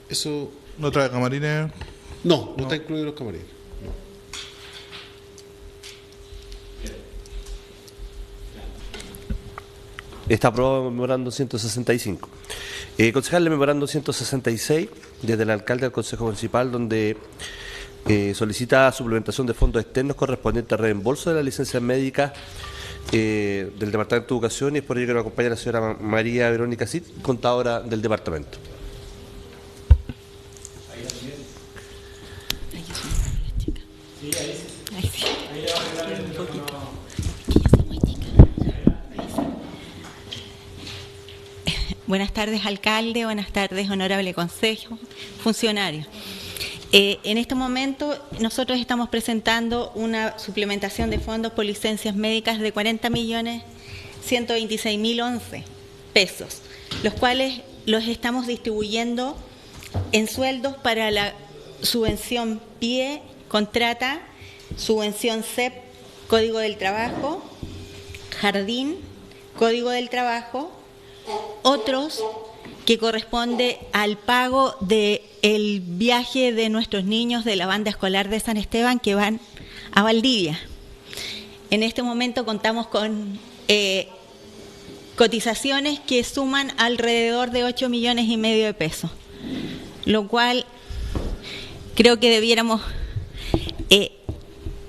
Eso ¿No trae camarines? no está incluido en los camarines. Está aprobado el memorando 165. Concejal, el memorando 166, desde el alcalde al Consejo Municipal, donde solicita suplementación de fondos externos correspondientes al reembolso de las licencias médicas del Departamento de Educación, y es por ello que nos acompaña la señora María Verónica Cid, contadora del departamento. Buenas tardes, alcalde. Buenas tardes, honorable consejo, funcionarios. En este momento nosotros estamos presentando una suplementación de fondos por licencias médicas de 40.126.011 pesos, los cuales los estamos distribuyendo en sueldos para la subvención PIE, contrata, subvención CEP, Código del Trabajo, Jardín, Código del Trabajo, otros que corresponde al pago del viaje de nuestros niños de la banda escolar de San Esteban que van a Valdivia. En este momento contamos con cotizaciones que suman alrededor de 8,5 millones de pesos, lo cual creo que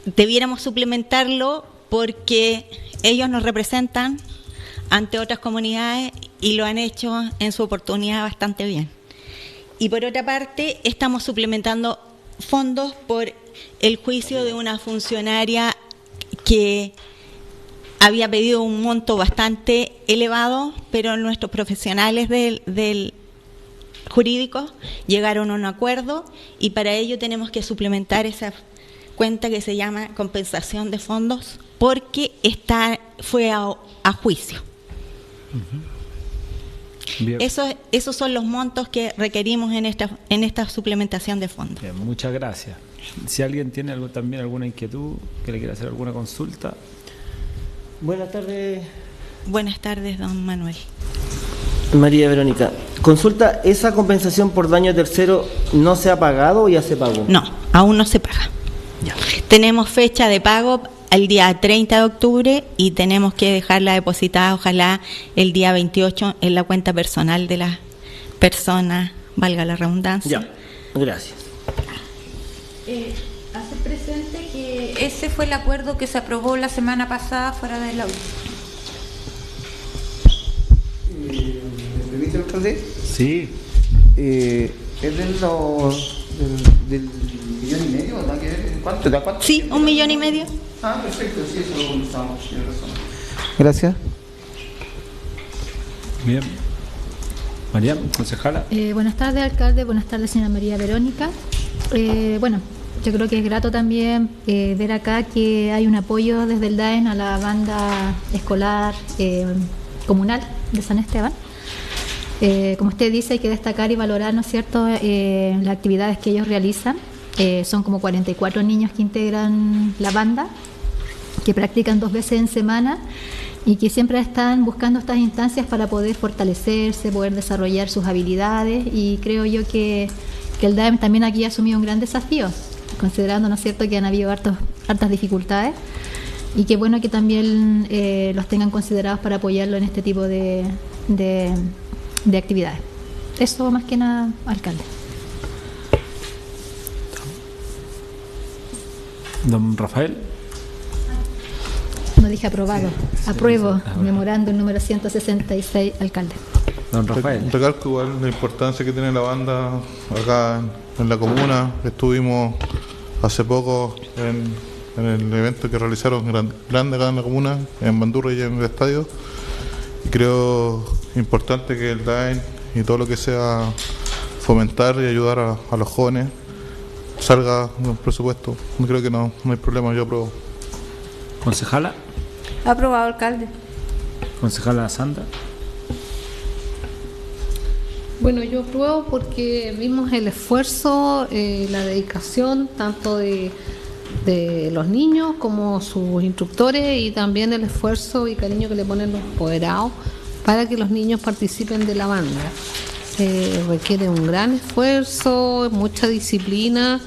debiéramos suplementarlo porque ellos nos representan ante otras comunidades y lo han hecho en su oportunidad bastante bien. Y por otra parte, estamos suplementando fondos por el juicio de una funcionaria que había pedido un monto bastante elevado, pero nuestros profesionales del jurídico llegaron a un acuerdo y para ello tenemos que suplementar esa cuenta que se llama compensación de fondos porque fue a juicio. Esos son los montos que requerimos en esta suplementación de fondos. Bien, muchas gracias. Si alguien tiene también alguna inquietud, que le quiera hacer alguna consulta. Buenas tardes. Buenas tardes, don Manuel. María Verónica, consulta, ¿esa compensación por daño tercero no se ha pagado o ya se pagó? No, aún no se paga. Ya. Tenemos fecha de pago el día 30 de octubre y tenemos que dejarla depositada, ojalá, el día 28 en la cuenta personal de la persona, valga la redundancia. Ya, gracias. Hacer presente que ese fue el acuerdo que se aprobó la semana pasada fuera de la UIS. ¿Me permite, alcalde? Sí. ¿Es del 1,5 millones? ¿No? ¿Cuánto? Sí, 1,5 millones. Ah, perfecto, sí, eso lo conversamos, tiene razón. Gracias. Bien. María, concejala. Buenas tardes, alcalde. Buenas tardes, señora María Verónica. Bueno, yo creo que es grato también ver acá que hay un apoyo desde el DAEN a la banda escolar comunal de San Esteban. Como usted dice, hay que destacar y valorar, ¿no es cierto?, las actividades que ellos realizan. Son como 44 niños que integran la banda, que practican 2 veces en semana y que siempre están buscando estas instancias para poder fortalecerse, poder desarrollar sus habilidades, y creo yo que el DAEM también aquí ha asumido un gran desafío, considerando, ¿no es cierto?, que han habido hartas dificultades, y que bueno que también los tengan considerados para apoyarlo en este tipo de actividades. Eso más que nada, alcalde. Don Rafael. No dije aprobado. Sí, apruebo. Memorando el número 166, alcalde. Don Rafael. Recalco igual la importancia que tiene la banda acá en la comuna. Estuvimos hace poco en el evento que realizaron grande acá en la comuna, en Bandurria y en el estadio. Y creo importante que el DAEN y todo lo que sea fomentar y ayudar a los jóvenes salga un presupuesto. Creo que no hay problema, yo apruebo. Concejala. Aprobado, alcalde. Concejala Sandra. Bueno, yo apruebo porque vimos el esfuerzo, la dedicación tanto de los niños como sus instructores, y también el esfuerzo y cariño que le ponen los apoderados para que los niños participen de la banda. requiere un gran esfuerzo, mucha disciplina,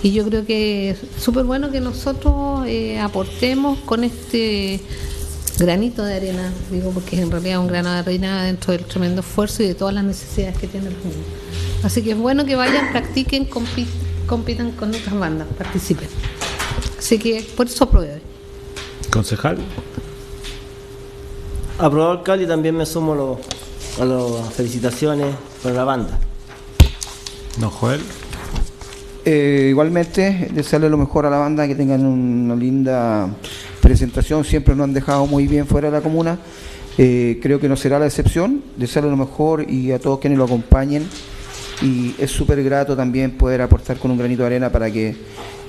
y yo creo que es súper bueno que nosotros aportemos con este granito de arena, digo, porque en realidad es un grano de arena dentro del tremendo esfuerzo y de todas las necesidades que tienen los niños. Así que es bueno que vayan, practiquen, compitan con otras bandas, participen. Así que por eso apruebe. Concejal. Aprobado, alcalde, y también me sumo a las felicitaciones para la banda. Don Joel. Igualmente, desearle lo mejor a la banda, que tengan una linda presentación. Siempre nos han dejado muy bien fuera de la comuna. Creo que no será la excepción. Desearle lo mejor y a todos quienes lo acompañen. Y es súper grato también poder aportar con un granito de arena para que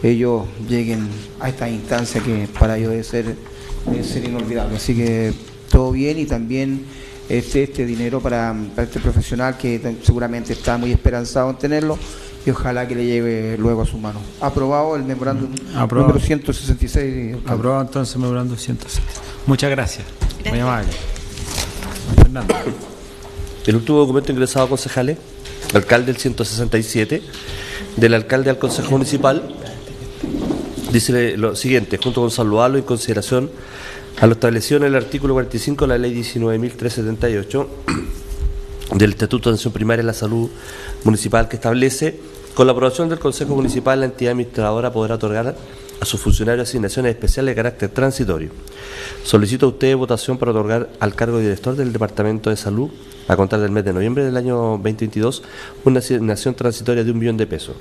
ellos lleguen a esta instancia que para ellos debe ser inolvidable. Así que todo bien, y también este dinero para este profesional que seguramente está muy esperanzado en tenerlo, y ojalá que le llegue luego a su mano. Aprobado el memorándum número 166. Aprobado entonces el memorándum 166. Muchas gracias. Muy amable. Fernando. El último documento ingresado a concejales, alcalde del 167, del alcalde al Consejo Municipal, dice lo siguiente: junto con saludarlo en consideración a lo establecido en el artículo 45 de la Ley 19.378 del Estatuto de Atención Primaria en la Salud Municipal, que establece: con la aprobación del Consejo Municipal, la entidad administradora podrá otorgar a sus funcionarios asignaciones especiales de carácter transitorio. Solicito a ustedes votación para otorgar al cargo de director del Departamento de Salud, a contar del mes de noviembre del año 2022, una asignación transitoria de 1 millón de pesos.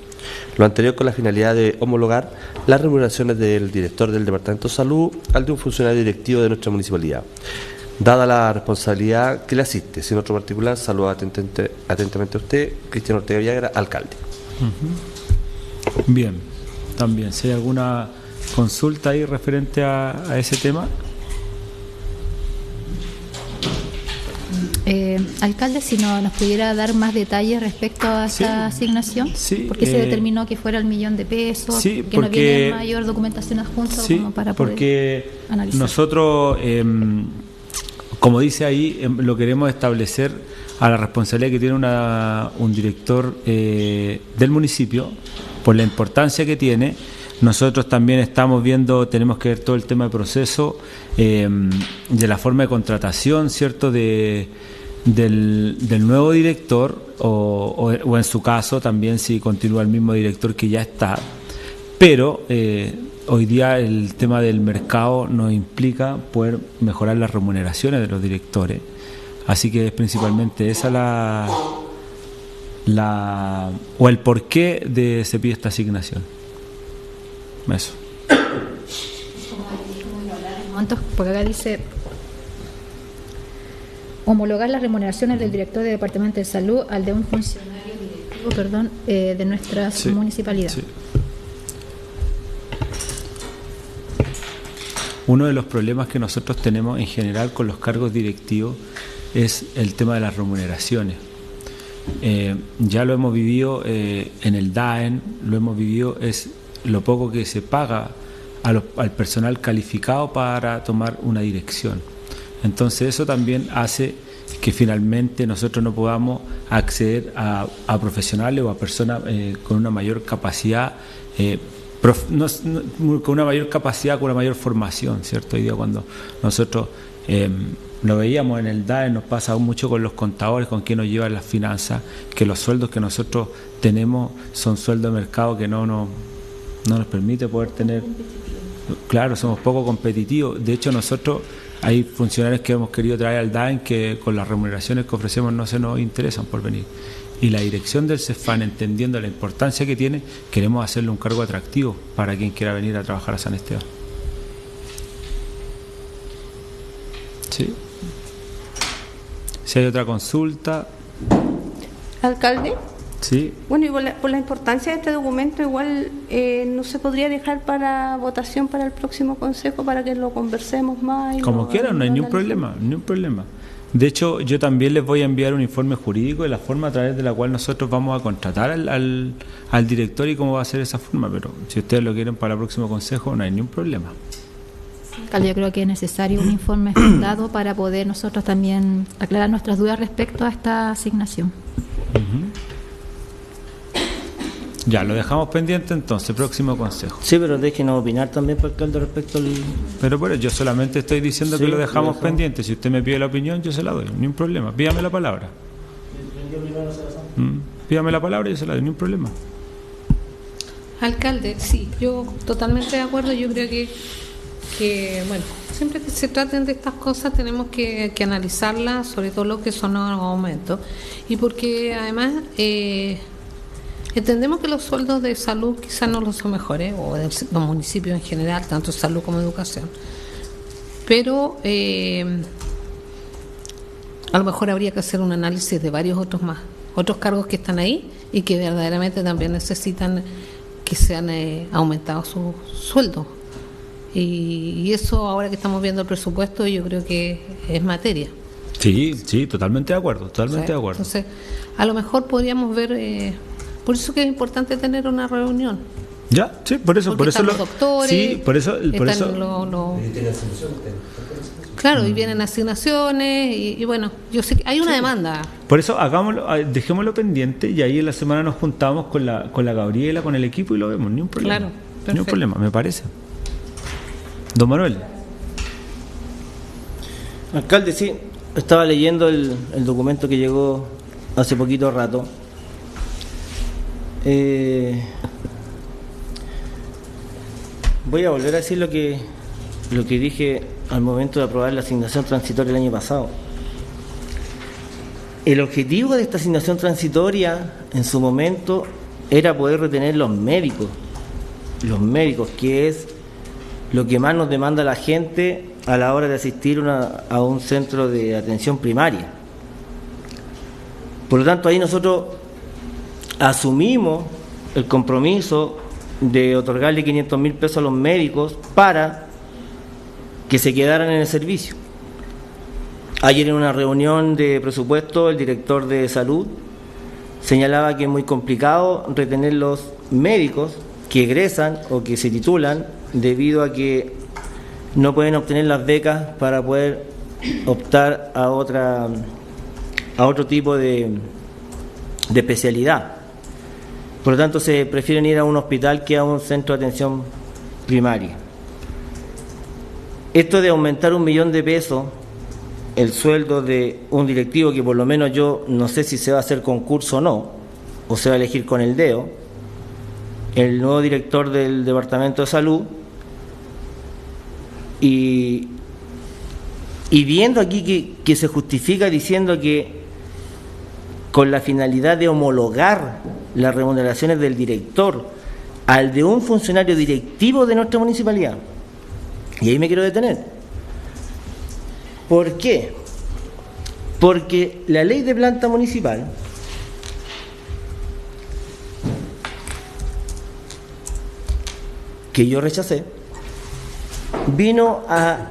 Lo anterior con la finalidad de homologar las remuneraciones del director del Departamento de Salud al de un funcionario directivo de nuestra municipalidad, dada la responsabilidad que le asiste. Sin otro particular, saludo atentamente a usted, Cristian Ortega Villagra, alcalde. Bien, también, si hay alguna consulta ahí referente a ese tema. Alcalde, si nos pudiera dar más detalles respecto a esta asignación, ¿por qué se determinó que fuera el 1 millón de pesos? Sí, que no viene mayor documentación adjunta, como para porque poder analizar. Nosotros, como dice ahí, lo queremos establecer a la responsabilidad que tiene un director del municipio, por la importancia que tiene. Nosotros también estamos viendo, tenemos que ver todo el tema de proceso, de la forma de contratación, ¿cierto?, del nuevo director, o en su caso también si continúa el mismo director que ya está. Pero hoy día el tema del mercado nos implica poder mejorar las remuneraciones de los directores. Así que es principalmente esa o el porqué se pide esta asignación. Eso. Porque acá dice homologar las remuneraciones del director del Departamento de Salud al de un funcionario directivo, de nuestra municipalidad. Sí. Uno de los problemas que nosotros tenemos en general con los cargos directivos es el tema de las remuneraciones. Ya lo hemos vivido en el DAEN, lo hemos vivido, es lo poco que se paga al personal calificado para tomar una dirección. Entonces eso también hace que finalmente nosotros no podamos acceder a profesionales o a personas con una mayor capacidad, con una mayor capacidad, con una mayor formación, ¿cierto? Hoy día cuando nosotros lo veíamos en el DAE, nos pasa mucho con los contadores, con quien nos llevan las finanzas, que los sueldos que nosotros tenemos son sueldos de mercado que no nos permite poder tener. Claro, somos poco competitivos. De hecho, nosotros hay funcionarios que hemos querido traer al DAEN que con las remuneraciones que ofrecemos no se nos interesan por venir. Y la dirección del CEFAN, entendiendo la importancia que tiene, queremos hacerle un cargo atractivo para quien quiera venir a trabajar a San Esteban. Sí. Si hay otra consulta. Alcalde. Sí. Bueno, y por la importancia de este documento, igual no se podría dejar para votación para el próximo consejo para que lo conversemos más. Como quieran, no hay ningún problema, ningún problema. De hecho, yo también les voy a enviar un informe jurídico de la forma a través de la cual nosotros vamos a contratar al director y cómo va a ser esa forma, pero si ustedes lo quieren para el próximo consejo, no hay ningún problema. Yo creo que es necesario un informe fundado para poder nosotros también aclarar nuestras dudas respecto a esta asignación. Ya, lo dejamos pendiente entonces, próximo consejo. Sí, pero déjenos opinar también, alcalde, respecto al... Pero bueno, yo solamente estoy diciendo Sí, que lo dejamos lo dejamos. pendiente. Si usted me pide la opinión, yo se la doy, ni un problema. Pídame la palabra. Pídame la palabra y yo se la doy, ni un problema. Alcalde, sí, yo totalmente de acuerdo. Yo creo bueno, siempre que se traten de estas cosas tenemos que analizarlas, sobre todo lo que son los aumentos. Y porque además entendemos que los sueldos de salud quizás no los son mejores, o de los municipios en general, tanto salud como educación. Pero a lo mejor habría que hacer un análisis de varios otros cargos que están ahí y que verdaderamente también necesitan que sean aumentados sus sueldos. Y eso, ahora que estamos viendo el presupuesto, yo creo que es materia. Sí, totalmente de acuerdo, totalmente de acuerdo. Entonces, a lo mejor podríamos ver, por eso que es importante tener una reunión. Ya, sí, por eso Porque están los doctores, sí, por eso claro, y vienen asignaciones y bueno, yo sé que hay una demanda. Por eso dejémoslo pendiente y ahí en la semana nos juntamos con la Gabriela, con el equipo y lo vemos, ni un problema. Claro, ni un perfecto. problema, me parece. Don Manuel. Alcalde, sí, estaba leyendo el documento que llegó hace poquito rato. Voy a volver a decir lo que dije al momento de aprobar la asignación transitoria el año pasado. El objetivo de esta asignación transitoria en su momento era poder retener los médicos, que es lo que más nos demanda la gente a la hora de asistir a un centro de atención primaria. Por lo tanto, ahí nosotros asumimos el compromiso de otorgarle 500.000 pesos a los médicos para que se quedaran en el servicio. Ayer en una reunión de presupuesto, el director de salud señalaba que es muy complicado retener los médicos que egresan o que se titulan debido a que no pueden obtener las becas para poder optar a otro tipo de especialidad. Por lo tanto, se prefieren ir a un hospital que a un centro de atención primaria. Esto de aumentar 1 millón de pesos el sueldo de un directivo, que por lo menos yo no sé si se va a hacer concurso o no, o se va a elegir con el dedo, el nuevo director del Departamento de Salud, y viendo aquí que se justifica diciendo que con la finalidad de homologar las remuneraciones del director al de un funcionario directivo de nuestra municipalidad. Y ahí me quiero detener. ¿Por qué? Porque la ley de planta municipal que yo rechacé vino a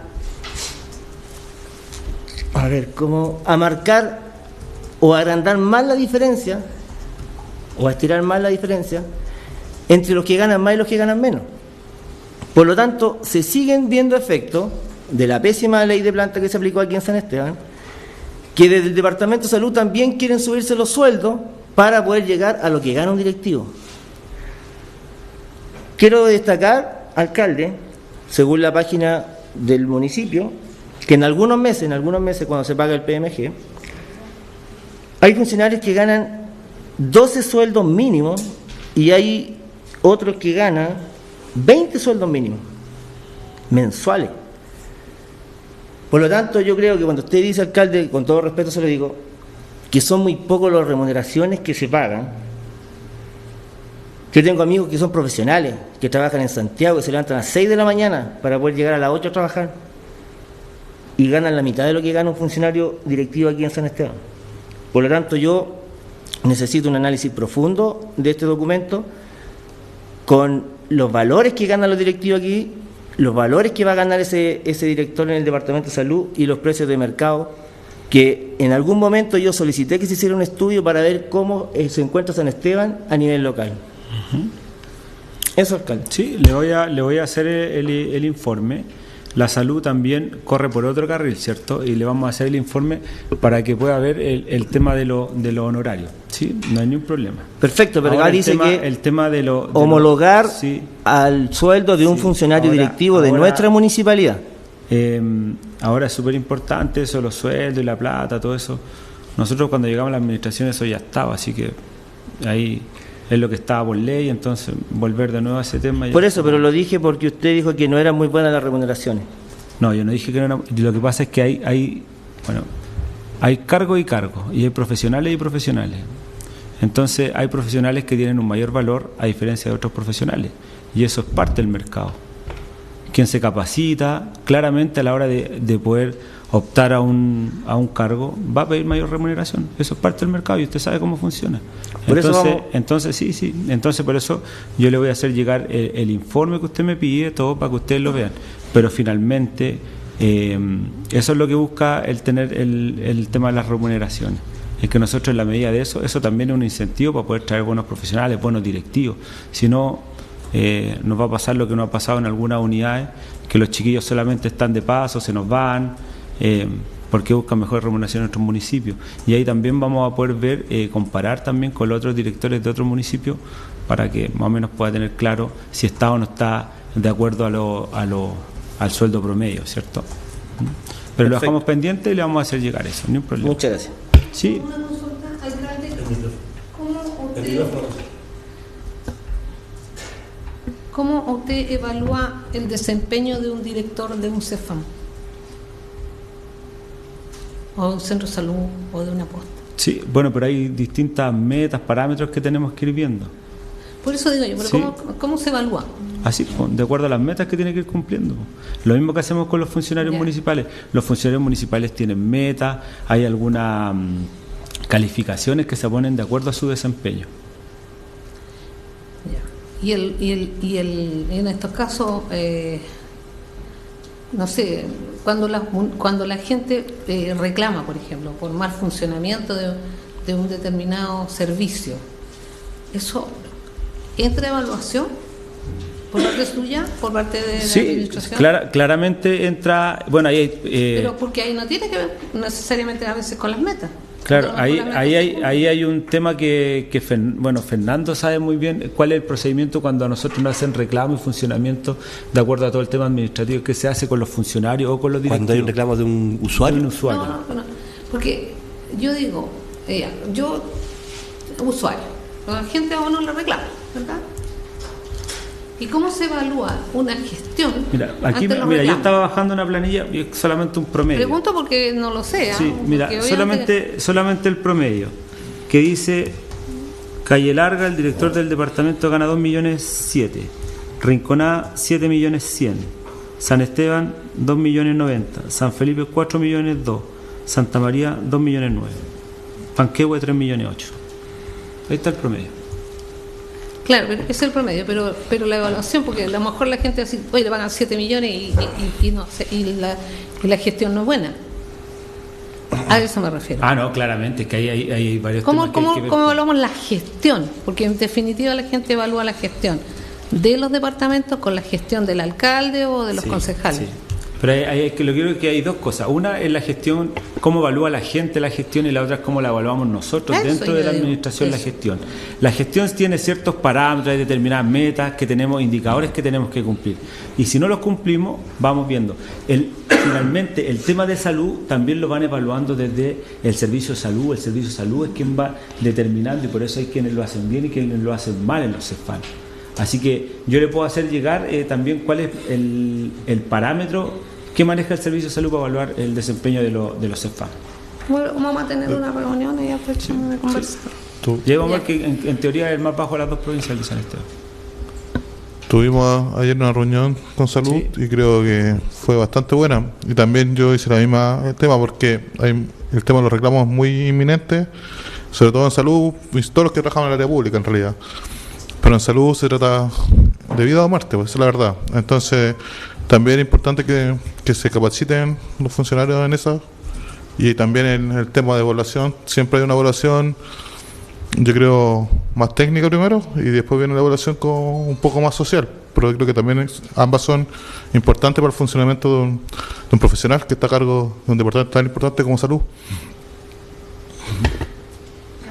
marcar o a agrandar más la diferencia o a estirar más la diferencia entre los que ganan más y los que ganan menos. Por lo tanto, se siguen viendo efectos de la pésima ley de planta que se aplicó aquí en San Esteban, que desde el Departamento de Salud también quieren subirse los sueldos para poder llegar a lo que gana un directivo. Quiero destacar, alcalde, según la página del municipio, que en algunos meses cuando se paga el PMG, hay funcionarios que ganan 12 sueldos mínimos y hay otros que ganan 20 sueldos mínimos mensuales. Por lo tanto, yo creo que cuando usted dice, alcalde, con todo respeto se lo digo, que son muy pocos las remuneraciones que se pagan. Yo tengo amigos que son profesionales, que trabajan en Santiago, que se levantan a las 6 de la mañana para poder llegar a las 8 a trabajar y ganan la mitad de lo que gana un funcionario directivo aquí en San Esteban. Por lo tanto, yo necesito un análisis profundo de este documento con los valores que ganan los directivos aquí, los valores que va a ganar ese director en el Departamento de Salud y los precios de mercado, que en algún momento yo solicité que se hiciera un estudio para ver cómo se encuentra San Esteban a nivel local. Eso, alcalde. Sí, le voy a hacer el informe. La salud también corre por otro carril, ¿cierto? Y le vamos a hacer el informe para que pueda ver el tema de lo honorario. Sí, no hay ningún problema. Perfecto, pero Ahora acá dice que el tema de homologar sí, al sueldo de un funcionario directivo de nuestra municipalidad. Ahora es súper importante eso, los sueldos y la plata, todo eso. Nosotros cuando llegamos a la administración eso ya estaba, así que ahí es lo que estaba por ley, entonces volver de nuevo a ese tema. Por eso, pero lo dije porque usted dijo que no eran muy buenas las remuneraciones. No, yo no dije que no era. Lo que pasa es que hay cargos y cargos, y hay profesionales y profesionales. Entonces hay profesionales que tienen un mayor valor a diferencia de otros profesionales, y eso es parte del mercado. Quien se capacita, claramente a la hora de poder optar a un cargo, va a pedir mayor remuneración. Eso es parte del mercado y usted sabe cómo funciona. Entonces por eso yo le voy a hacer llegar el informe que usted me pide, todo para que ustedes lo vean. Pero finalmente eso es lo que busca el tener el tema de las remuneraciones. Es que nosotros en la medida de eso también es un incentivo para poder traer buenos profesionales, buenos directivos. Si no, nos va a pasar lo que nos ha pasado en algunas unidades, que los chiquillos solamente están de paso, se nos van, porque buscan mejor remuneración en otros municipios. Y ahí también vamos a poder ver, comparar también con los otros directores de otros municipios, para que más o menos pueda tener claro si está o no está de acuerdo al sueldo promedio, ¿cierto? Pero lo dejamos pendiente y le vamos a hacer llegar eso, no hay problema. Muchas gracias. Sí. Una consulta, alcalde. ¿Cómo usted evalúa el desempeño de un director de un CEFAM? O de un centro de salud, o de una posta. Sí, bueno, pero hay distintas metas, parámetros que tenemos que ir viendo. Por eso digo yo, pero Sí. ¿cómo se evalúa? Así, de acuerdo a las metas que tiene que ir cumpliendo. Lo mismo que hacemos con los funcionarios municipales. Los funcionarios municipales tienen metas, hay algunas calificaciones que se ponen de acuerdo a su desempeño. Y en estos casos, no sé, cuando la gente reclama, por ejemplo, por mal funcionamiento de un determinado servicio, ¿eso entra en evaluación por parte suya, por parte de la administración? Claramente entra, bueno, ahí pero porque ahí no tiene que ver necesariamente a veces con las metas. claro, ahí hay un tema que Fernando sabe muy bien cuál es el procedimiento cuando a nosotros nos hacen reclamo y funcionamiento de acuerdo a todo el tema administrativo que se hace con los funcionarios o con los directivos. Cuando hay un reclamo de un usuario. No, porque yo digo, usuario, la gente a uno le reclama, ¿verdad? ¿Y cómo se evalúa una gestión? Mira, yo estaba bajando una planilla y es solamente un promedio. Pregunto porque no lo sé. Sí, mira, solamente el promedio, que dice Calle Larga, el director del departamento gana 2.700.000, Rinconada 7.100.000, San Esteban 2.090.000, San Felipe 4.200.000, Santa María 2.900.000, Panquehue 3.800.000. Ahí está el promedio. Claro, pero es el promedio, pero la evaluación, porque a lo mejor la gente dice, oye, le pagan 7 millones y la gestión no es buena. A eso me refiero. No, claramente, que hay varios ¿Cómo temas evaluamos la gestión? Porque en definitiva la gente evalúa la gestión de los departamentos con la gestión del alcalde o de los concejales. Sí. Pero lo que creo es que hay dos cosas. Una es la gestión, cómo evalúa la gente la gestión, y la otra es cómo la evaluamos nosotros dentro de la administración la gestión. La gestión tiene ciertos parámetros, hay determinadas metas que tenemos, indicadores que tenemos que cumplir. Y si no los cumplimos, vamos viendo. Finalmente, el tema de salud también lo van evaluando desde el servicio de salud. El servicio de salud es quien va determinando, y por eso hay quienes lo hacen bien y quienes lo hacen mal en los CEFAM. Así que yo le puedo hacer llegar también cuál es el parámetro que maneja el Servicio de Salud para evaluar el desempeño de los CEFAM. Bueno, vamos a tener una reunión y aprovechamos de conversar. Llegamos a ver que en teoría es el más bajo de las dos provincias de San Esteban. Tuvimos ayer una reunión con salud y creo que fue bastante buena. Y también yo hice la misma tema porque el tema de los reclamos es muy inminente, sobre todo en salud, y todos los que trabajan en el área pública en realidad. Pero en salud se trata de vida o muerte, pues esa es la verdad. Entonces, también es importante que se capaciten los funcionarios en eso. Y también en el tema de evaluación, siempre hay una evaluación, yo creo, más técnica primero, y después viene la evaluación un poco más social. Pero yo creo que también ambas son importantes para el funcionamiento de un profesional que está a cargo de un departamento tan importante como salud.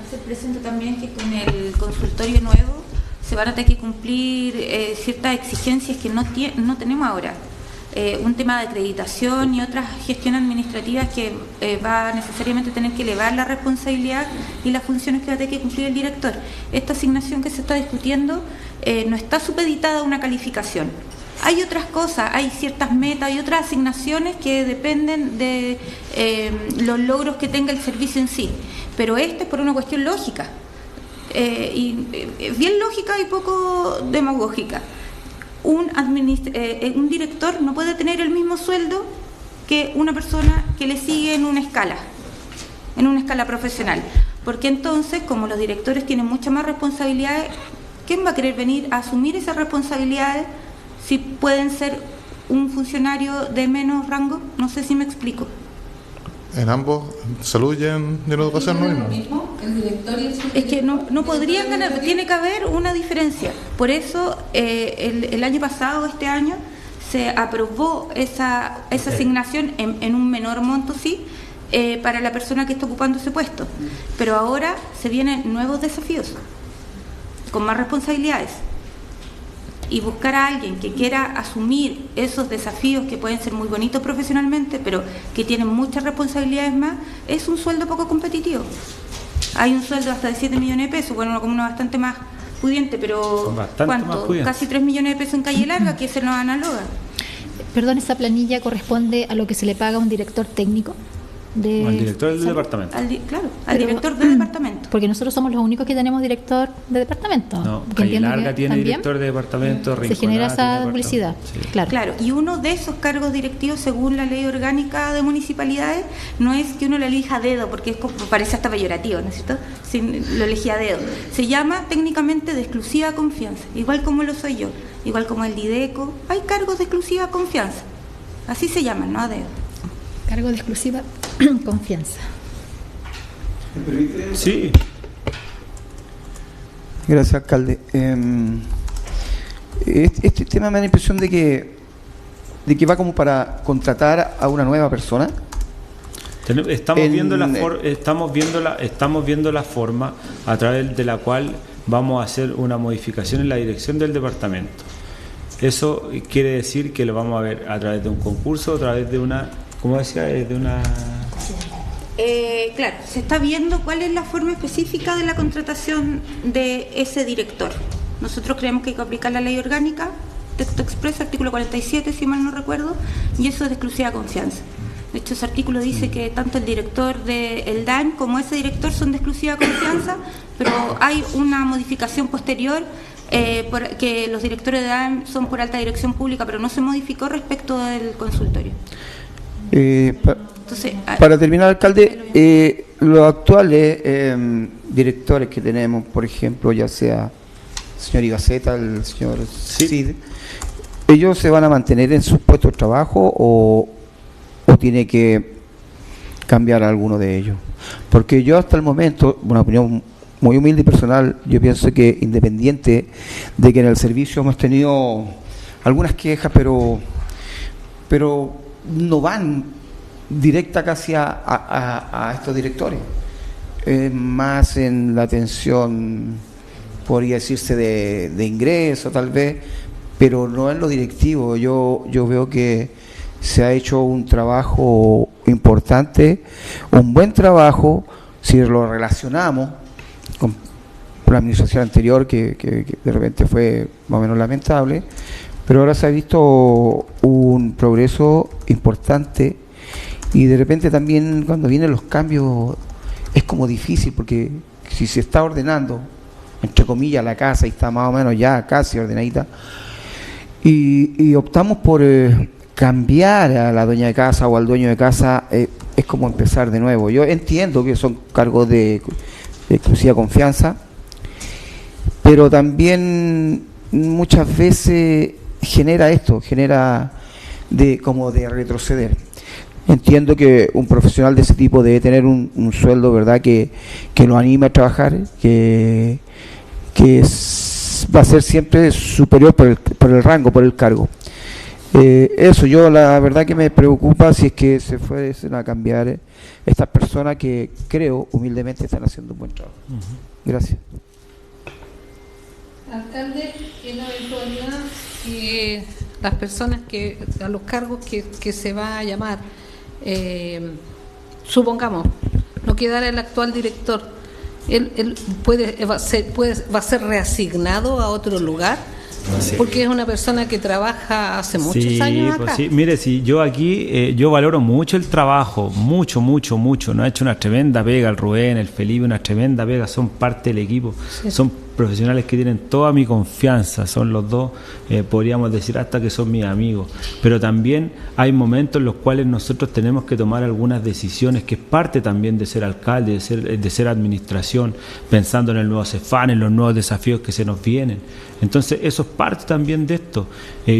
Se presenta también directorio nuevo se van a tener que cumplir ciertas exigencias que no tenemos ahora. Un tema de acreditación y otras gestiones administrativas que va a necesariamente tener que elevar la responsabilidad y las funciones que va a tener que cumplir el director. Esta asignación que se está discutiendo no está supeditada a una calificación. Hay otras cosas, hay ciertas metas y otras asignaciones que dependen de los logros que tenga el servicio en sí, pero es por una cuestión lógica, bien lógica y poco demagógica. Un director no puede tener el mismo sueldo que una persona que le sigue en una escala profesional, porque entonces, como los directores tienen muchas más responsabilidades, ¿quién va a querer venir a asumir esas responsabilidades si pueden ser un funcionario de menos rango? No sé si me explico. En ambos, salud y en educación no lo mismo. Es que no podrían ganar, tiene que haber una diferencia. Por eso el año pasado, este año, se aprobó esa asignación en un menor monto, sí, para la persona que está ocupando ese puesto. Pero ahora se vienen nuevos desafíos, con más responsabilidades. Y buscar a alguien que quiera asumir esos desafíos que pueden ser muy bonitos profesionalmente, pero que tienen muchas responsabilidades más, es un sueldo poco competitivo. Hay un sueldo hasta de 7 millones de pesos, bueno, una comuna bastante más pudiente, pero ¿cuánto? Casi 3 millones de pesos en Calle Larga, que se nos analoga. Perdón, ¿esa planilla corresponde a lo que se le paga a un director técnico? Al director del departamento. Al director del departamento. Porque nosotros somos los únicos que tenemos director de departamento. No, Calle Larga tiene director de departamento, se genera esa duplicidad. Sí. Claro, y uno de esos cargos directivos, según la ley orgánica de municipalidades, no es que uno lo elija a dedo, porque es como, parece hasta peyorativo, ¿no es cierto? Si lo elegí a dedo. Se llama técnicamente de exclusiva confianza, igual como lo soy yo, igual como el Dideco. Hay cargos de exclusiva confianza, así se llaman, no a dedo. Cargo de exclusiva confianza. Sí. Gracias, alcalde. Este tema me da la impresión de que va como para contratar a una nueva persona. Estamos viendo la forma a través de la cual vamos a hacer una modificación en la dirección del departamento. Eso quiere decir que lo vamos a ver a través de un concurso, a través de una, ¿cómo decía? De una... Claro, se está viendo cuál es la forma específica de la contratación de ese director. Nosotros creemos que hay que aplicar la ley orgánica, texto expreso, artículo 47, si mal no recuerdo, y eso es de exclusiva confianza. De hecho, ese artículo dice que tanto el director del DAN como ese director son de exclusiva confianza, pero hay una modificación posterior que los directores de DAN son por alta dirección pública, pero no se modificó respecto del consultorio. Entonces, para terminar, alcalde, los actuales directores que tenemos, por ejemplo, ya sea el señor Igaceta, el señor Cid, ¿ellos se van a mantener en sus puestos de trabajo o tiene que cambiar alguno de ellos? Porque yo hasta el momento, una opinión muy humilde y personal, yo pienso que independiente de que en el servicio hemos tenido algunas quejas, pero no van directa casi a estos directores, más en la atención, podría decirse, de ingreso tal vez, pero no en lo directivo. Yo veo que se ha hecho un trabajo importante, un buen trabajo, si lo relacionamos con la administración anterior, que de repente fue más o menos lamentable, pero ahora se ha visto un progreso importante y de repente también cuando vienen los cambios es como difícil, porque si se está ordenando, entre comillas, la casa y está más o menos ya casi ordenadita, y optamos por cambiar a la dueña de casa o al dueño de casa, es como empezar de nuevo. Yo entiendo que son cargos de exclusiva confianza, pero también muchas veces genera como de retroceder. Entiendo que un profesional de ese tipo debe tener un sueldo, ¿verdad?, que lo anime a trabajar, que va a ser siempre superior por el rango, por el cargo. Eso, yo la verdad que me preocupa si es que se fuesen a cambiar estas personas que creo humildemente están haciendo un buen trabajo. Gracias. Alcalde, en la eventualidad que las personas a los cargos que se va a llamar, supongamos, no quedara el actual director, él va a ser reasignado a otro lugar, porque es una persona que trabaja hace muchos años acá. Sí. Mire, si yo aquí yo valoro mucho el trabajo, mucho. No ha hecho una tremenda pega el Rubén, el Felipe, una tremenda pega, son parte del equipo, son profesionales que tienen toda mi confianza, son los dos, podríamos decir hasta que son mis amigos, pero también hay momentos en los cuales nosotros tenemos que tomar algunas decisiones, que es parte también de ser alcalde, de ser administración, pensando en el nuevo CEFAN, en los nuevos desafíos que se nos vienen. Entonces eso es parte también de esto.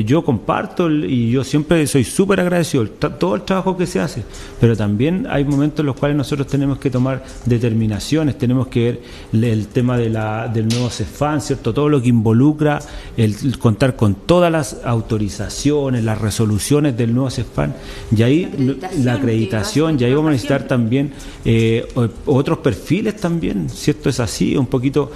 Yo comparto y yo siempre soy súper agradecido todo el trabajo que se hace, pero también hay momentos en los cuales nosotros tenemos que tomar determinaciones, tenemos que ver el tema del nuevo CEFAN, ¿cierto? Todo lo que involucra el contar con todas las autorizaciones, las resoluciones del nuevo CEFAN, y ahí la acreditación, y ahí vamos a necesitar también otros perfiles también, ¿cierto? Es así, un poquito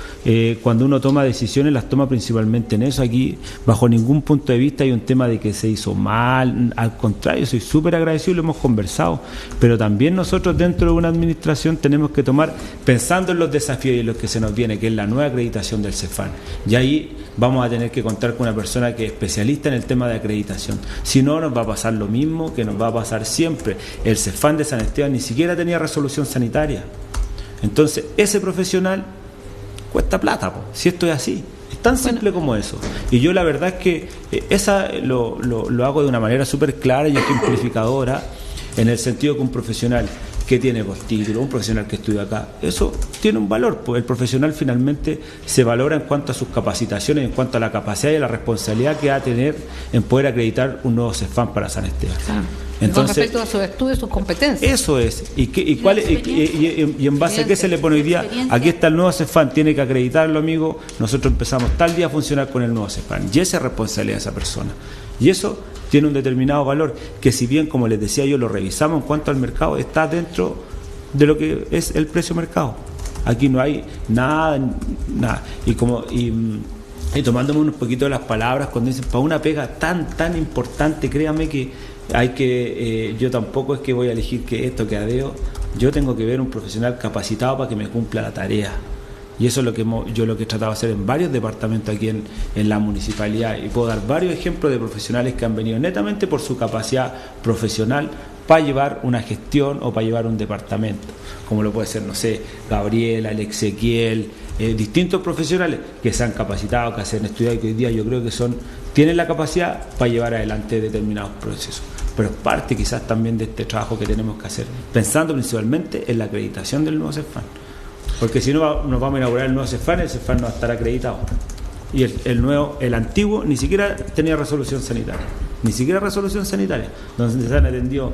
cuando uno toma decisiones, las toma principalmente en eso. Aquí bajo ningún punto de vista hay un tema de que se hizo mal, al contrario, soy súper agradecido y lo hemos conversado, pero también nosotros dentro de una administración tenemos que tomar, pensando en los desafíos y en los que se nos viene, que es la nueva acreditación del CEFAN, y ahí vamos a tener que contar con una persona que es especialista en el tema de acreditación, si no nos va a pasar lo mismo que nos va a pasar siempre. El CEFAN de San Esteban ni siquiera tenía resolución sanitaria, entonces ese profesional cuesta plata, si esto es así. Es tan simple como eso. Y yo la verdad es que lo hago de una manera súper clara y ejemplificadora, en el sentido que un profesional que tiene postítulo, un profesional que estudia acá, eso tiene un valor, pues el profesional finalmente se valora en cuanto a sus capacitaciones, en cuanto a la capacidad y la responsabilidad que va a tener en poder acreditar un nuevo CEFAN para San Esteban. Entonces, con respecto a sus estudios, sus competencias. Eso es. ¿Y en base a qué se le pone hoy día? Aquí está el nuevo CEFAN, tiene que acreditarlo, amigo. Nosotros empezamos tal día a funcionar con el nuevo CEFAN. Y esa es responsabilidad de esa persona. Y eso tiene un determinado valor, que si bien, como les decía yo, lo revisamos en cuanto al mercado, está dentro de lo que es el precio mercado. Aquí no hay nada. Y tomándome un poquito de las palabras, cuando dicen, para una pega tan importante, créame que hay que, yo tampoco es que voy a elegir que esto, que adeo, yo tengo que ver un profesional capacitado para que me cumpla la tarea. Y eso es lo que yo he tratado de hacer en varios departamentos aquí en la municipalidad, y puedo dar varios ejemplos de profesionales que han venido netamente por su capacidad profesional para llevar una gestión o para llevar un departamento, como lo puede ser, no sé, Gabriela, el Ezequiel, distintos profesionales que se han capacitado, que se han estudiado y que hoy día yo creo que tienen la capacidad para llevar adelante determinados procesos. Pero es parte quizás también de este trabajo que tenemos que hacer, pensando principalmente en la acreditación del nuevo CEFAN. Porque si no nos vamos a inaugurar el nuevo CEFAN, el CEFAN no va a estar acreditado. Y el antiguo ni siquiera tenía resolución sanitaria. Donde se han atendido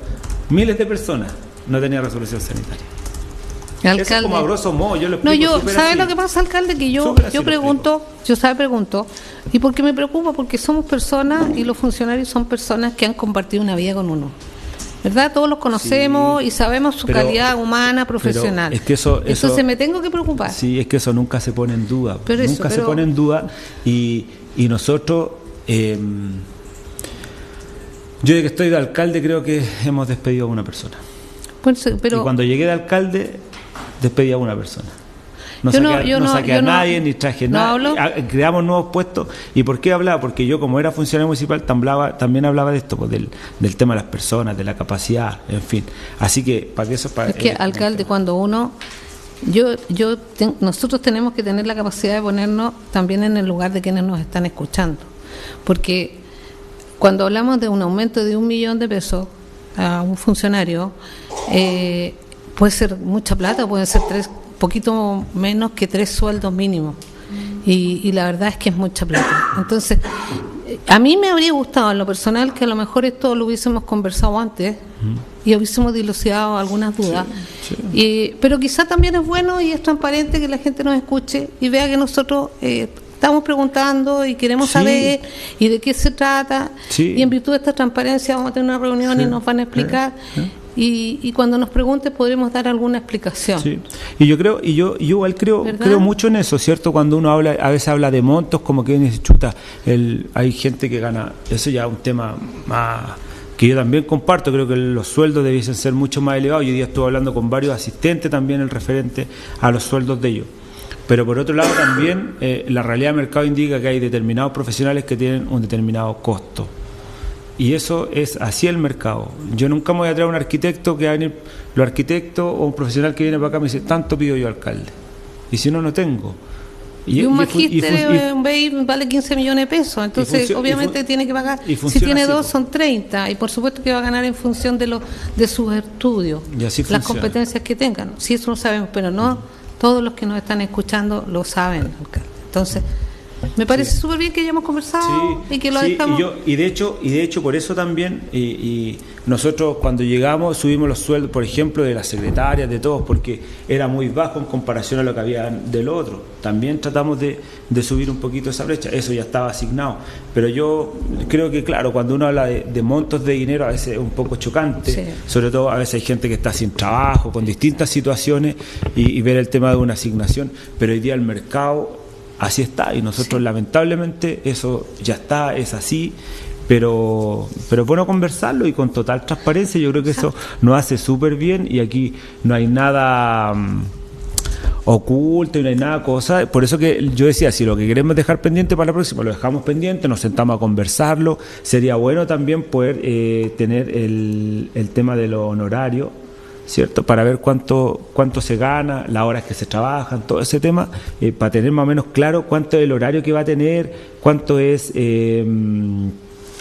miles de personas, no tenía resolución sanitaria. Alcalde. Eso es como a grosso modo, yo lo explico. ¿Sabe lo que pasa, alcalde? Que yo pregunto, y porque me preocupa, porque somos personas y los funcionarios son personas que han compartido una vida con uno. ¿Verdad? Todos los conocemos y sabemos su calidad humana, profesional. Es que eso entonces me tengo que preocupar. Sí, es que eso nunca se pone en duda. Se pone en duda y nosotros, yo de que estoy de alcalde creo que hemos despedido a una persona. Y cuando llegué de alcalde, despedí a una persona. No saqué a nadie, ni traje nada. Creamos nuevos puestos. ¿Y por qué hablaba? Porque yo, como era funcionario municipal, también hablaba de esto, pues, del tema de las personas, de la capacidad, en fin. Así que, para que eso... Es que, alcalde, cuando uno... nosotros tenemos que tener la capacidad de ponernos también en el lugar de quienes nos están escuchando. Porque cuando hablamos de un aumento de 1 millón de pesos a un funcionario, puede ser mucha plata, puede ser poquito menos que 3 sueldos mínimos, y la verdad es que es mucha plata. Entonces, a mí me habría gustado en lo personal que a lo mejor esto lo hubiésemos conversado antes y hubiésemos dilucidado algunas dudas, pero quizá también es bueno y es transparente que la gente nos escuche y vea que nosotros estamos preguntando y queremos saber y de qué se trata, y en virtud de esta transparencia vamos a tener una reunión y nos van a explicar. y cuando nos preguntes podremos dar alguna explicación. Sí. Y yo igual creo mucho en eso, ¿cierto? Cuando uno a veces habla de montos, como que dice, chuta, hay gente que gana, eso ya es un tema más que yo también comparto, creo que los sueldos debiesen ser mucho más elevados. Yo hoy día estuve hablando con varios asistentes también el referente a los sueldos de ellos. Pero por otro lado también la realidad del mercado indica que hay determinados profesionales que tienen un determinado costo. Y eso es así el mercado. Yo nunca me voy a traer un arquitecto que va a venir, los arquitectos o un profesional que viene para acá me dice, tanto pido yo, alcalde. Y si no, no tengo. Y un magíster, un BI vale 15 millones de pesos, entonces obviamente tiene que pagar, si tiene dos son 30, y por supuesto que va a ganar en función de sus estudios, las competencias que tengan. Sí, eso lo sabemos, pero no todos los que nos están escuchando lo saben, alcalde. Entonces, me parece súper bien que hayamos conversado y que lo dejamos. Y de hecho por eso también y nosotros cuando llegamos subimos los sueldos, por ejemplo, de las secretarias, de todos, porque era muy bajo en comparación a lo que había del otro. También tratamos de subir un poquito esa brecha, eso ya estaba asignado. Pero yo creo que, claro, cuando uno habla de montos de dinero a veces es un poco chocante, sobre todo a veces hay gente que está sin trabajo, con distintas situaciones y ver el tema de una asignación, pero hoy día el mercado así está, y nosotros lamentablemente eso ya está, es así, pero es bueno conversarlo y con total transparencia. Yo creo que eso nos hace súper bien y aquí no hay nada oculto y no hay nada cosa. Por eso que yo decía, si lo que queremos dejar pendiente para la próxima lo dejamos pendiente, nos sentamos a conversarlo. Sería bueno también poder tener el tema de los honorarios, ¿cierto? Para ver cuánto se gana, las horas que se trabajan, todo ese tema, para tener más o menos claro cuánto es el horario que va a tener, cuánto es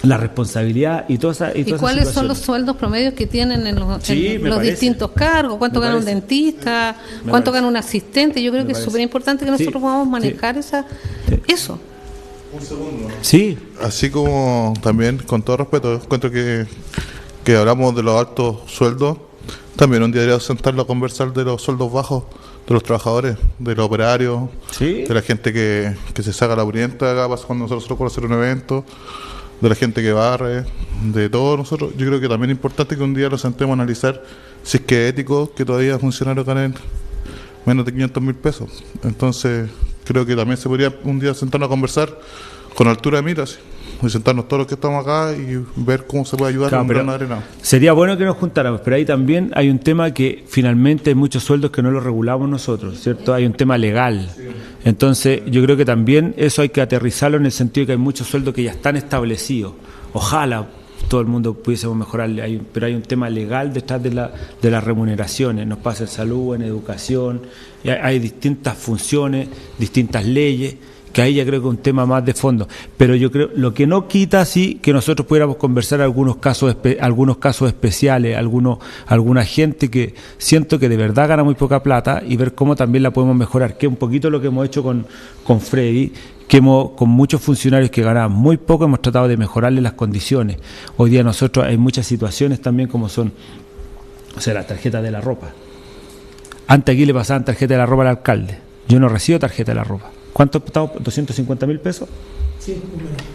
la responsabilidad y toda esa ¿Y cuáles son los sueldos promedios que tienen en los distintos cargos? ¿Cuánto gana un dentista? ¿Cuánto gana un asistente? Yo creo que es súper importante que nosotros podamos manejar eso. Un segundo. Sí. Así como también, con todo respeto, encuentro que hablamos de los altos sueldos. También un día deberíamos sentarlo a conversar de los sueldos bajos de los trabajadores, de los operarios, de la gente que se saca la purienta acá cuando nosotros por hacer un evento, de la gente que barre, de todos nosotros. Yo creo que también es importante que un día lo sentemos a analizar si es que es ético que todavía funcionarios ganen menos de 500.000 pesos. Entonces creo que también se podría un día sentarnos a conversar con altura de miras y sentarnos todos los que estamos acá y ver cómo se puede ayudar a un gran arenado. Sería bueno que nos juntáramos, pero ahí también hay un tema que finalmente hay muchos sueldos que no los regulamos nosotros, ¿cierto? Hay un tema legal. Entonces yo creo que también eso hay que aterrizarlo en el sentido de que hay muchos sueldos que ya están establecidos. Ojalá todo el mundo pudiésemos mejorarle, pero hay un tema legal detrás de las remuneraciones. Nos pasa en salud, en educación, hay distintas funciones, distintas leyes, que ahí ya creo que es un tema más de fondo, pero yo creo lo que no quita sí que nosotros pudiéramos conversar algunos casos especiales, alguna gente que siento que de verdad gana muy poca plata y ver cómo también la podemos mejorar, que es un poquito lo que hemos hecho con Freddy, que con muchos funcionarios que ganaban muy poco hemos tratado de mejorarle las condiciones. Hoy día nosotros hay muchas situaciones también como son, o sea, la tarjeta de la ropa. Antes aquí le pasaban tarjeta de la ropa al alcalde, yo no recibo tarjeta de la ropa. ¿Cuánto estamos? ¿250.000 pesos? Sí.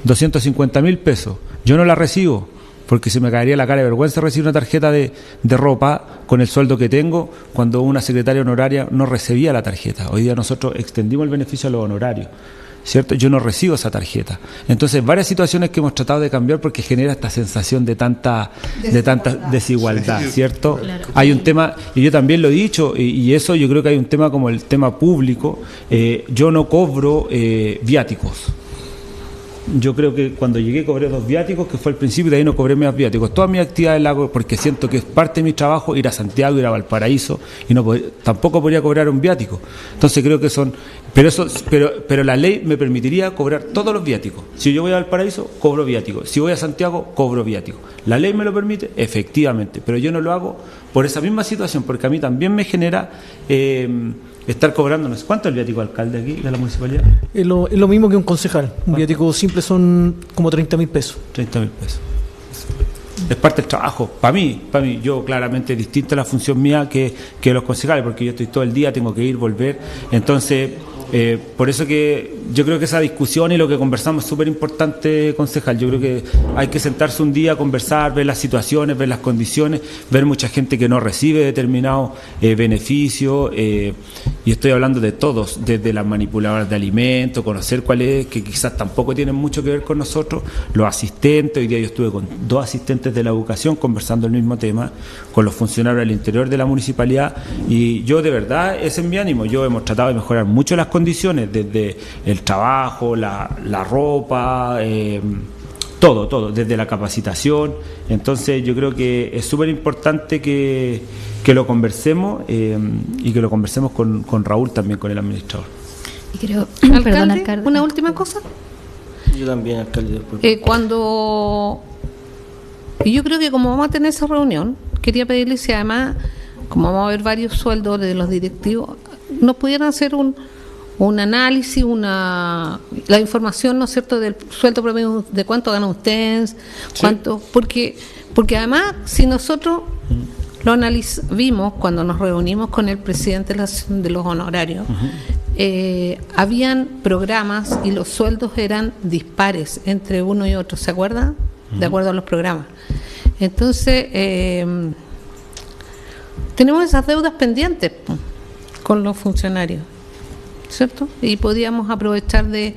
250.000 pesos. Yo no la recibo porque se me caería la cara de vergüenza recibir una tarjeta de ropa con el sueldo que tengo cuando una secretaria honoraria no recibía la tarjeta. Hoy día nosotros extendimos el beneficio a los honorarios, ¿cierto? Yo no recibo esa tarjeta. Entonces, varias situaciones que hemos tratado de cambiar porque genera esta sensación de tanta desigualdad, ¿cierto? Claro. Hay un tema, y yo también lo he dicho, y eso yo creo que hay un tema como el tema público. Yo no cobro viáticos. Yo creo que cuando llegué cobré 2 viáticos, que fue al principio, y de ahí no cobré más viáticos. Todas mis actividades las hago porque siento que es parte de mi trabajo ir a Santiago, ir a Valparaíso, y tampoco podría cobrar un viático. Entonces creo que son... Pero la ley me permitiría cobrar todos los viáticos. Si yo voy a Valparaíso, cobro viático. Si voy a Santiago, cobro viático. ¿La ley me lo permite? Efectivamente. Pero yo no lo hago por esa misma situación, porque a mí también me genera... estar cobrando, no sé, ¿cuánto es el viático alcalde aquí de la municipalidad? Es lo mismo que un concejal. Un viático simple son como 30.000 pesos. 30.000 pesos. Es parte del trabajo. Para mí, yo claramente distinta la función mía que los concejales, porque yo estoy todo el día, tengo que ir, volver. Entonces, por eso que yo creo que esa discusión y lo que conversamos es súper importante, concejal. Yo creo que hay que sentarse un día a conversar, ver las situaciones, ver las condiciones, ver mucha gente que no recibe determinados beneficios, y estoy hablando de todos, desde las manipuladoras de alimentos, conocer cuáles, que quizás tampoco tienen mucho que ver con nosotros, los asistentes. Hoy día yo estuve con 2 asistentes de la educación conversando el mismo tema, con los funcionarios al interior de la municipalidad, y yo de verdad, ese es mi ánimo. Yo hemos tratado de mejorar mucho las condiciones, desde el trabajo, la ropa, todo, desde la capacitación. Entonces yo creo que es súper importante que lo conversemos, y que lo conversemos con Raúl también, con el administrador. Y creo, alcalde, una última cosa. Yo también, alcalde. Y yo creo que como vamos a tener esa reunión, quería pedirle si además, como vamos a ver varios sueldos de los directivos, nos pudieran hacer un análisis, la información, ¿no es cierto?, del sueldo promedio, de cuánto gana usted, cuánto, porque además, si nosotros lo vimos cuando nos reunimos con el presidente de los honorarios, habían programas y los sueldos eran dispares entre uno y otro, ¿se acuerdan? De acuerdo a los programas. Entonces, tenemos esas deudas pendientes con los funcionarios, ¿cierto? Y podíamos aprovechar de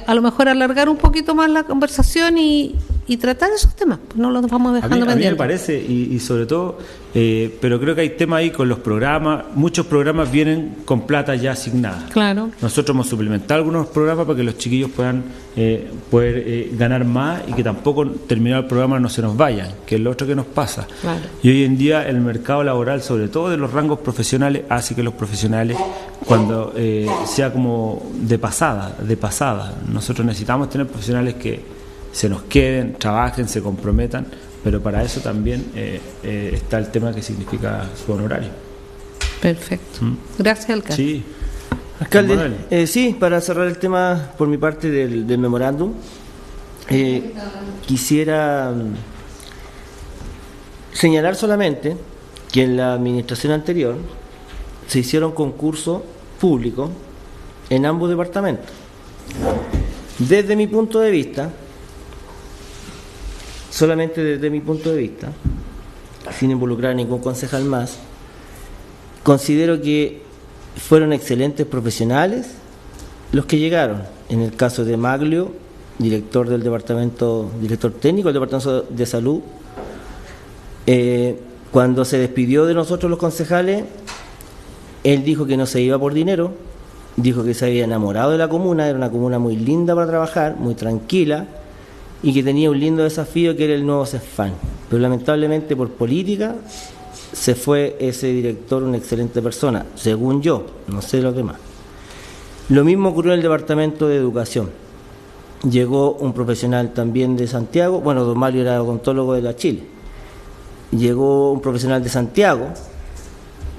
a lo mejor alargar un poquito más la conversación y tratar esos temas, no los vamos dejando pendientes. A mí me parece, y sobre todo, pero creo que hay temas ahí con los programas. Muchos programas vienen con plata ya asignada. Claro. Nosotros hemos suplementado algunos programas para que los chiquillos puedan poder ganar más, y que tampoco terminado el programa no se nos vayan, que es lo otro que nos pasa. Claro. Y hoy en día el mercado laboral, sobre todo de los rangos profesionales, hace que los profesionales, cuando sea como de pasada, nosotros necesitamos tener profesionales que se nos queden, trabajen, se comprometan, pero para eso también está el tema que significa su honorario. Perfecto. Gracias, alcalde. Sí. Alcalde, sí, para cerrar el tema por mi parte del memorándum, quisiera señalar solamente que en la administración anterior se hicieron concursos públicos en ambos departamentos. Desde mi punto de vista, solamente desde mi punto de vista, sin involucrar a ningún concejal más, considero que fueron excelentes profesionales los que llegaron. En el caso de Maglio, director técnico del Departamento de Salud, cuando se despidió de nosotros los concejales, él dijo que no se iba por dinero, dijo que se había enamorado de la comuna, era una comuna muy linda para trabajar, muy tranquila, y que tenía un lindo desafío que era el nuevo CESFAN. Pero lamentablemente por política se fue ese director, una excelente persona, según yo, no sé los demás. Lo mismo ocurrió en el Departamento de Educación. Llegó un profesional también de Santiago, bueno, don Mario era odontólogo de la Chile. Llegó un profesional de Santiago,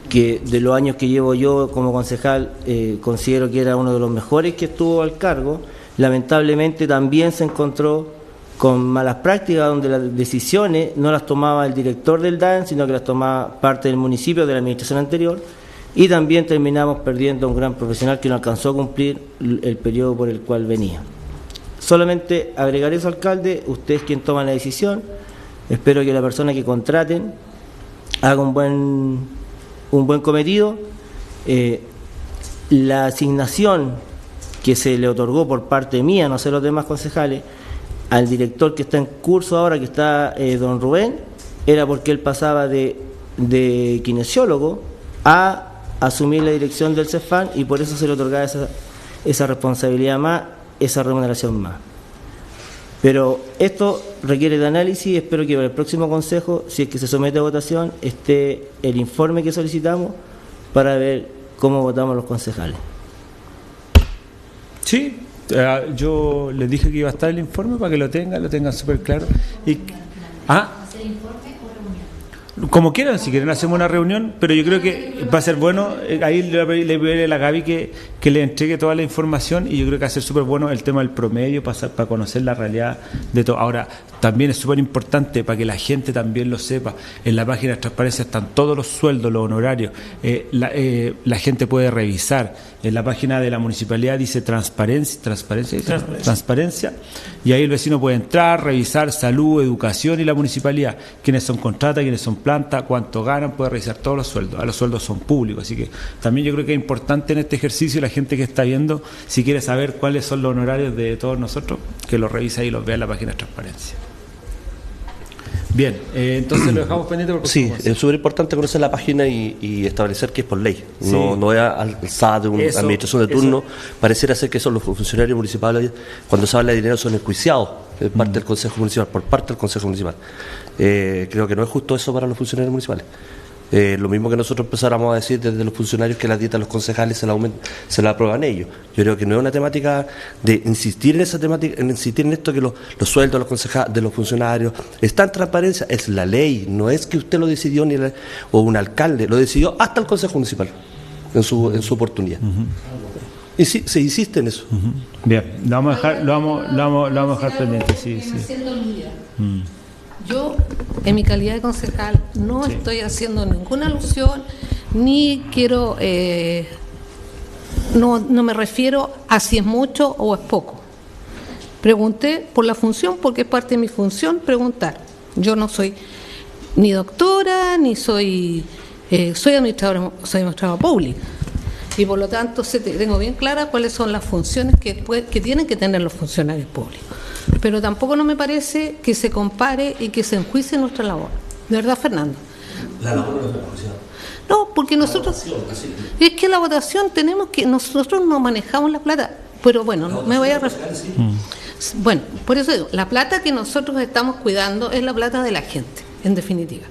que de los años que llevo yo como concejal considero que era uno de los mejores que estuvo al cargo. Lamentablemente también se encontró con malas prácticas, donde las decisiones no las tomaba el director del DAEN, sino que las tomaba parte del municipio, de la administración anterior, y también terminamos perdiendo a un gran profesional que no alcanzó a cumplir el periodo por el cual venía. Solamente agregar eso, alcalde, usted es quien toma la decisión. Espero que la persona que contraten haga un buen cometido. La asignación que se le otorgó por parte mía, no sé los demás concejales, al director que está en curso ahora, que está don Rubén, era porque él pasaba de kinesiólogo a asumir la dirección del CESFAN, y por eso se le otorgaba esa responsabilidad más, esa remuneración más. Pero esto requiere de análisis. Espero que para el próximo consejo, si es que se somete a votación, esté el informe que solicitamos para ver cómo votamos los concejales. Sí, yo les dije que iba a estar el informe para que lo tengan súper claro. Como quieran, si quieren hacemos una reunión, pero yo creo que va a ser bueno, ahí le voy a pedir a la Gaby que le entregue toda la información, y yo creo que va a ser súper bueno el tema del promedio para conocer la realidad de todo. Ahora, también es súper importante para que la gente también lo sepa, en la página de transparencia están todos los sueldos, los honorarios, la gente puede revisar, en la página de la municipalidad dice transparencia, y ahí el vecino puede entrar, revisar salud, educación y la municipalidad, quiénes son contratas, quiénes son planta, cuánto ganan, puede revisar todos los sueldos. Los sueldos son públicos, así que también yo creo que es importante en este ejercicio la gente que está viendo, si quiere saber cuáles son los honorarios de todos nosotros, que los revise ahí y los vea en la página de transparencia. Bien, entonces lo dejamos pendiente. Sí, es súper importante conocer la página y establecer que es por ley, sí. no es alzada de una administración de turno. Pareciera ser que son los funcionarios municipales, cuando se habla de dinero, son enjuiciados de parte del Consejo Municipal, por parte del Consejo Municipal. Creo que no es justo eso para los funcionarios municipales. Lo mismo que nosotros empezáramos a decir desde los funcionarios, que la dieta de los concejales se la aprueban ellos. Yo creo que no es una temática de insistir en esa temática, en insistir en esto, que los sueldos de los funcionarios están en transparencia, es la ley, no es que usted lo decidió o un alcalde, lo decidió hasta el Consejo Municipal en su oportunidad. Y sí, se insiste en eso. Bien, lo vamos a dejar pendiente, sí. Yo, en mi calidad de concejal, no estoy haciendo ninguna alusión, ni quiero, no me refiero a si es mucho o es poco. Pregunté por la función, porque es parte de mi función preguntar. Yo no soy ni doctora, ni soy administradora pública. Y por lo tanto tengo bien clara cuáles son las funciones que tienen que tener los funcionarios públicos. Pero tampoco no me parece que se compare y que se enjuicie nuestra labor. ¿De verdad, Fernando? La labor no es la votación. No, porque nosotros... Es que la votación nosotros no manejamos la plata. Pero bueno, me voy a referir... Bueno, por eso digo, la plata que nosotros estamos cuidando es la plata de la gente, en definitiva.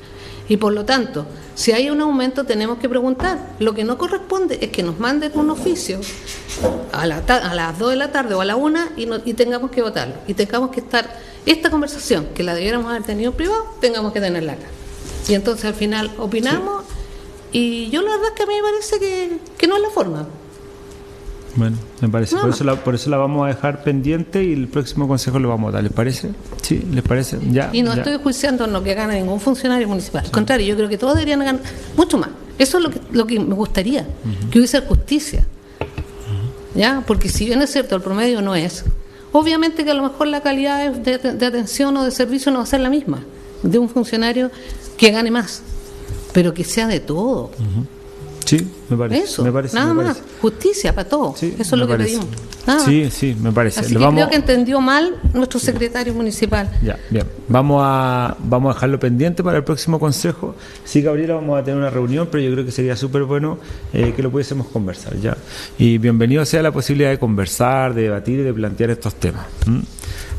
Y por lo tanto, si hay un aumento tenemos que preguntar. Lo que no corresponde es que nos manden un oficio a las 2 de la tarde o a la 1 y tengamos que votarlo. Y tengamos que estar, esta conversación, que la debiéramos haber tenido en privado, tengamos que tenerla acá. Y entonces al final opinamos, y yo la verdad es que a mí me parece que no es la forma. Bueno, me parece, por eso la vamos a dejar pendiente, y el próximo consejo lo vamos a dar, ¿les parece? Sí, ¿les parece? Ya. Y no estoy juiciando en lo que gana ningún funcionario municipal. Al contrario, yo creo que todos deberían ganar mucho más. Eso es lo que me gustaría, que hubiese justicia. ¿Ya? Porque si bien es cierto, el promedio no es. Obviamente que a lo mejor la calidad de atención o de servicio no va a ser la misma de un funcionario que gane más, pero que sea de todo. Sí, me parece. Eso, me parece, nada me más. parece. Justicia para todos. Sí, eso es lo que pedimos. Sí, me parece. Así que creo que entendió mal nuestro secretario municipal. Ya, bien. Vamos a dejarlo pendiente para el próximo consejo. Sí, Gabriela, vamos a tener una reunión, pero yo creo que sería súper bueno que lo pudiésemos conversar. Ya. Y bienvenido sea la posibilidad de conversar, de debatir y de plantear estos temas.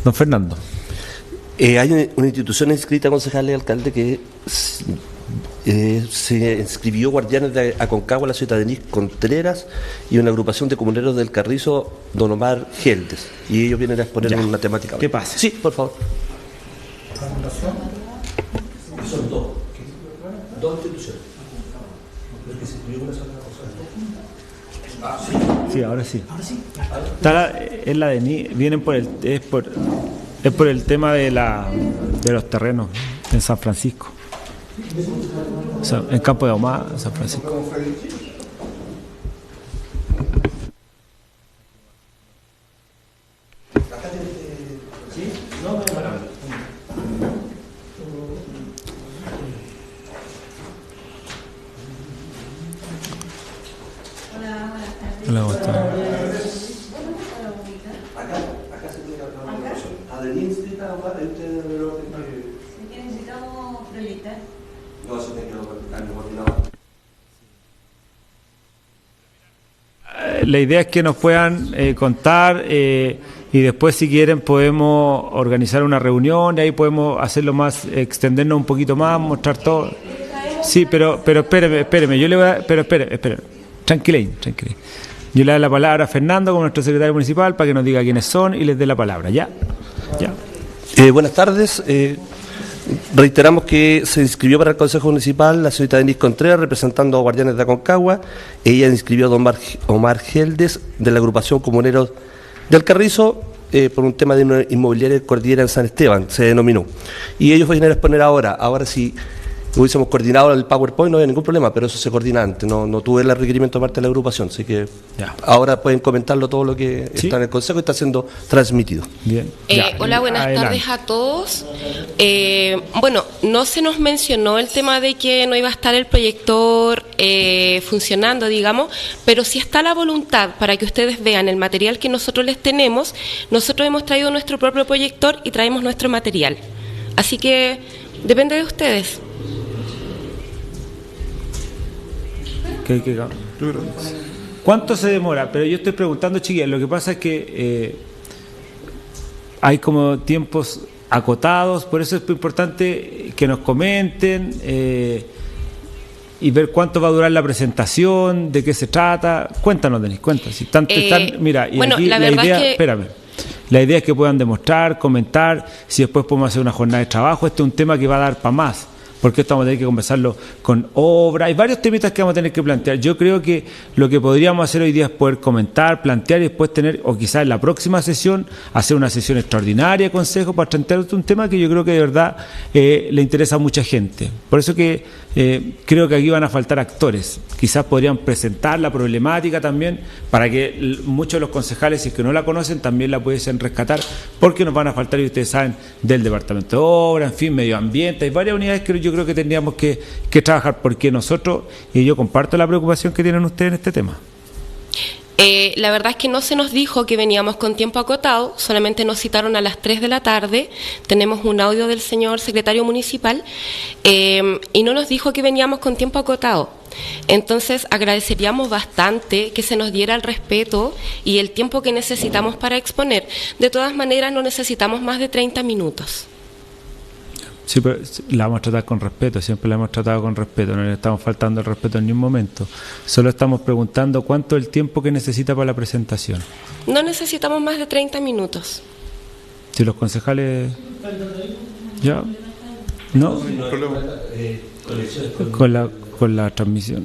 Don Fernando. Hay una institución inscrita, concejal y alcalde, que se inscribió Guardianes de Aconcagua, la ciudad de Denis Contreras, y una agrupación de comuneros del Carrizo, Don Omar Geldes, y ellos vienen a exponer una temática. ¿Qué pasa? Sí, por favor. Son dos instituciones. Sí, ahora sí. Es la de vienen es por el tema de los terrenos en San Francisco. O sea, en Campo de Ahumada, San Francisco. Hola, buenas tardes. Necesitamos proyectar. No, eso tiene que La idea es que nos puedan contar y después, si quieren, podemos organizar una reunión y ahí podemos hacerlo más, extendernos un poquito más, mostrar todo. Sí, pero espéreme, yo le voy a... Espéreme. Tranquilín. Yo le doy la palabra a Fernando, como nuestro secretario municipal, para que nos diga quiénes son y les dé la palabra. ¿Ya? Buenas tardes. Reiteramos que se inscribió para el Consejo Municipal la señorita Denise Contreras, representando a Guardianes de Aconcagua. Ella inscribió a don Omar Geldes, de la agrupación Comuneros del Carrizo, por un tema de una inmobiliaria Cordillera en San Esteban, se denominó. Y ellos vienen a exponer ahora. Ahora, si hubiésemos coordinado el PowerPoint no había ningún problema, pero eso se coordina antes. No tuve el requerimiento de parte de la agrupación, así que ahora pueden comentarlo todo lo que está en el Consejo y está siendo transmitido. Bien. Hola, buenas tardes a todos. Bueno, no se nos mencionó el tema de que no iba a estar el proyector funcionando, digamos, pero sí está la voluntad para que ustedes vean el material que nosotros les tenemos. Nosotros hemos traído nuestro propio proyector y traemos nuestro material. Así que depende de ustedes. ¿Cuánto se demora? Pero yo estoy preguntando, chiquillas, lo que pasa es que hay como tiempos acotados, por eso es muy importante que nos comenten y ver cuánto va a durar la presentación, de qué se trata. Cuéntanos, Denis, cuéntanos. Si mira, y bueno, aquí la idea, es que... espérame. La idea es que puedan demostrar, comentar, si después podemos hacer una jornada de trabajo. Este es un tema que va a dar para más, porque esto vamos a tener que conversarlo con obra. Hay varios temitas que vamos a tener que plantear. Yo creo que lo que podríamos hacer hoy día es poder comentar, plantear y después tener, o quizás en la próxima sesión, hacer una sesión extraordinaria de consejo para plantear un tema que yo creo que de verdad le interesa a mucha gente. Por eso que creo que aquí van a faltar actores. Quizás podrían presentar la problemática también para que muchos de los concejales, si es que no la conocen, también la pudiesen rescatar, porque nos van a faltar, y ustedes saben, del Departamento de Obra, en fin, Medio Ambiente. Hay varias unidades que yo creo que tendríamos que trabajar, porque nosotros, y yo comparto la preocupación que tienen ustedes en este tema. La verdad es que no se nos dijo que veníamos con tiempo acotado, solamente nos citaron a las 3 de la tarde, tenemos un audio del señor secretario municipal y no nos dijo que veníamos con tiempo acotado. Entonces agradeceríamos bastante que se nos diera el respeto y el tiempo que necesitamos para exponer. De todas maneras no necesitamos más de 30 minutos. Sí, pero la vamos a tratar con respeto, siempre la hemos tratado con respeto, no le estamos faltando el respeto en ningún momento. Solo estamos preguntando cuánto es el tiempo que necesita para la presentación. No necesitamos más de 30 minutos. Si los concejales... ¿Ya? ¿No? Con la transmisión.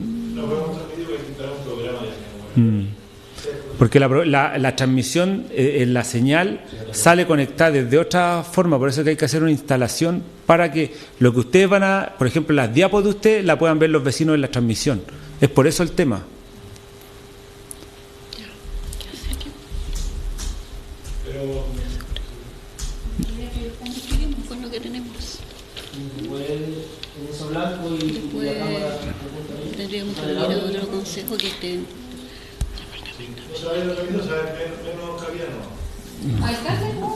Porque la transmisión en la señal sale conectada desde otra forma, por eso que hay que hacer una instalación para que lo que ustedes van a, por ejemplo, las diapos de ustedes la puedan ver los vecinos en la transmisión. Es por eso el tema. Con lo que tenemos. Tendríamos que venir a otro consejo que esté.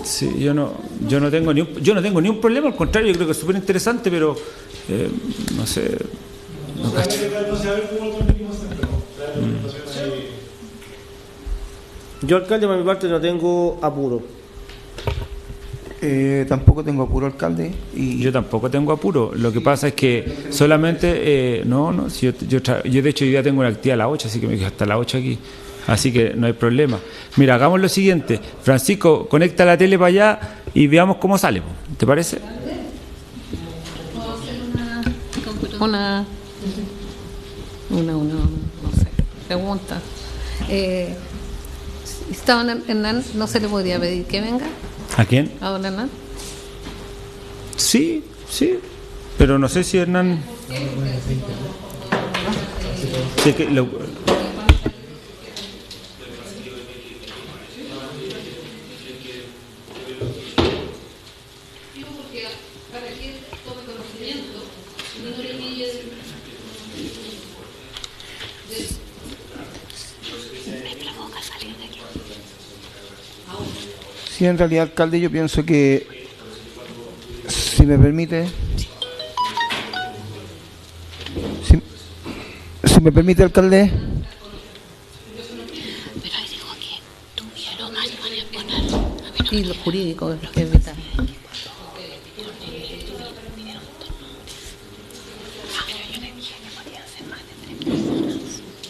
Sí, yo no tengo ni un problema, al contrario, yo creo que es súper interesante, pero no sé, no cacho. Yo, alcalde, por mi parte no tengo apuro. Tampoco tengo apuro, alcalde. Y yo tampoco tengo apuro. Lo que pasa es que solamente si yo de hecho hoy día tengo una actividad a las 8, así que me quedo hasta las 8 aquí. Así que no hay problema. Mira, hagamos lo siguiente. Francisco, conecta la tele para allá y veamos cómo sale. ¿Te parece? Una no sé, pregunta. ¿Está don Hernán? ¿No se le podría pedir que venga? ¿A quién? ¿A don Hernán? Sí, pero no sé si Hernán... Sí, Sí, en realidad, alcalde, yo pienso que, si me permite, si me permite, alcalde. Pero ahí dijo que tuvieron más van a poner. Y lo jurídico es vital.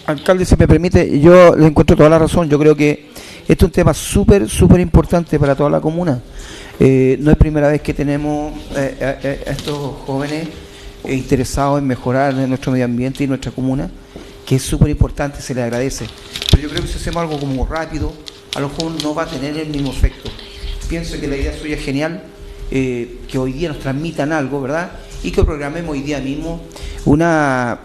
Alcalde, si me permite, yo le encuentro toda la razón. Yo creo que Este es un tema súper importante para toda la comuna. No es primera vez que tenemos a estos jóvenes interesados en mejorar nuestro medio ambiente y nuestra comuna, que es súper importante, se les agradece. Pero yo creo que si hacemos algo como rápido, a lo mejor no va a tener el mismo efecto. Pienso que la idea suya es genial, que hoy día nos transmitan algo, ¿verdad? Y que programemos hoy día mismo una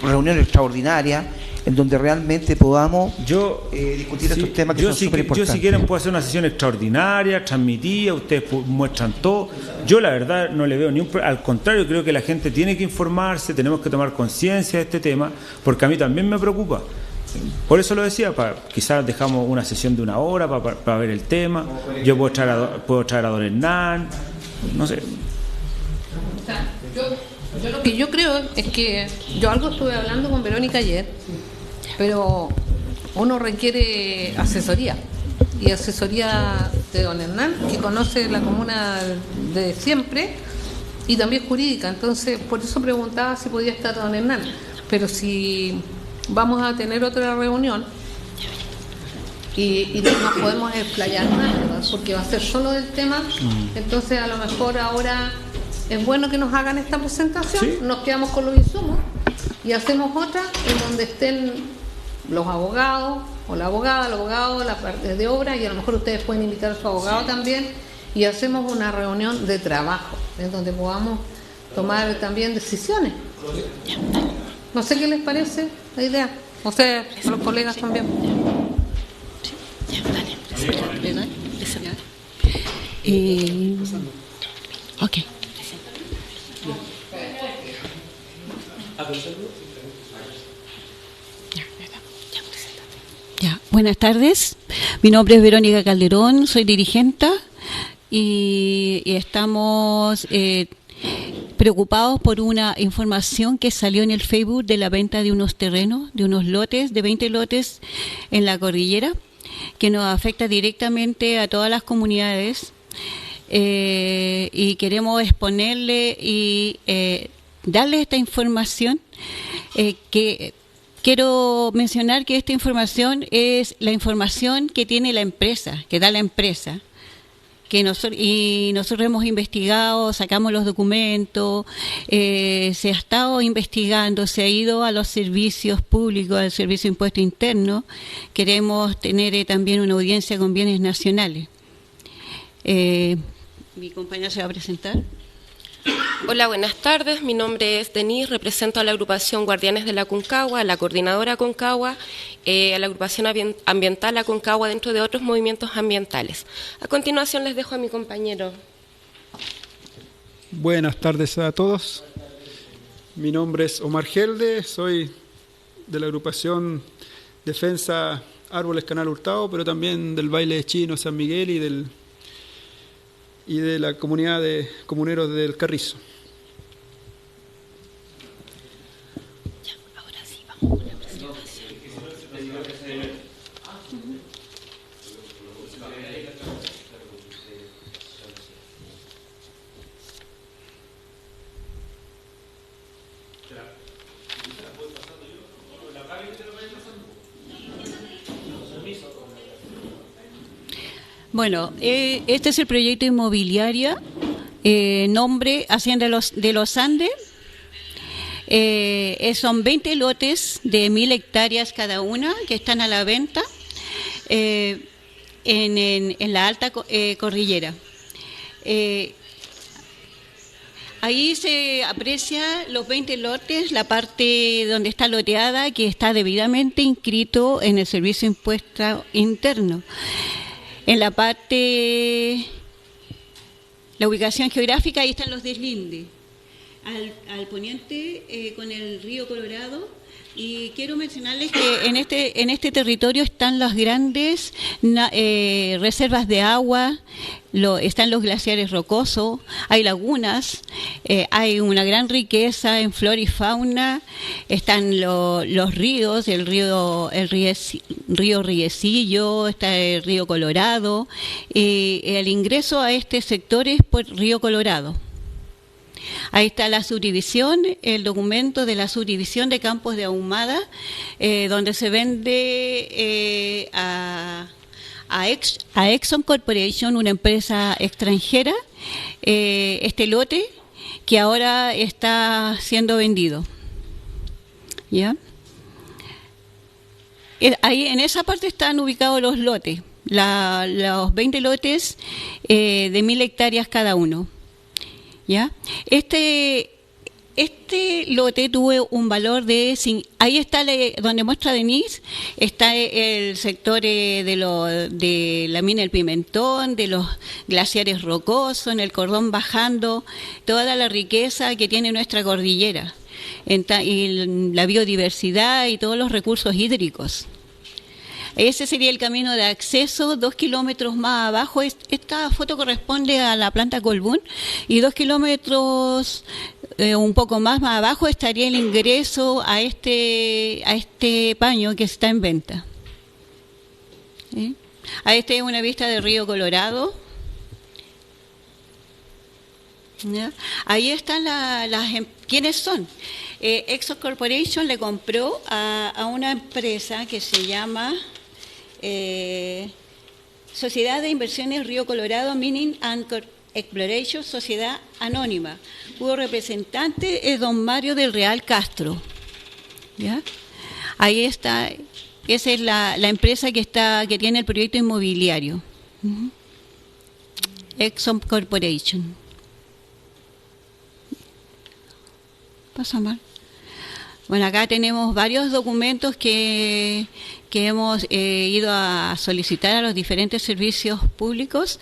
reunión extraordinaria en donde realmente podamos discutir estos temas que son súper importantes. Yo, si quieren, puedo hacer una sesión extraordinaria, transmitida, ustedes muestran todo. Yo, la verdad, no le veo ni un problema. Al contrario, creo que la gente tiene que informarse, tenemos que tomar conciencia de este tema, porque a mí también me preocupa. Por eso lo decía, quizás dejamos una sesión de 1 hora para ver el tema. Yo puedo traer a don Hernán, no sé. Yo lo que yo creo es que yo algo estuve hablando con Verónica ayer, pero uno requiere asesoría, y asesoría de don Hernán, que conoce la comuna de siempre y también jurídica. Entonces, por eso preguntaba si podía estar don Hernán. Pero si vamos a tener otra reunión y no nos podemos explayar más, ¿verdad? Porque va a ser solo del tema, entonces a lo mejor ahora es bueno que nos hagan esta presentación, ¿sí? Nos quedamos con los insumos y hacemos otra en donde estén los abogados o la abogada, el abogado, la parte de obra, y a lo mejor ustedes pueden invitar a su abogado también, y hacemos una reunión de trabajo en donde podamos tomar también decisiones. No sé qué les parece la idea, o sea, a los colegas también. Ok. Ya, buenas tardes. Mi nombre es Verónica Calderón, soy dirigente y estamos preocupados por una información que salió en el Facebook de la venta de unos terrenos, de unos lotes, de 20 lotes en la cordillera, que nos afecta directamente a todas las comunidades. Y queremos exponerle y darle esta información, que quiero mencionar que esta información es la información que tiene la empresa, que da la empresa, y nosotros hemos investigado, sacamos los documentos, se ha estado investigando, se ha ido a los servicios públicos, al Servicio de Impuesto Interno. Queremos tener también una audiencia con bienes nacionales. Mi compañera se va a presentar. Hola, buenas tardes. Mi nombre es Denise, represento a la agrupación Guardianes de la Aconcagua, a la coordinadora Aconcagua, a la agrupación ambiental Aconcagua, dentro de otros movimientos ambientales. A continuación les dejo a mi compañero. Buenas tardes a todos. Mi nombre es Omar Gelde, soy de la agrupación Defensa Árboles Canal Hurtado, pero también del baile chino San Miguel y de la comunidad de comuneros del Carrizo. Ahora sí, vamos con la presentación. Bueno, este es el proyecto inmobiliario, nombre Hacienda de los Andes. Son 20 lotes de 1.000 hectáreas cada una que están a la venta en la alta cordillera. Ahí se aprecia los 20 lotes, la parte donde está loteada, que está debidamente inscrito en el Servicio de Impuesto Interno. En la parte, la ubicación geográfica, ahí están los deslindes. Al poniente con el río Colorado, y quiero mencionarles que en este territorio están las grandes reservas de agua, están los glaciares rocosos, hay lagunas, hay una gran riqueza en flora y fauna, están los ríos, el río Riecillo, está el río Colorado, y el ingreso a este sector es por río Colorado. Ahí está la subdivisión, el documento de la subdivisión de Campos de Ahumada, donde se vende a Exxon Corporation, una empresa extranjera, este lote que ahora está siendo vendido. ¿Ya? Ahí en esa parte están ubicados los lotes, los 20 lotes de 1.000 hectáreas cada uno. ¿Ya? Este lote tuvo un valor de... Ahí está donde muestra Denise, está el sector de la mina del Pimentón, de los glaciares rocosos, en el cordón bajando, toda la riqueza que tiene nuestra cordillera, y la biodiversidad y todos los recursos hídricos. Ese sería el camino de acceso, 2 kilómetros más abajo. Esta foto corresponde a la planta Colbún, y 2 kilómetros un poco más abajo estaría el ingreso a este paño que está en venta. ¿Sí? A este es una vista del río Colorado. ¿Ya? Ahí están ¿quiénes son? Exxon Corporation le compró a una empresa que se llama Sociedad de Inversiones Río Colorado Mining and Exploration, Sociedad Anónima, cuyo representante es don Mario del Real Castro. ¿Ya? Ahí está, esa es la empresa que tiene el proyecto inmobiliario. Exxon Corporation. Pasa mal. Bueno, acá tenemos varios documentos que hemos ido a solicitar a los diferentes servicios públicos.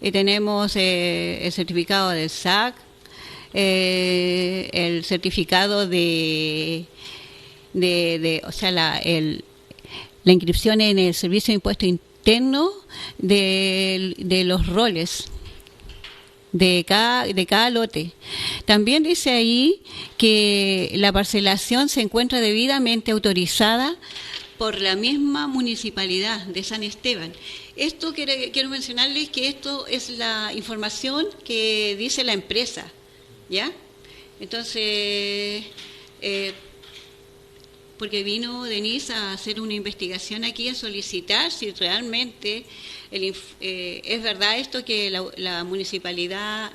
Tenemos el certificado del SAC, el certificado o sea, la inscripción en el Servicio de Impuesto Interno de los roles de cada lote. También dice ahí que la parcelación se encuentra debidamente autorizada por la misma municipalidad de San Esteban. Esto quiero mencionarles que esto es la información que dice la empresa, ¿ya? Entonces, porque vino Denise a hacer una investigación aquí, a solicitar si realmente es verdad esto que la municipalidad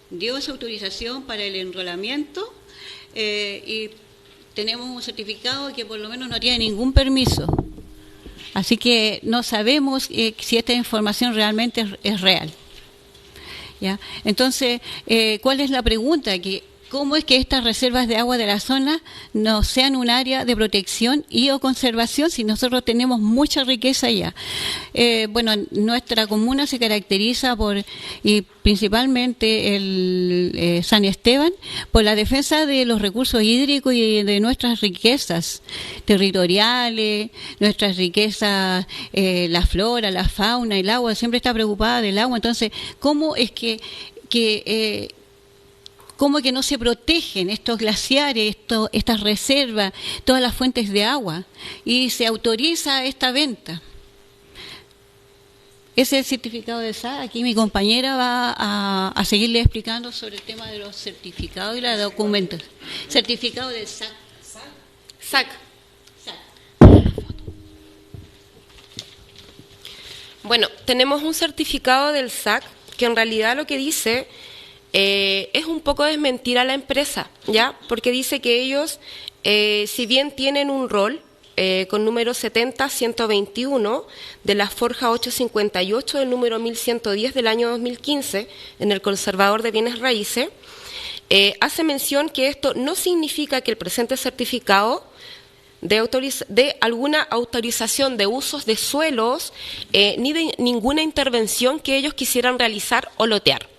dio esa autorización para el enrolamiento, y tenemos un certificado que por lo menos no tiene ningún permiso. Así que no sabemos si esta información realmente es real. ¿Ya? Entonces, ¿cuál es la pregunta? ¿Cómo es que estas reservas de agua de la zona no sean un área de protección y o conservación si nosotros tenemos mucha riqueza allá? Bueno, nuestra comuna se caracteriza y principalmente San Esteban, por la defensa de los recursos hídricos y de nuestras riquezas territoriales, nuestras riquezas, la flora, la fauna, el agua, siempre está preocupada del agua. Entonces, ¿cómo es que no se protegen estos glaciares, estas reservas, todas las fuentes de agua, y se autoriza esta venta? Ese es el certificado de SAC. Aquí mi compañera va a seguirle explicando sobre el tema de los certificados y los documentos. Certificado del SAC. SAC. Bueno, tenemos un certificado del SAC que en realidad lo que dice es un poco desmentir a la empresa, ¿ya? Porque dice que ellos, si bien tienen un rol con número 70-121 de la Forja 858 del número 1110 del año 2015 en el Conservador de Bienes Raíces, hace mención que esto no significa que el presente certificado de alguna autorización de usos de suelos ni de ninguna intervención que ellos quisieran realizar o lotear.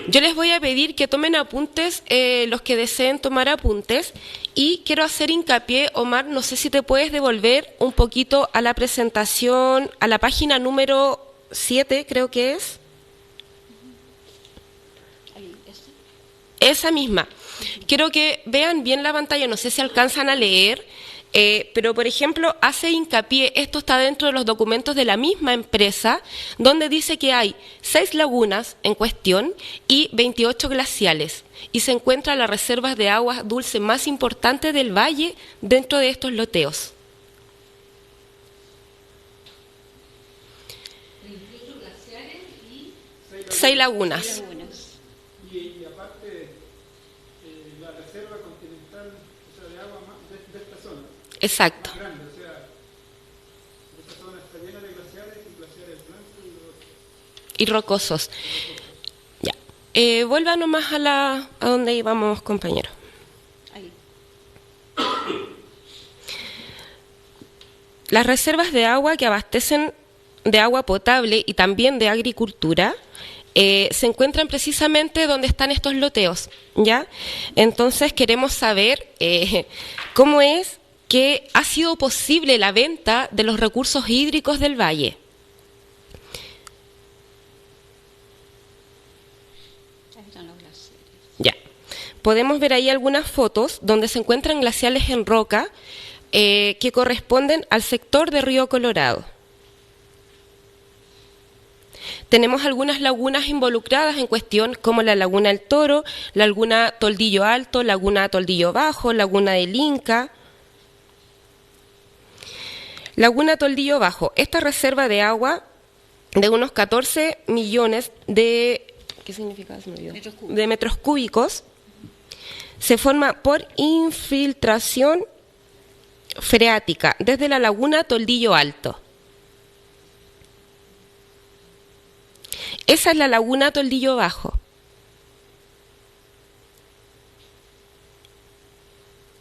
Yo les voy a pedir que tomen apuntes, los que deseen tomar apuntes, y quiero hacer hincapié, Omar, no sé si te puedes devolver un poquito a la presentación, a la página número 7, creo que es. Esa misma. Quiero que vean bien la pantalla, no sé si alcanzan a leer. Pero, por ejemplo, hace hincapié, esto está dentro de los documentos de la misma empresa, donde dice que hay 6 lagunas en cuestión y 28 glaciales, y se encuentra la reserva de agua dulce más importante del valle dentro de estos loteos. 6 lagunas. Y aparte, la reserva continental, o sea, de agua de esta zona. Exacto. Más grande, o sea, esta zona está llena de glaciares y glaciares blancos Y rocosos. Ya. Vuelva nomás a donde íbamos, compañero. Las reservas de agua que abastecen de agua potable y también de agricultura se encuentran precisamente donde están estos loteos, ¿ya? Entonces queremos saber cómo es que ha sido posible la venta de los recursos hídricos del valle. Ya. Podemos ver ahí algunas fotos donde se encuentran glaciales en roca que corresponden al sector de Río Colorado. Tenemos algunas lagunas involucradas en cuestión, como la Laguna del Toro, la Laguna Toldillo Alto, Laguna Toldillo Bajo, Laguna del Inca. Laguna Toldillo Bajo, esta reserva de agua de unos 14 millones de, ¿qué significa eso? De metros cúbicos, se forma por infiltración freática desde la Laguna Toldillo Alto. Esa es la Laguna Toldillo Bajo.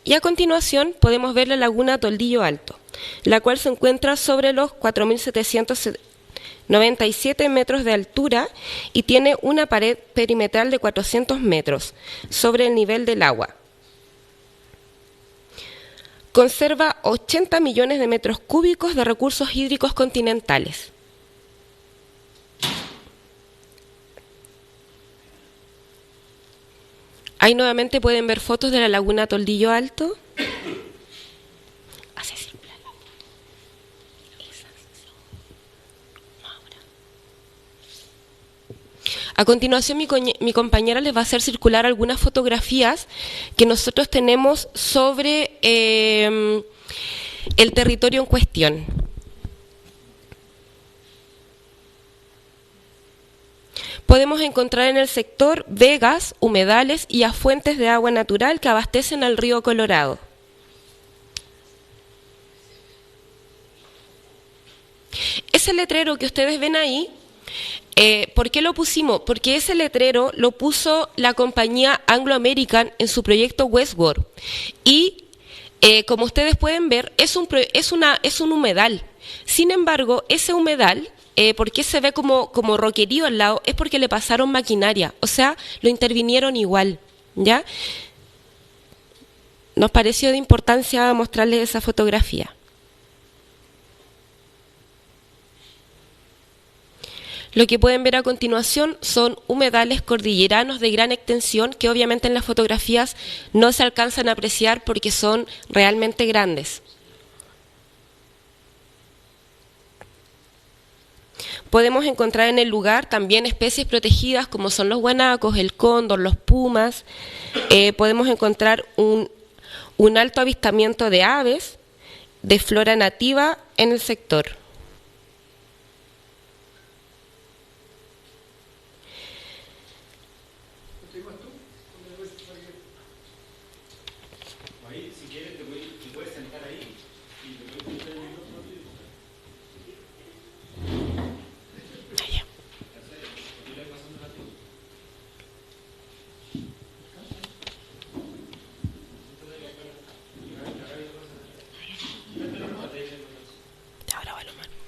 Y a continuación podemos ver la Laguna Toldillo Alto, la cual se encuentra sobre los 4.797 metros de altura y tiene una pared perimetral de 400 metros sobre el nivel del agua. Conserva 80 millones de metros cúbicos de recursos hídricos continentales. Ahí nuevamente pueden ver fotos de la Laguna Toldillo Alto. A continuación mi compañera les va a hacer circular algunas fotografías que nosotros tenemos sobre el territorio en cuestión. Podemos encontrar en el sector vegas, humedales y afluentes de agua natural que abastecen al río Colorado. Ese letrero que ustedes ven ahí, ¿por qué lo pusimos? Porque ese letrero lo puso la compañía Anglo American en su proyecto Westward. Y como ustedes pueden ver, es un humedal. Sin embargo, ese humedal, ¿por qué se ve como roquerío al lado? Es porque le pasaron maquinaria, o sea, lo intervinieron igual, ¿ya? Nos pareció de importancia mostrarles esa fotografía. Lo que pueden ver a continuación son humedales cordilleranos de gran extensión que obviamente en las fotografías no se alcanzan a apreciar porque son realmente grandes. Podemos encontrar en el lugar también especies protegidas como son los guanacos, el cóndor, los pumas. Podemos encontrar un alto avistamiento de aves, de flora nativa en el sector.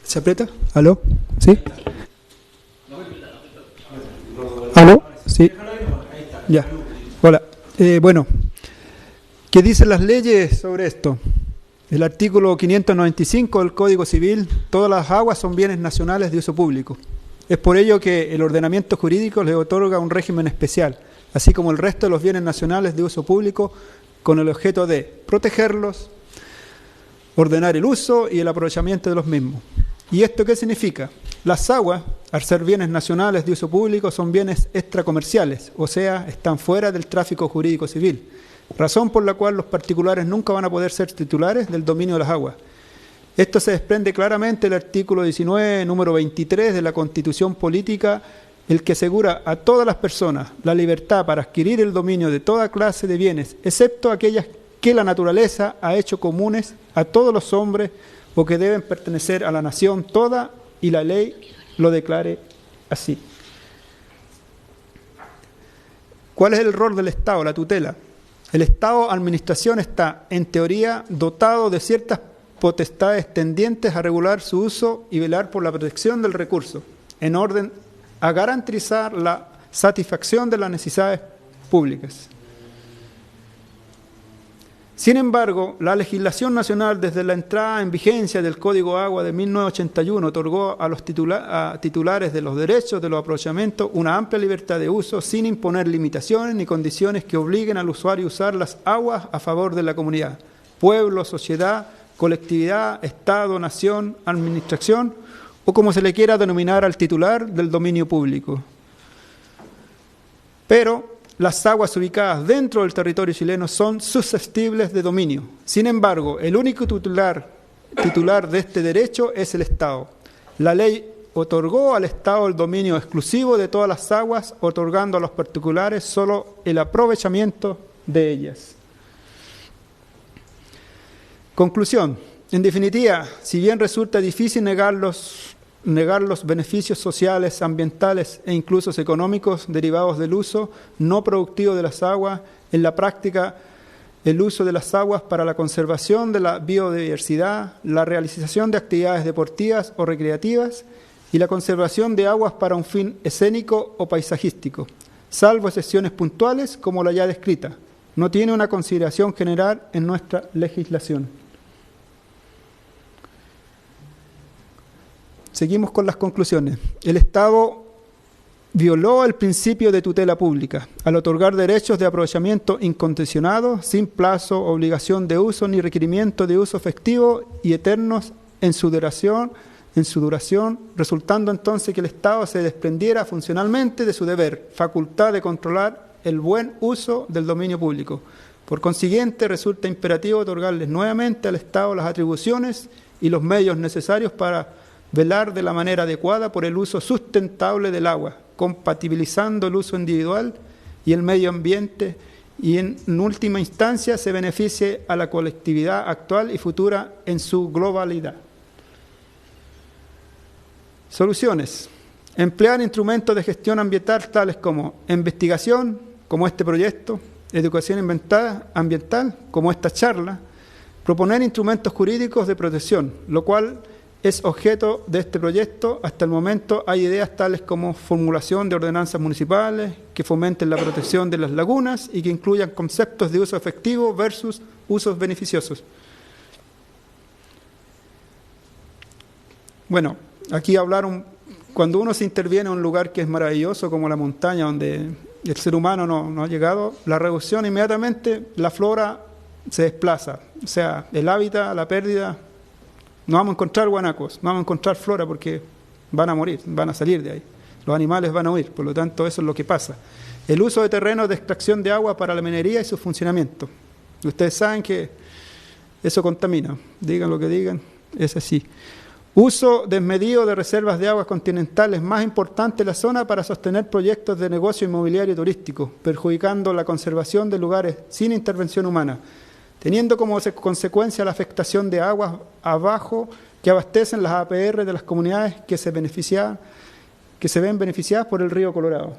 ¿Se aprieta? ¿Aló? ¿Sí? ¿Aló? Sí. Ya. Hola. Bueno, ¿qué dicen las leyes sobre esto? El artículo 595 del Código Civil, todas las aguas son bienes nacionales de uso público. Es por ello que el ordenamiento jurídico les otorga un régimen especial, así como el resto de los bienes nacionales de uso público, con el objeto de protegerlos, ordenar el uso y el aprovechamiento de los mismos. ¿Y esto qué significa? Las aguas, al ser bienes nacionales de uso público, son bienes extracomerciales, o sea, están fuera del tráfico jurídico civil, razón por la cual los particulares nunca van a poder ser titulares del dominio de las aguas. Esto se desprende claramente del artículo 19, número 23 de la Constitución Política, el que asegura a todas las personas la libertad para adquirir el dominio de toda clase de bienes, excepto aquellas que la naturaleza ha hecho comunes a todos los hombres o que deben pertenecer a la nación toda, y la ley lo declare así. ¿Cuál es el rol del Estado? La tutela. El Estado, administración, está, en teoría, dotado de ciertas potestades tendientes a regular su uso y velar por la protección del recurso, en orden a garantizar la satisfacción de las necesidades públicas. Sin embargo, la legislación nacional, desde la entrada en vigencia del Código Agua de 1981, otorgó a los titulares de los derechos de los aprovechamientos una amplia libertad de uso, sin imponer limitaciones ni condiciones que obliguen al usuario a usar las aguas a favor de la comunidad, pueblo, sociedad, colectividad, Estado, nación, administración, o como se le quiera denominar al titular del dominio público. Pero las aguas ubicadas dentro del territorio chileno son susceptibles de dominio. Sin embargo, el único titular de este derecho es el Estado. La ley otorgó al Estado el dominio exclusivo de todas las aguas, otorgando a los particulares solo el aprovechamiento de ellas. Conclusión. En definitiva, si bien resulta difícil negar los beneficios sociales, ambientales e incluso económicos derivados del uso no productivo de las aguas, en la práctica el uso de las aguas para la conservación de la biodiversidad, la realización de actividades deportivas o recreativas y la conservación de aguas para un fin escénico o paisajístico, salvo excepciones puntuales como la ya descrita, no tiene una consideración general en nuestra legislación. Seguimos con las conclusiones. El Estado violó el principio de tutela pública al otorgar derechos de aprovechamiento incondicionados, sin plazo, obligación de uso ni requerimiento de uso efectivo y eternos en su duración, resultando entonces que el Estado se desprendiera funcionalmente de su deber, facultad de controlar el buen uso del dominio público. Por consiguiente, resulta imperativo otorgarles nuevamente al Estado las atribuciones y los medios necesarios para velar de la manera adecuada por el uso sustentable del agua, compatibilizando el uso individual y el medio ambiente, y en última instancia se beneficie a la colectividad actual y futura en su globalidad. Soluciones. Emplear instrumentos de gestión ambiental tales como investigación, como este proyecto, educación ambiental, como esta charla, proponer instrumentos jurídicos de protección, lo cual es objeto de este proyecto. Hasta el momento hay ideas tales como formulación de ordenanzas municipales que fomenten la protección de las lagunas y que incluyan conceptos de uso efectivo versus usos beneficiosos. Bueno, aquí hablaron, cuando uno se interviene en un lugar que es maravilloso como la montaña, donde el ser humano no ha llegado, la reducción inmediatamente, la flora se desplaza, o sea, el hábitat, la pérdida. No vamos a encontrar guanacos, no vamos a encontrar flora porque van a morir, van a salir de ahí. Los animales van a huir, por lo tanto eso es lo que pasa. El uso de terrenos de extracción de agua para la minería y su funcionamiento. Ustedes saben que eso contamina, digan lo que digan, es así. Uso desmedido de reservas de aguas continentales, más importante en la zona para sostener proyectos de negocio inmobiliario y turístico, perjudicando la conservación de lugares sin intervención humana, teniendo como consecuencia la afectación de aguas abajo que abastecen las APR de las comunidades que se ven beneficiadas por el río Colorado.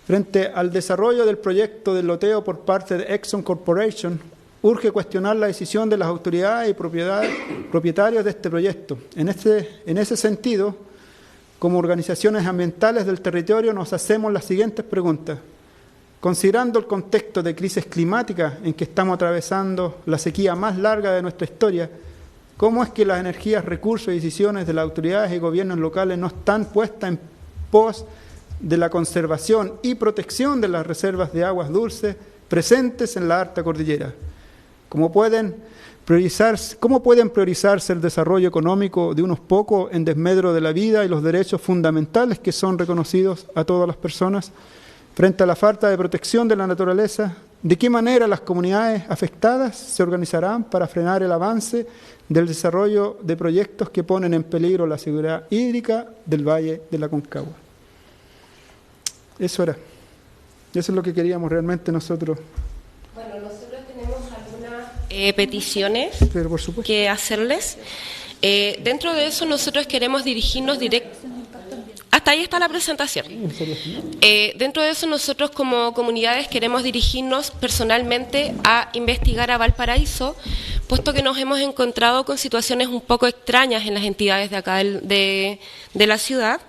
Frente al desarrollo del proyecto del loteo por parte de Exxon Corporation, urge cuestionar la decisión de las autoridades y propietarios de este proyecto. En ese sentido, como organizaciones ambientales del territorio, nos hacemos las siguientes preguntas. Considerando el contexto de crisis climática en que estamos atravesando, la sequía más larga de nuestra historia, ¿cómo es que las energías, recursos y decisiones de las autoridades y gobiernos locales no están puestas en pos de la conservación y protección de las reservas de aguas dulces presentes en la alta cordillera? ¿Cómo pueden priorizarse el desarrollo económico de unos pocos en desmedro de la vida y los derechos fundamentales que son reconocidos a todas las personas frente a la falta de protección de la naturaleza? ¿De qué manera las comunidades afectadas se organizarán para frenar el avance del desarrollo de proyectos que ponen en peligro la seguridad hídrica del Valle de la Aconcagua? Eso es lo que queríamos realmente nosotros. Bueno, nosotros tenemos algunas peticiones que hacerles. Dentro de eso nosotros queremos dirigirnos hasta ahí está la presentación. Dentro de eso nosotros como comunidades queremos dirigirnos personalmente a investigar a Valparaíso, puesto que nos hemos encontrado con situaciones un poco extrañas en las entidades de acá de la ciudad,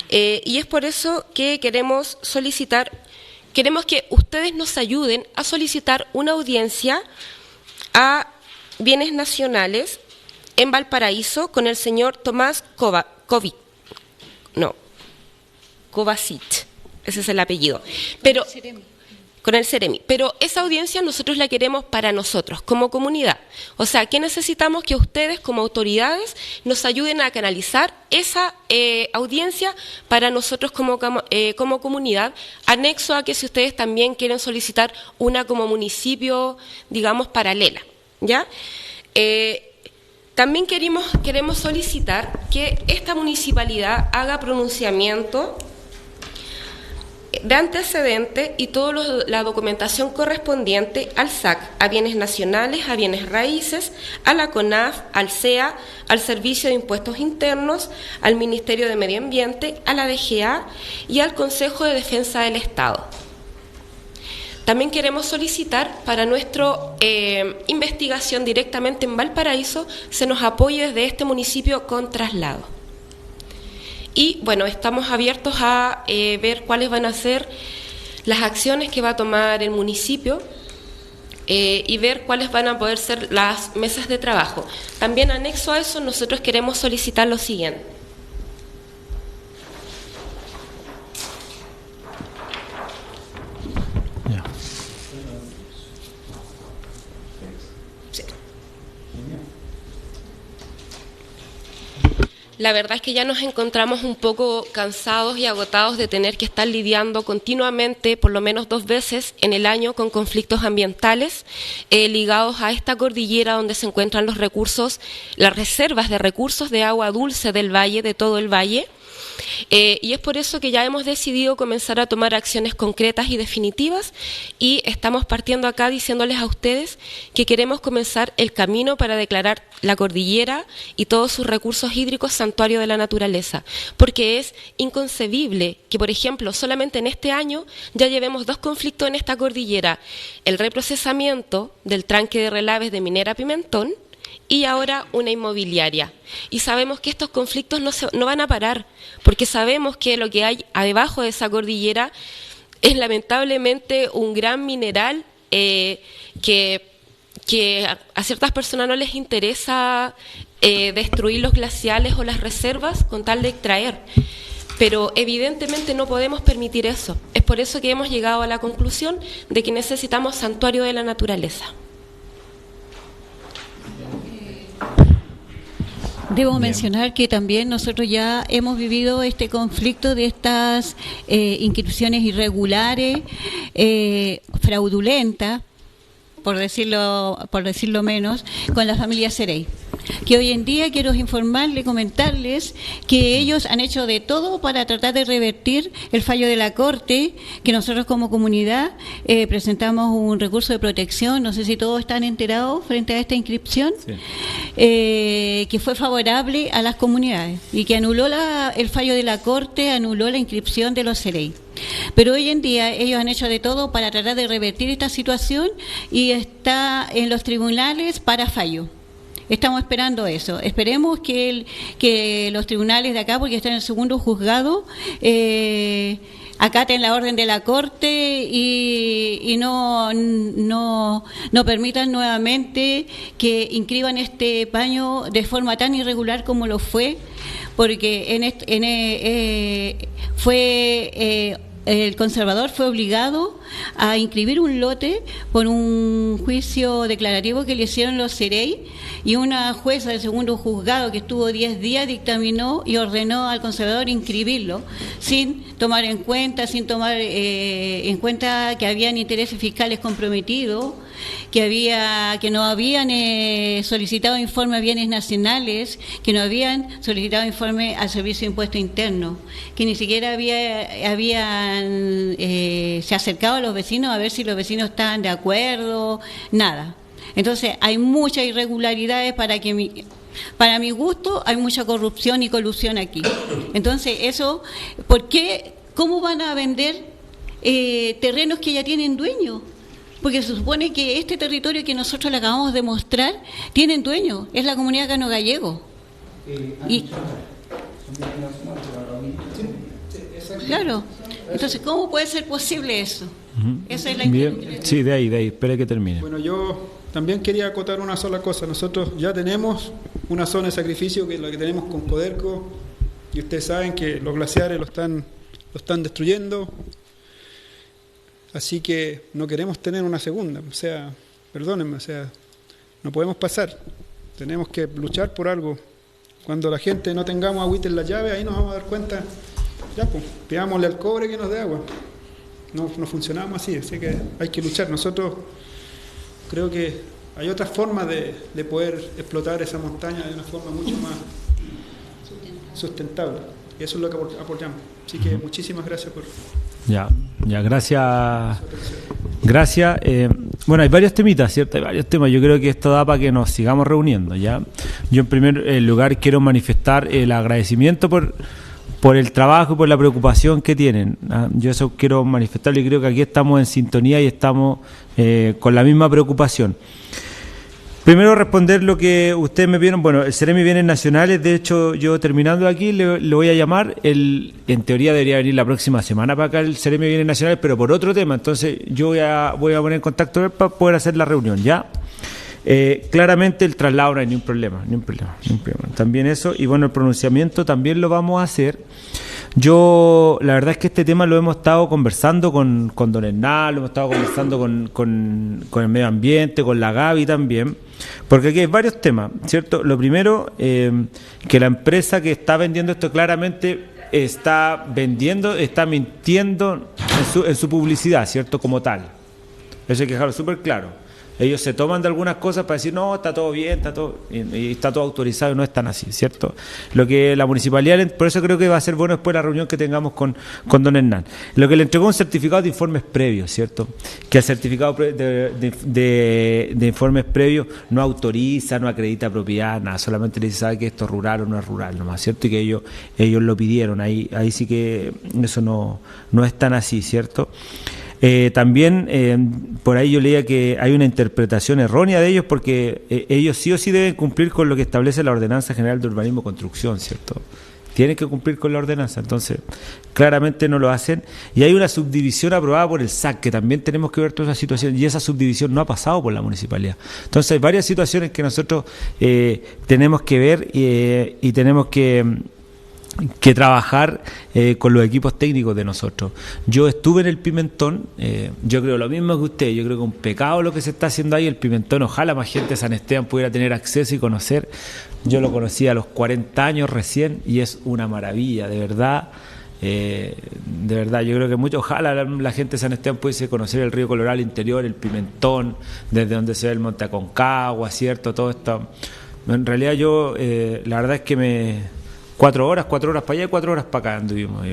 y es por eso que queremos que ustedes nos ayuden a solicitar una audiencia a bienes nacionales en Valparaíso con el señor Tomás Kovacic, ese es el apellido, pero con el Ceremi. Pero esa audiencia nosotros la queremos para nosotros, como comunidad. O sea, que necesitamos que ustedes, como autoridades, nos ayuden a canalizar esa audiencia para nosotros como comunidad, anexo a que si ustedes también quieren solicitar una como municipio, digamos, paralela, ¿ya? También queremos solicitar que esta municipalidad haga pronunciamiento de antecedente y toda la documentación correspondiente al SAC, a bienes nacionales, a bienes raíces, a la CONAF, al CEA, al Servicio de Impuestos Internos, al Ministerio de Medio Ambiente, a la DGA y al Consejo de Defensa del Estado. También queremos solicitar para nuestra investigación directamente en Valparaíso se nos apoye desde este municipio con traslado. Y bueno, estamos abiertos a ver cuáles van a ser las acciones que va a tomar el municipio y ver cuáles van a poder ser las mesas de trabajo. También anexo a eso nosotros queremos solicitar lo siguiente. La verdad es que ya nos encontramos un poco cansados y agotados de tener que estar lidiando continuamente, por lo menos 2 veces en el año, con conflictos ambientales ligados a esta cordillera donde se encuentran los recursos, las reservas de recursos de agua dulce del valle, de todo el valle. Y es por eso que ya hemos decidido comenzar a tomar acciones concretas y definitivas y estamos partiendo acá diciéndoles a ustedes que queremos comenzar el camino para declarar la cordillera y todos sus recursos hídricos santuario de la naturaleza, porque es inconcebible que, por ejemplo, solamente en este año ya llevemos 2 conflictos en esta cordillera, el reprocesamiento del tranque de relaves de Minera Pimentón y ahora una inmobiliaria. Y sabemos que estos conflictos no van a parar, porque sabemos que lo que hay debajo de esa cordillera es lamentablemente un gran mineral que a ciertas personas no les interesa destruir los glaciales o las reservas con tal de extraer. Pero evidentemente no podemos permitir eso. Es por eso que hemos llegado a la conclusión de que necesitamos santuario de la naturaleza. Debo mencionar que también nosotros ya hemos vivido este conflicto de estas inscripciones irregulares, fraudulentas, por decirlo menos, con la familia Cerey. Que hoy en día quiero informarles, comentarles que ellos han hecho de todo para tratar de revertir el fallo de la Corte, que nosotros como comunidad presentamos un recurso de protección, no sé si todos están enterados frente a esta inscripción, sí. Que fue favorable a las comunidades y que anuló el fallo de la Corte, anuló la inscripción de los Cerey. Pero hoy en día ellos han hecho de todo para tratar de revertir esta situación y está en los tribunales para fallo. Estamos esperando eso. Esperemos que los tribunales de acá, porque están en el segundo juzgado, acaten la orden de la Corte y no permitan nuevamente que inscriban este paño de forma tan irregular como lo fue, porque fue el conservador fue obligado a inscribir un lote por un juicio declarativo que le hicieron los CEREI, y una jueza del segundo juzgado que estuvo 10 días dictaminó y ordenó al conservador inscribirlo sin tomar en cuenta que habían intereses fiscales comprometidos, que no habían solicitado informe a bienes nacionales, que no habían solicitado informe al Servicio de Impuesto Interno, que ni siquiera habían se acercado a los vecinos a ver si los vecinos estaban de acuerdo, nada. Entonces hay muchas irregularidades para mi gusto, hay mucha corrupción y colusión aquí. Entonces eso, ¿por qué? ¿Cómo van a vender terrenos que ya tienen dueño? Porque se supone que este territorio que nosotros le acabamos de mostrar tienen dueño, es la comunidad Cano Gallego. Claro, entonces ¿cómo puede ser posible eso? Esa es la Bien. Sí, de ahí, espere que termine. Bueno, yo también quería acotar una sola cosa. Nosotros ya tenemos una zona de sacrificio, que es la que tenemos con Coderco, y ustedes saben que los glaciares lo están destruyendo. Así que no queremos tener una segunda, o sea, perdónenme, o sea, no podemos pasar, tenemos que luchar por algo. Cuando la gente no tengamos agüita en la llave, ahí nos vamos a dar cuenta, ya pues, pidámosle al cobre que nos dé agua. No funcionamos así que hay que luchar. Nosotros creo que hay otras formas de poder explotar esa montaña de una forma mucho más sustentable, y eso es lo que apoyamos. Así que muchísimas gracias por... Ya, gracias. Gracias. Bueno, hay varios temitas, ¿cierto? Hay varios temas. Yo creo que esto da para que nos sigamos reuniendo, ¿ya? Yo en primer lugar quiero manifestar el agradecimiento por el trabajo y por la preocupación que tienen. Yo eso quiero manifestarlo, y creo que aquí estamos en sintonía y estamos con la misma preocupación. Primero responder lo que ustedes me vieron. Bueno, el Ceremi Bienes Nacionales, de hecho, yo terminando aquí le voy a llamar. En teoría debería venir la próxima semana para acá el Ceremi Bienes Nacionales, pero por otro tema. Entonces yo voy a poner en contacto con él para poder hacer la reunión, ¿ya? Claramente el traslado no hay ni un problema. También eso, y bueno, el pronunciamiento también lo vamos a hacer. Yo, la verdad es que este tema lo hemos estado conversando con don Hernán, lo hemos estado conversando con el medio ambiente, con la Gaby también, porque aquí hay varios temas, ¿cierto? Lo primero, que la empresa que está vendiendo esto claramente está mintiendo en su publicidad, ¿cierto? Como tal. Eso hay que dejarlo súper claro. Ellos se toman de algunas cosas para decir, no, está todo bien, y está todo autorizado, y no es tan así, ¿cierto? Lo que la municipalidad, por eso creo que va a ser bueno después la reunión que tengamos con don Hernán. Lo que le entregó un certificado de informes previos, ¿cierto? Que el certificado de informes previos no autoriza, no acredita propiedad, nada, solamente le dice, sabe que esto es rural o no es rural nomás, ¿cierto? Y que ellos lo pidieron, ahí sí que eso no es tan así, ¿cierto? También por ahí yo leía que hay una interpretación errónea de ellos, porque ellos sí o sí deben cumplir con lo que establece la Ordenanza General de Urbanismo y Construcción, ¿cierto? Tienen que cumplir con la ordenanza, entonces claramente no lo hacen. Y hay una subdivisión aprobada por el SAC, que también tenemos que ver toda esa situación, y esa subdivisión no ha pasado por la municipalidad. Entonces hay varias situaciones que nosotros tenemos que ver y tenemos que trabajar con los equipos técnicos de nosotros. Yo estuve en el Pimentón, yo creo lo mismo que usted, yo creo que es un pecado lo que se está haciendo ahí. El Pimentón, ojalá más gente de San Esteban pudiera tener acceso y conocer. Yo lo conocí a los 40 años recién y es una maravilla, de verdad. Yo creo que ojalá la gente de San Esteban pudiese conocer el río Colorado interior, el Pimentón, desde donde se ve el Monte Aconcagua, ¿cierto? Todo esto. En realidad yo, la verdad es que 4 horas para allá y 4 horas para acá anduvimos.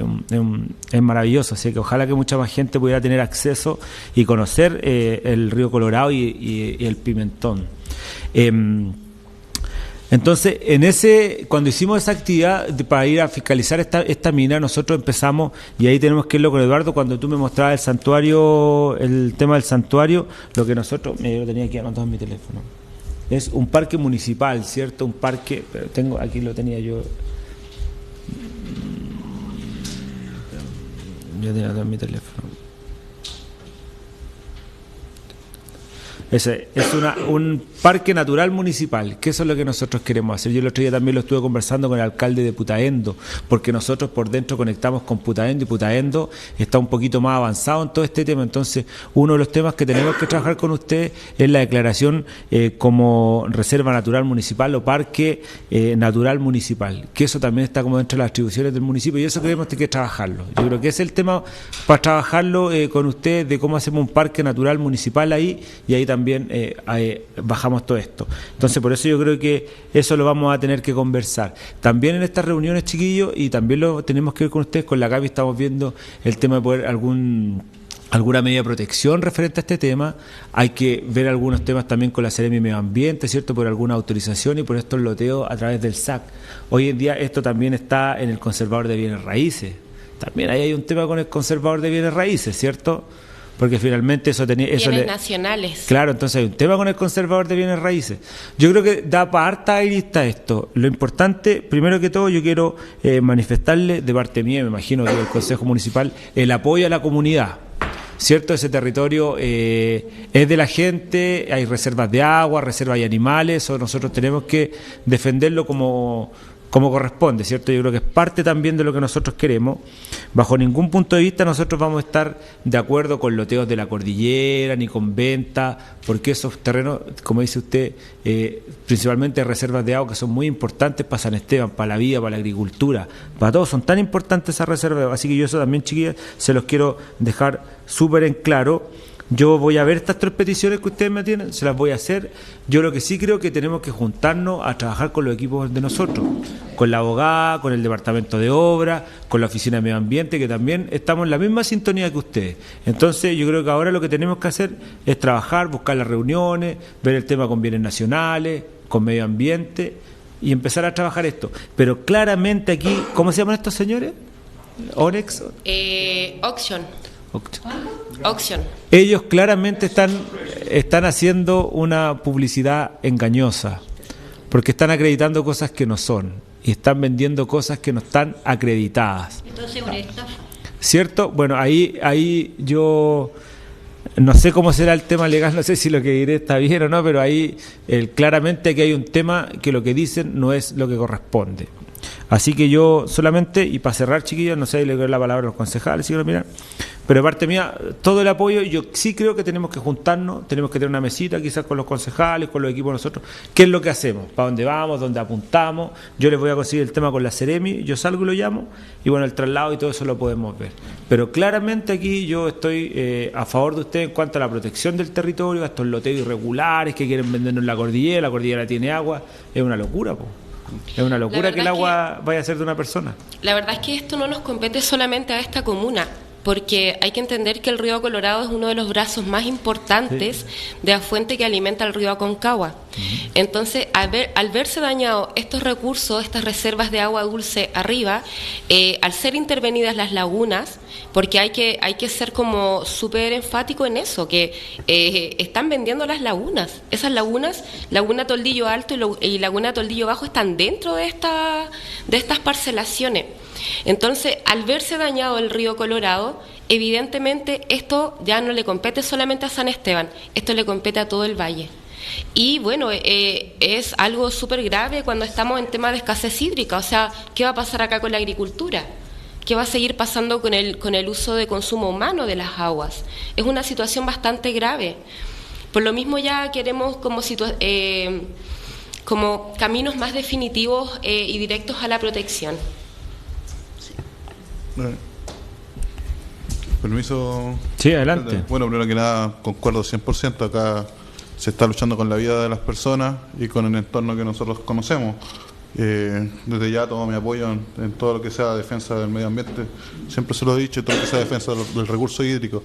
Es maravilloso, así que ojalá que mucha más gente pudiera tener acceso y conocer el río Colorado y el Pimentón. Entonces, cuando hicimos esa actividad para ir a fiscalizar esta mina, nosotros empezamos, y ahí tenemos que irlo con Eduardo, cuando tú me mostrabas el santuario, el tema del santuario, lo que nosotros, yo lo tenía aquí anotado en mi teléfono, es un parque municipal, ¿cierto? Un parque, pero aquí lo tenía yo tenía todo en mi teléfono. Es un parque natural municipal, que eso es lo que nosotros queremos hacer. Yo el otro día también lo estuve conversando con el alcalde de Putaendo, porque nosotros por dentro conectamos con Putaendo y Putaendo está un poquito más avanzado en todo este tema. Entonces, uno de los temas que tenemos que trabajar con usted es la declaración como reserva natural municipal o parque natural municipal, que eso también está como dentro de las atribuciones del municipio y eso creemos que hay que trabajarlo. Yo creo que es el tema para trabajarlo con usted de cómo hacemos un parque natural municipal ahí y ahí también bajamos todo esto. Entonces, por eso yo creo que eso lo vamos a tener que conversar. También en estas reuniones, chiquillos, y también lo tenemos que ver con ustedes, con la CAPI estamos viendo el tema de poder alguna medida de protección referente a este tema. Hay que ver algunos temas también con la Seremi Medio Ambiente, ¿cierto? Por alguna autorización y por estos loteos a través del SAC. Hoy en día esto también está en el conservador de bienes raíces. También ahí hay un tema con el conservador de bienes raíces, ¿cierto? Porque finalmente bienes nacionales. Claro, entonces hay un tema con el conservador de bienes raíces. Yo creo que da para harta lista esto. Lo importante, primero que todo, yo quiero manifestarle de parte mía, me imagino que del Consejo Municipal, el apoyo a la comunidad. ¿Cierto? Ese territorio es de la gente, hay reservas de agua, reservas de animales, eso nosotros tenemos que defenderlo como corresponde, ¿cierto? Yo creo que es parte también de lo que nosotros queremos. Bajo ningún punto de vista nosotros vamos a estar de acuerdo con loteos de la cordillera, ni con venta, porque esos terrenos, como dice usted, principalmente reservas de agua que son muy importantes para San Esteban, para la vida, para la agricultura, para todos, son tan importantes esas reservas, así que yo eso también, chiquillas, se los quiero dejar súper en claro. Yo voy a ver estas 3 peticiones que ustedes me tienen, se las voy a hacer. Yo lo que sí creo que tenemos que juntarnos a trabajar con los equipos de nosotros, con la abogada, con el departamento de obra, con la oficina de medio ambiente, que también estamos en la misma sintonía que ustedes. Entonces yo creo que ahora lo que tenemos que hacer es trabajar, buscar las reuniones, ver el tema con bienes nacionales, con medio ambiente y empezar a trabajar esto. Pero claramente aquí, ¿cómo se llaman estos señores? ¿Onex? Auction. Ellos claramente están haciendo una publicidad engañosa, porque están acreditando cosas que no son y están vendiendo cosas que no están acreditadas. Entonces, una estafa. ¿Cierto? Bueno, ahí yo no sé cómo será el tema legal, no sé si lo que diré está bien o no, pero ahí claramente que hay un tema que lo que dicen no es lo que corresponde. Así que yo solamente, y para cerrar, chiquillos, no sé si le doy la palabra a los concejales, si lo miran, pero de parte mía, todo el apoyo. Yo sí creo que tenemos que juntarnos, tenemos que tener una mesita quizás con los concejales, con los equipos nosotros, qué es lo que hacemos, para dónde vamos, dónde apuntamos. Yo les voy a conseguir el tema con la Seremi, yo salgo y lo llamo, y bueno, el traslado y todo eso lo podemos ver. Pero claramente aquí yo estoy a favor de ustedes en cuanto a la protección del territorio, a estos loteos irregulares que quieren vendernos en la cordillera tiene agua, es una locura, po. Es una locura que el agua vaya a ser de una persona. La verdad es que esto no nos compete solamente a esta comuna, porque hay que entender que el río Colorado es uno de los brazos más importantes de afluente que alimenta el río Aconcagua. Entonces, al verse dañados estos recursos, estas reservas de agua dulce arriba, al ser intervenidas las lagunas, porque hay que ser como súper enfático en eso, que están vendiendo las lagunas. Esas lagunas, Laguna Toldillo Alto y Laguna Toldillo Bajo, están dentro de estas parcelaciones. Entonces, al verse dañado el río Colorado, evidentemente esto ya no le compete solamente a San Esteban, esto le compete a todo el valle. Y bueno, es algo súper grave cuando estamos en tema de escasez hídrica. O sea, ¿qué va a pasar acá con la agricultura? ¿Qué va a seguir pasando con el uso de consumo humano de las aguas? Es una situación bastante grave. Por lo mismo ya queremos como caminos más definitivos y directos a la protección. Permiso. Sí, adelante. Bueno, primero que nada, concuerdo 100%. Acá se está luchando con la vida de las personas y con el entorno que nosotros conocemos. Desde ya todo mi apoyo en todo lo que sea defensa del medio ambiente. Siempre se lo he dicho, todo lo que sea defensa del recurso hídrico.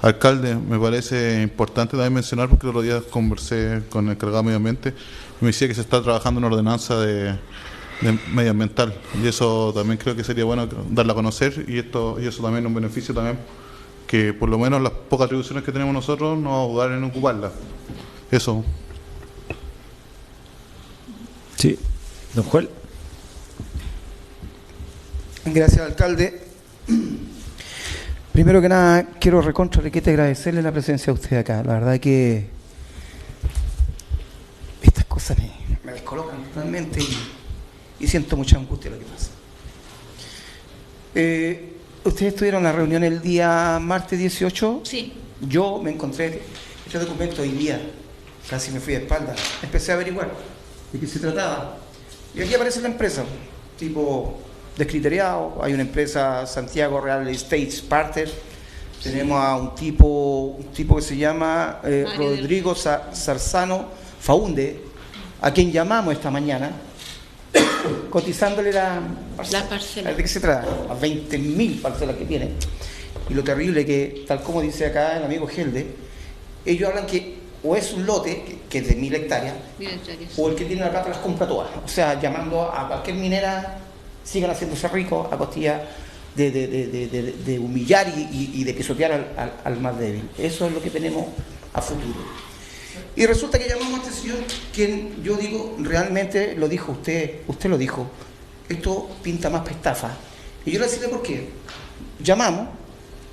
Alcalde, me parece importante también mencionar, porque el otro día conversé con el encargado de medio ambiente y me decía que se está trabajando en una ordenanza de medioambiental, y eso también creo que sería bueno darla a conocer, y eso también es un beneficio también, que por lo menos las pocas atribuciones que tenemos nosotros no vamos a dudar en ocuparlas. Eso. Sí, don Joel. Gracias, alcalde. Primero que nada, quiero recontra requete agradecerle la presencia de usted acá. La verdad que totalmente y siento mucha angustia lo que pasa. ¿Ustedes tuvieron la reunión el día martes 18? Sí. Yo me encontré este documento hoy día, casi me fui de espalda, empecé a averiguar de qué se trataba. Y aquí aparece la empresa, tipo descriteriado, hay una empresa Santiago Real Estate Partners, tenemos a un tipo que se llama Rodrigo Zarzano Faunde, a quien llamamos esta mañana, cotizándole la parcela. ¿De qué se trata? A 20.000 parcelas que tiene. Y lo terrible que, tal como dice acá el amigo Gelde, ellos hablan que o es un lote, que es de 1.000 hectáreas, o el que tiene la plata las compra todas. O sea, llamando a cualquier minera, sigan haciéndose ricos a costilla de humillar y de pisotear al más débil. Eso es lo que tenemos a futuro. Y resulta que llamamos a este señor, quien yo digo, realmente lo dijo usted lo dijo, esto pinta más para estafa. Y yo le decía por qué. Llamamos,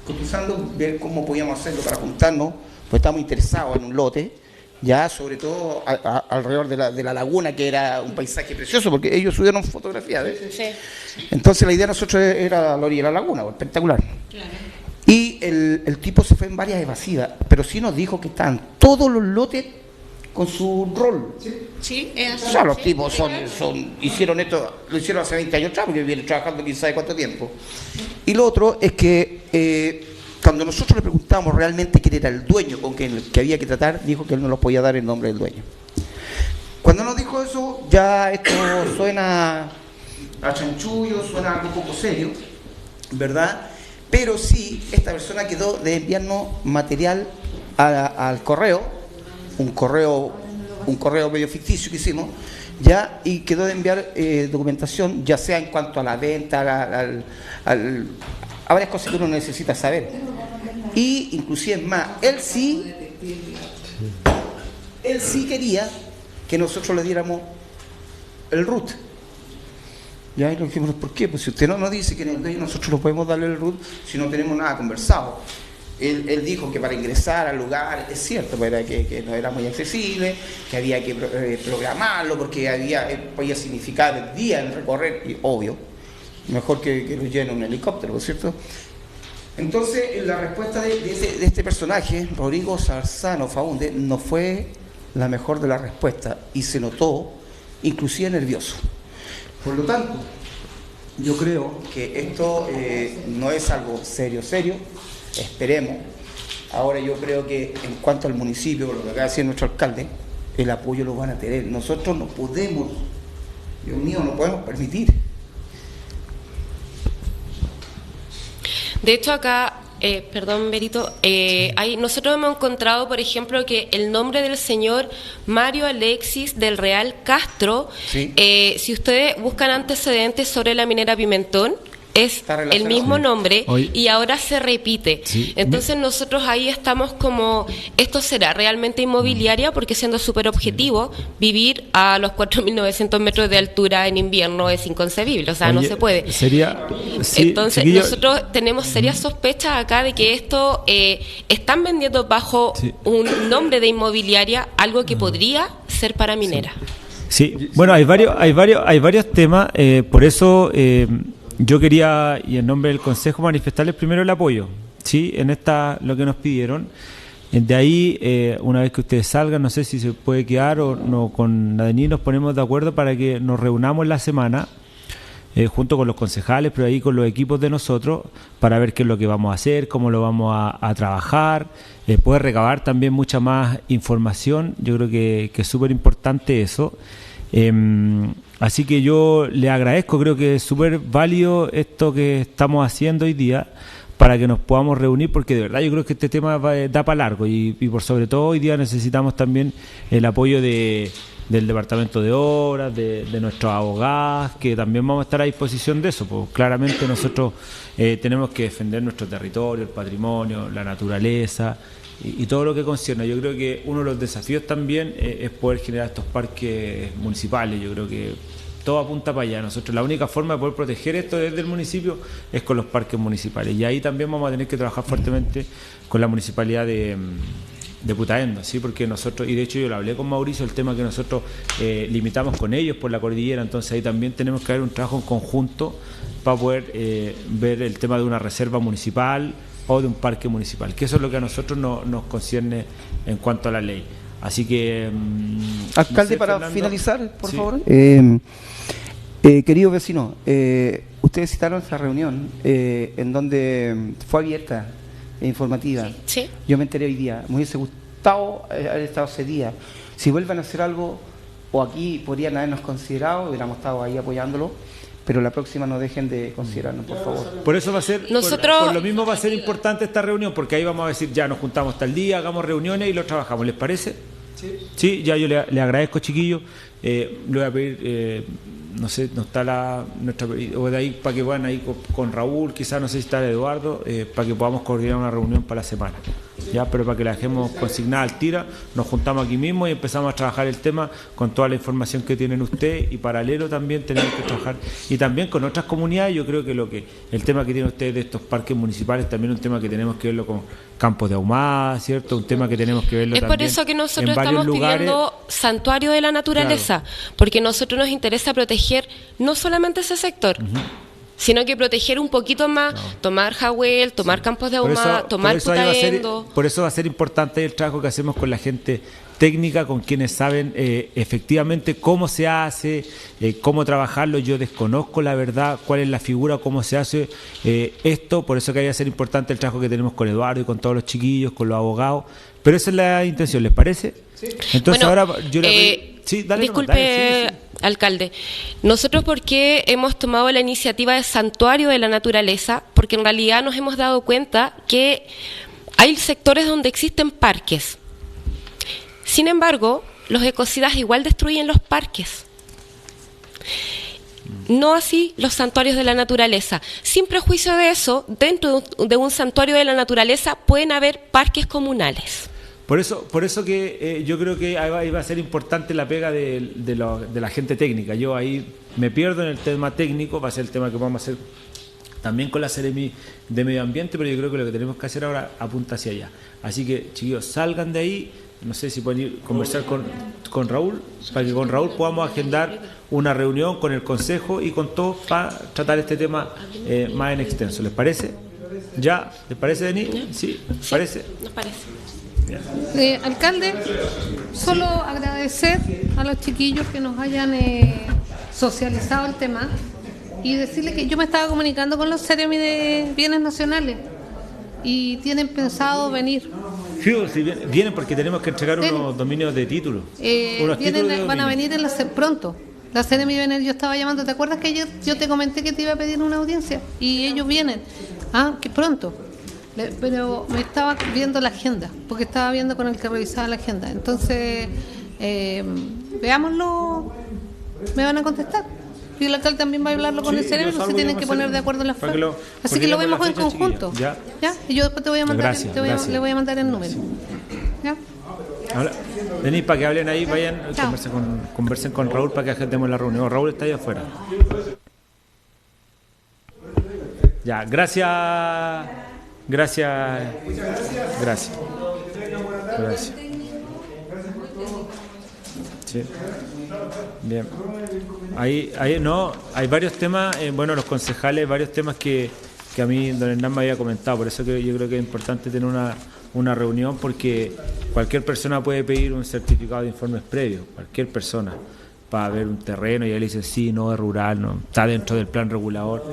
cotizando, ver cómo podíamos hacerlo para juntarnos, pues estamos interesados en un lote, ya sobre todo alrededor de la laguna, que era un paisaje precioso, porque ellos subieron fotografías. Sí. Entonces la idea de nosotros era a la orilla de la laguna, espectacular. Claro. Y el tipo se fue en varias evasivas, pero sí nos dijo que estaban todos los lotes con su rol. Sí, es así. O sea, los tipos hicieron esto, lo hicieron hace 20 años atrás, porque vienen trabajando quién sabe cuánto tiempo. Y lo otro es que cuando nosotros le preguntamos realmente quién era el dueño con quien que había que tratar, dijo que él no los podía dar el nombre del dueño. Cuando nos dijo eso, ya esto suena a chanchullo, suena algo poco serio, ¿verdad? Pero sí, esta persona quedó de enviarnos material al correo, un correo medio ficticio que hicimos, ya, y quedó de enviar documentación, ya sea en cuanto a la venta, a varias cosas que uno necesita saber. Y inclusive más, él sí quería que nosotros le diéramos el RUT. Ya, y le dijimos, ¿por qué? Pues si usted no nos dice que en el dueño nosotros no podemos darle el RUT si no tenemos nada conversado. Él dijo que para ingresar al lugar, es cierto, pero que no era muy accesible, que había que programarlo porque podía significar días en recorrer, y obvio, mejor que lo lleven un helicóptero, ¿no es cierto? Entonces, la respuesta de este personaje, Rodrigo Zarzano Faunde, no fue la mejor de las respuestas y se notó inclusive nervioso. Por lo tanto, yo creo que esto no es algo serio, esperemos. Ahora yo creo que en cuanto al municipio, lo que acaba de decir nuestro alcalde, el apoyo lo van a tener. Nosotros no podemos, Dios mío, no podemos permitir. De hecho acá, perdón Berito, nosotros hemos encontrado, por ejemplo, que el nombre del señor Mario Alexis del Real Castro, ¿sí? Si ustedes buscan antecedentes sobre la minera Pimentón, es el mismo nombre y ahora se repite. Sí. Entonces nosotros ahí estamos como, ¿esto será realmente inmobiliaria? Porque siendo súper objetivo, vivir a los 4.900 metros de altura en invierno es inconcebible, o sea, no se puede. Entonces nosotros tenemos serias sospechas acá de que esto están vendiendo bajo un nombre de inmobiliaria, algo que podría ser para minera. Sí, bueno, hay varios temas, por eso... yo quería, y en nombre del Consejo, manifestarles primero el apoyo, ¿sí? En lo que nos pidieron. De ahí, una vez que ustedes salgan, no sé si se puede quedar o no, con Nadení nos ponemos de acuerdo para que nos reunamos la semana, junto con los concejales, pero ahí con los equipos de nosotros, para ver qué es lo que vamos a hacer, cómo lo vamos a trabajar, poder recabar también mucha más información. Yo creo que es súper importante eso. Así que yo le agradezco, creo que es súper válido esto que estamos haciendo hoy día para que nos podamos reunir, porque de verdad yo creo que este tema da para largo y por sobre todo hoy día necesitamos también el apoyo del Departamento de Obras, de nuestros abogados, que también vamos a estar a disposición de eso, pues claramente nosotros tenemos que defender nuestro territorio, el patrimonio, la naturaleza y todo lo que concierne. Yo creo que uno de los desafíos también es poder generar estos parques municipales. Yo creo que todo apunta para allá. Nosotros la única forma de poder proteger esto desde el municipio es con los parques municipales, y ahí también vamos a tener que trabajar fuertemente con la municipalidad de de Putaendo, ¿sí? Porque nosotros, y de hecho yo lo hablé con Mauricio, el tema que nosotros limitamos con ellos por la cordillera, entonces ahí también tenemos que hacer un trabajo en conjunto para poder ver el tema de una reserva municipal o de un parque municipal, que eso es lo que a nosotros nos concierne en cuanto a la ley. Así que... Alcalde, no sé, para Fernando, finalizar, por sí. favor. Querido vecino, ustedes citaron esa reunión en donde fue abierta e informativa. Sí. Yo me enteré hoy día. Me hubiese gustado haber estado ese día. Si vuelven a hacer algo, o aquí podrían habernos considerado, hubiéramos estado ahí apoyándolo, pero la próxima no dejen de considerarnos, por favor. Por eso va a ser, Nosotros- por lo mismo va a ser importante esta reunión, porque ahí vamos a decir, ya nos juntamos tal día, hagamos reuniones y lo trabajamos, ¿les parece? Sí, ya yo le agradezco, chiquillos. Le voy a pedir, no sé, no está nuestra, o de ahí para que vayan ahí con Raúl, quizás no sé si está Eduardo, para que podamos coordinar una reunión para la semana. Ya, pero para que la dejemos consignada al tira, nos juntamos aquí mismo y empezamos a trabajar el tema con toda la información que tienen ustedes, y paralelo también tenemos que trabajar y también con otras comunidades. Yo creo que el tema que tienen ustedes de estos parques municipales también es un tema que tenemos que verlo con campos de ahumada, ¿cierto? Un tema que tenemos que verlo Es también por eso que nosotros en varios estamos lugares. pidiendo santuario de la naturaleza, porque a nosotros nos interesa proteger no solamente ese sector, sino que proteger un poquito más, tomar Jawel, tomar campos de ahumada, tomar ahí va a ser- Putaendo. por eso va a ser importante el trabajo que hacemos con la gente técnica, con quienes saben efectivamente cómo se hace, cómo trabajarlo. Yo desconozco la verdad cuál es la figura, cómo se hace esto, por eso que hay que ser importante el trabajo que tenemos con Eduardo y con todos los chiquillos, con los abogados, pero esa es la intención, ¿les parece? Sí. Entonces Bueno, ahora yo le sí, dale, disculpe, dale, sí. alcalde. Nosotros, ¿por qué hemos tomado la iniciativa de santuario de la naturaleza? Porque en realidad nos hemos dado cuenta que hay sectores donde existen parques. Sin embargo, los ecocidas igual destruyen los parques. No así los santuarios de la naturaleza. Sin prejuicio de eso, dentro de un santuario de la naturaleza pueden haber parques comunales. Por eso que yo creo que ahí va a ser importante la pega de la gente técnica. Yo ahí me pierdo en el tema técnico, va a ser el tema que vamos a hacer también con la Seremi de Medio Ambiente, pero yo creo que lo que tenemos que hacer ahora apunta hacia allá. Así que, chiquillos, salgan de ahí. No sé si pueden ir a conversar con Raúl, para que con Raúl podamos agendar una reunión con el Consejo y con todos para tratar este tema más en extenso. ¿Les parece? ¿Ya? ¿Les parece, Denis? Sí, ¿les parece? Nos parece. Alcalde, solo agradecer a los chiquillos que nos hayan socializado el tema y decirles que yo me estaba comunicando con los Seremi de Bienes Nacionales y tienen pensado venir. Sí, vienen porque tenemos que entregar unos dominios de título. Van a venir pronto. La Seremi viene, yo estaba llamando, ¿te acuerdas que yo te comenté que te iba a pedir una audiencia? Y ellos vienen. Que pronto. Pero me estaba viendo la agenda, porque estaba viendo con el que revisaba la agenda. Entonces, veámoslo, me van a contestar. Y el alcalde también va a hablarlo con el Seremi, no se tienen que poner de acuerdo en las formas. Así que lo vemos en conjunto. ¿Ya? Y yo después te voy a mandar, Gracias. le voy a mandar el número. ¿Ya? Denis, para que hablen ahí, vayan, conversen con Raúl para que agendemos la reunión. Raúl está ahí afuera. Ya, gracias. Sí. Bien. Ahí no, hay varios temas, los concejales, varios temas que a mí don Hernán me había comentado, por eso que yo creo que es importante tener una reunión, porque cualquier persona puede pedir un certificado de informes previos, cualquier persona, para ver un terreno, y él dice sí, no es rural, no está dentro del plan regulador,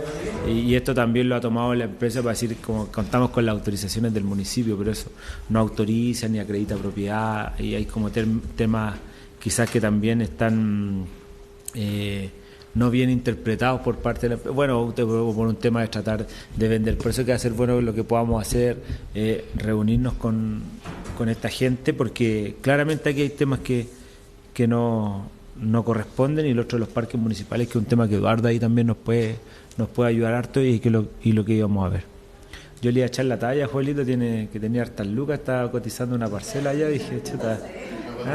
y esto también lo ha tomado la empresa para decir, como contamos con las autorizaciones del municipio, pero eso no autoriza ni acredita propiedad, y hay como temas quizás que también están no bien interpretados por parte de la, por un tema de tratar de vender. Por eso que va a ser bueno lo que podamos hacer, reunirnos con esta gente, porque claramente aquí hay temas que no corresponden, y el otro de los parques municipales, que es un tema que Eduardo ahí también nos puede ayudar harto, y lo que íbamos a ver. Yo le iba a echar la talla, Joelito que tenía hartas lucas, estaba cotizando una parcela allá, dije, chuta.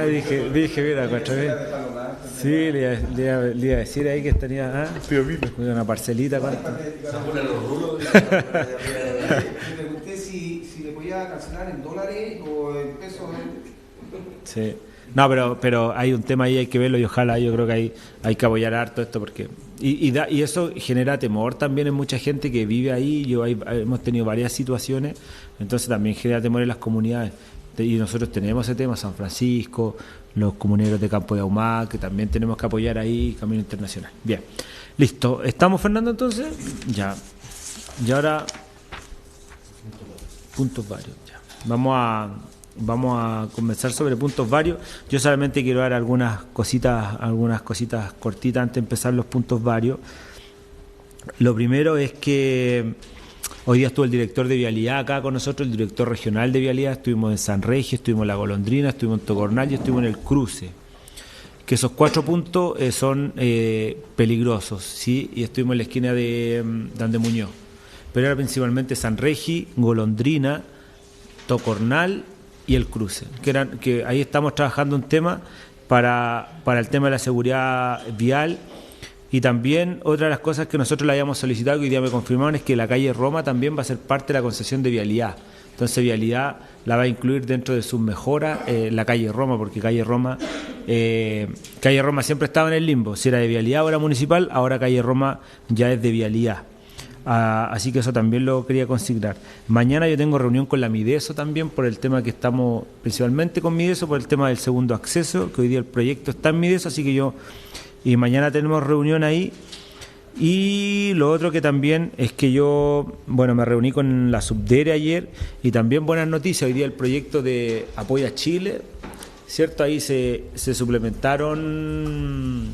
Dije, mira, 4.000. Sí, le iba a decir ahí que tenía una parcelita. Me pregunté si le podía cancelar en dólares o en pesos. Sí. No, pero hay un tema ahí, hay que verlo y ojalá, yo creo que hay que apoyar harto esto porque y eso genera temor también en mucha gente que vive ahí. Hemos tenido varias situaciones, entonces también genera temor en las comunidades y nosotros tenemos ese tema, San Francisco, los comuneros de Campo de Ahumada, que también tenemos que apoyar ahí, Camino Internacional. Bien, listo, ¿estamos, Fernando, entonces? Ya, y ahora puntos varios, ya. Vamos a conversar sobre puntos varios. Yo solamente quiero dar algunas cositas cortitas antes de empezar los puntos varios. Lo primero es que hoy día estuvo el director de Vialidad acá con nosotros, el director regional de Vialidad. Estuvimos en San Regis, estuvimos en La Golondrina, estuvimos en Tocornal y estuvimos en el Cruce. Que esos 4 puntos son peligrosos, ¿sí? Y estuvimos en la esquina de Ande Muñoz. Pero era principalmente San Regis, Golondrina, Tocornal y el Cruce, que ahí estamos trabajando un tema para el tema de la seguridad vial. Y también otra de las cosas que nosotros le habíamos solicitado, que hoy día me confirmaron, es que la calle Roma también va a ser parte de la concesión de Vialidad. Entonces Vialidad la va a incluir dentro de sus mejoras la calle Roma, porque calle Roma siempre estaba en el limbo, si era de Vialidad o era municipal, ahora calle Roma ya es de Vialidad. Así que eso también lo quería consignar. Mañana yo tengo reunión con la Mideso también por el tema que estamos, principalmente con Mideso, por el tema del segundo acceso, que hoy día el proyecto está en Mideso, así que y mañana tenemos reunión ahí. Y lo otro que también es que me reuní con la Subdere ayer y también buenas noticias, hoy día el proyecto de Apoyo a Chile, ¿cierto? Ahí se suplementaron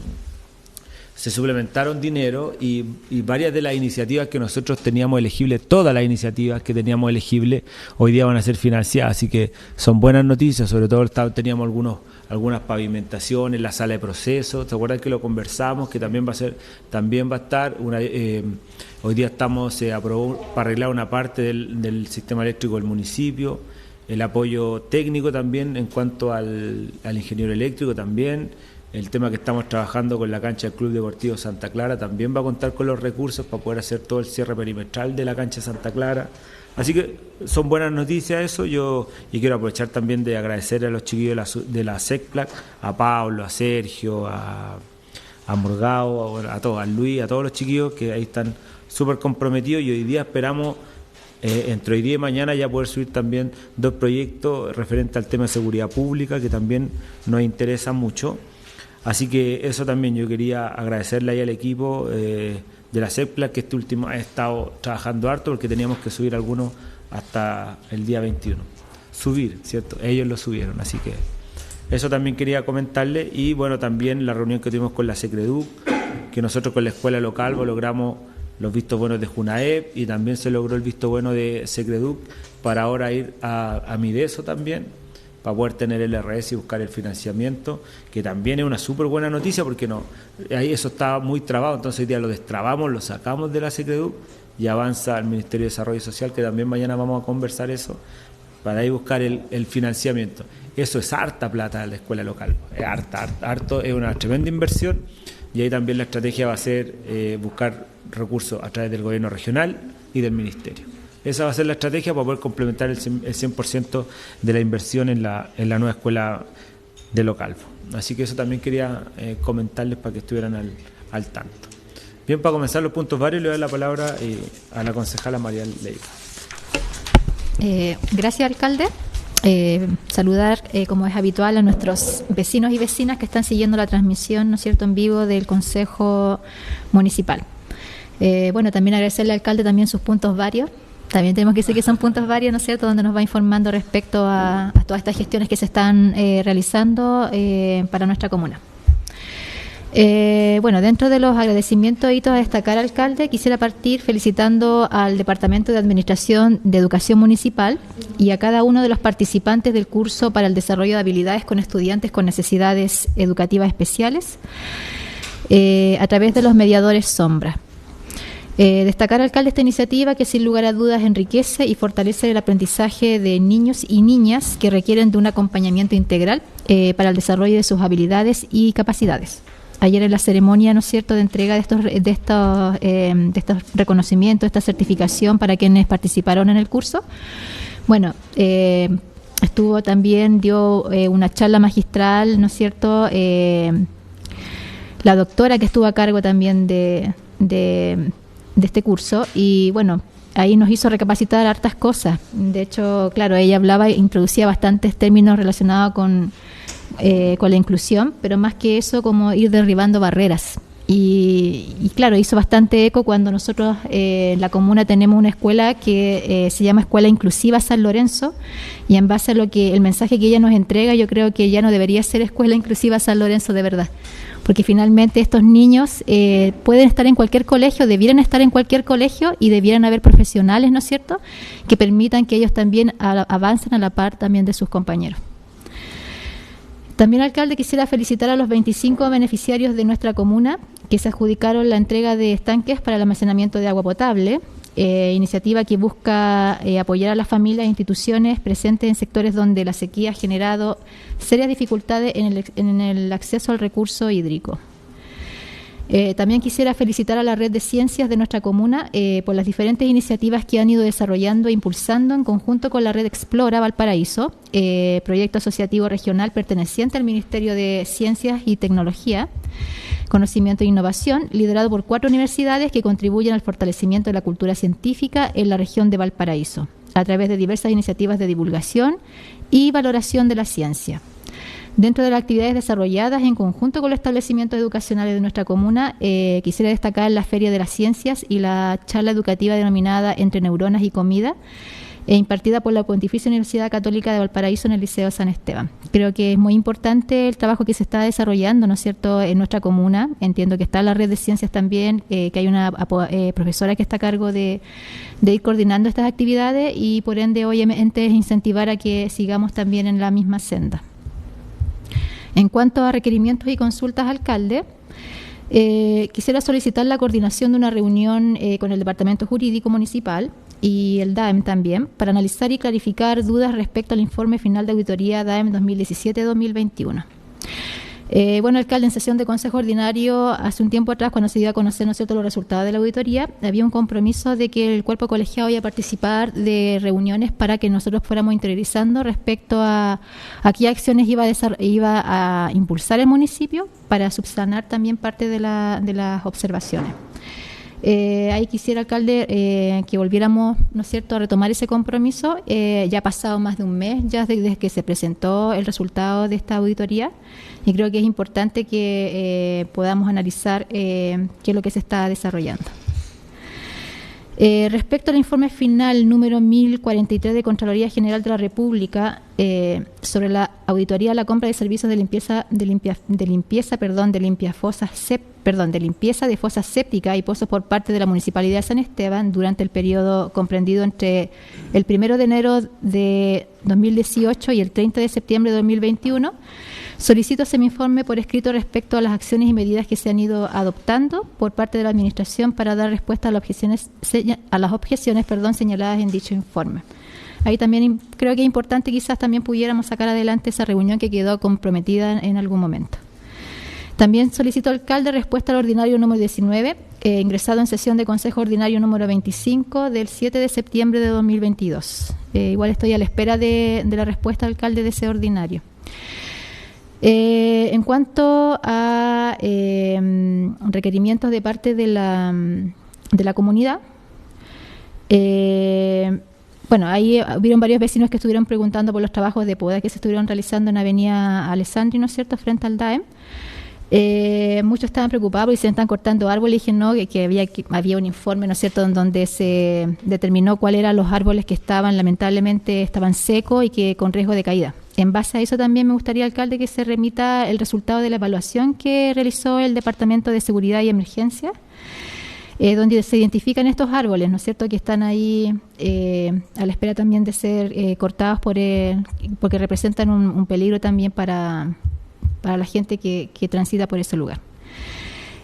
dinero y varias de las iniciativas que nosotros teníamos elegibles, todas las iniciativas que teníamos elegibles, hoy día van a ser financiadas, así que son buenas noticias. Sobre todo teníamos algunas pavimentaciones, la sala de procesos, ¿te acuerdas que lo conversamos? Que también va a estar hoy día se aprobó para arreglar una parte del sistema eléctrico del municipio, el apoyo técnico también en cuanto al ingeniero eléctrico también. El tema que estamos trabajando con la cancha del Club Deportivo Santa Clara también va a contar con los recursos para poder hacer todo el cierre perimetral de la cancha Santa Clara. Así que son buenas noticias eso. Y quiero aprovechar también de agradecer a los chiquillos de la SECPLAC, a Pablo, a Sergio, a Morgado, a todos, a Luis, a todos los chiquillos que ahí están súper comprometidos. Y hoy día esperamos, entre hoy día y mañana, ya poder subir también 2 proyectos referentes al tema de seguridad pública que también nos interesa mucho. Así que eso también yo quería agradecerle ahí al equipo de la CEPLA, que este último ha estado trabajando harto porque teníamos que subir algunos hasta el día 21. Subir, ¿cierto? Ellos lo subieron, así que eso también quería comentarle. Y bueno, también la reunión que tuvimos con la Secreduc, que nosotros con la escuela local logramos los vistos buenos de Junaep y también se logró el visto bueno de Secreduc para ahora ir a Mideso también, para poder tener el RS y buscar el financiamiento, que también es una súper buena noticia porque ahí eso estaba muy trabado, entonces hoy día lo destrabamos, lo sacamos de la Secreduc y avanza al Ministerio de Desarrollo Social, que también mañana vamos a conversar eso, para ahí buscar el financiamiento. Eso es harta plata de la escuela local, es harto, es una tremenda inversión, y ahí también la estrategia va a ser buscar recursos a través del gobierno regional y del ministerio. Esa va a ser la estrategia para poder complementar el 100% de la inversión en la nueva escuela de Localvo. Así que eso también quería comentarles para que estuvieran al tanto. Bien, para comenzar los puntos varios, le doy la palabra a la concejala María Leiva. Gracias, alcalde. Saludar, como es habitual, a nuestros vecinos y vecinas que están siguiendo la transmisión, ¿no es cierto?, en vivo del Consejo Municipal. También agradecerle al alcalde también sus puntos varios. También tenemos que decir que son puntos varios, ¿no es cierto?, donde nos va informando respecto a todas estas gestiones que se están realizando para nuestra comuna. Dentro de los agradecimientos y a destacar, alcalde, quisiera partir felicitando al Departamento de Administración de Educación Municipal y a cada uno de los participantes del curso para el desarrollo de habilidades con estudiantes con necesidades educativas especiales a través de los mediadores Sombra. Destacar, alcalde, esta iniciativa que sin lugar a dudas enriquece y fortalece el aprendizaje de niños y niñas que requieren de un acompañamiento integral para el desarrollo de sus habilidades y capacidades. Ayer en la ceremonia, ¿no es cierto?, de entrega de estos reconocimientos, esta certificación para quienes participaron en el curso, bueno, estuvo también, dio una charla magistral, ¿no es cierto?, la doctora que estuvo a cargo también de este curso, y bueno, ahí nos hizo recapacitar hartas cosas. De hecho, claro, ella hablaba e introducía bastantes términos relacionados con la inclusión, pero más que eso, como ir derribando barreras. Y claro, hizo bastante eco cuando nosotros en la comuna tenemos una escuela que se llama Escuela Inclusiva San Lorenzo, y en base a el mensaje que ella nos entrega, yo creo que ya no debería ser Escuela Inclusiva San Lorenzo de verdad, porque finalmente estos niños pueden estar en cualquier colegio, debieran estar en cualquier colegio, y debieran haber profesionales, ¿no es cierto?, que permitan que ellos también avancen a la par también de sus compañeros. También, alcalde, quisiera felicitar a los 25 beneficiarios de nuestra comuna que se adjudicaron la entrega de estanques para el almacenamiento de agua potable, iniciativa que busca apoyar a las familias e instituciones presentes en sectores donde la sequía ha generado serias dificultades en el acceso al recurso hídrico. También quisiera felicitar a la red de ciencias de nuestra comuna por las diferentes iniciativas que han ido desarrollando e impulsando en conjunto con la red Explora Valparaíso, proyecto asociativo regional perteneciente al Ministerio de Ciencias y Tecnología, Conocimiento e Innovación, liderado por 4 universidades que contribuyen al fortalecimiento de la cultura científica en la región de Valparaíso, a través de diversas iniciativas de divulgación y valoración de la ciencia. Dentro de las actividades desarrolladas en conjunto con los establecimientos educacionales de nuestra comuna, quisiera destacar la Feria de las Ciencias y la charla educativa denominada Entre Neuronas y Comida, impartida por la Pontificia Universidad Católica de Valparaíso en el Liceo San Esteban. Creo que es muy importante el trabajo que se está desarrollando, ¿no es cierto?, en nuestra comuna. Entiendo que está la red de ciencias también, que hay una profesora que está a cargo de ir coordinando estas actividades, y por ende, obviamente, es incentivar a que sigamos también en la misma senda. En cuanto a requerimientos y consultas, alcalde, quisiera solicitar la coordinación de una reunión con el Departamento Jurídico Municipal y el DAEM también, para analizar y clarificar dudas respecto al informe final de auditoría DAEM 2017-2021. Bueno, alcalde, en sesión de Consejo Ordinario, hace un tiempo atrás, cuando se dio a conocer, ¿no es cierto?, los resultados de la auditoría, había un compromiso de que el cuerpo colegiado iba a participar de reuniones para que nosotros fuéramos interiorizando respecto a qué acciones iba a impulsar el municipio para subsanar también parte de las observaciones. Ahí quisiera, alcalde, que volviéramos, ¿no es cierto?, a retomar ese compromiso. Ya ha pasado más de un mes ya desde que se presentó el resultado de esta auditoría, y creo que es importante que podamos analizar qué es lo que se está desarrollando. Respecto al informe final número 1043 de Contraloría General de la República sobre la auditoría a la compra de servicios de limpieza de fosas sépticas y pozos por parte de la Municipalidad de San Esteban durante el periodo comprendido entre el 1 de enero de 2018 y el 30 de septiembre de 2021, solicito semi-informe por escrito respecto a las acciones y medidas que se han ido adoptando por parte de la Administración para dar respuesta a las objeciones señaladas en dicho informe. Ahí también creo que es importante, quizás también pudiéramos sacar adelante esa reunión que quedó comprometida en algún momento. También solicito, alcalde, respuesta al ordinario número 19, ingresado en sesión de Consejo Ordinario número 25 del 7 de septiembre de 2022. Igual estoy a la espera de la respuesta, alcalde, de ese ordinario. En cuanto a requerimientos de parte de la comunidad, bueno, ahí hubieron varios vecinos que estuvieron preguntando por los trabajos de poda que se estuvieron realizando en Avenida Alessandri, ¿no es cierto?, frente al DAEM. Muchos estaban preocupados y se están cortando árboles, y dije no, que había un informe, ¿no es cierto?, en donde se determinó cuáles eran los árboles que lamentablemente estaban secos y que con riesgo de caída. En base a eso también me gustaría, alcalde, que se remita el resultado de la evaluación que realizó el Departamento de Seguridad y Emergencia, donde se identifican estos árboles, ¿no es cierto?, que están ahí a la espera también de ser cortados porque representan un peligro también para la gente que transita por ese lugar.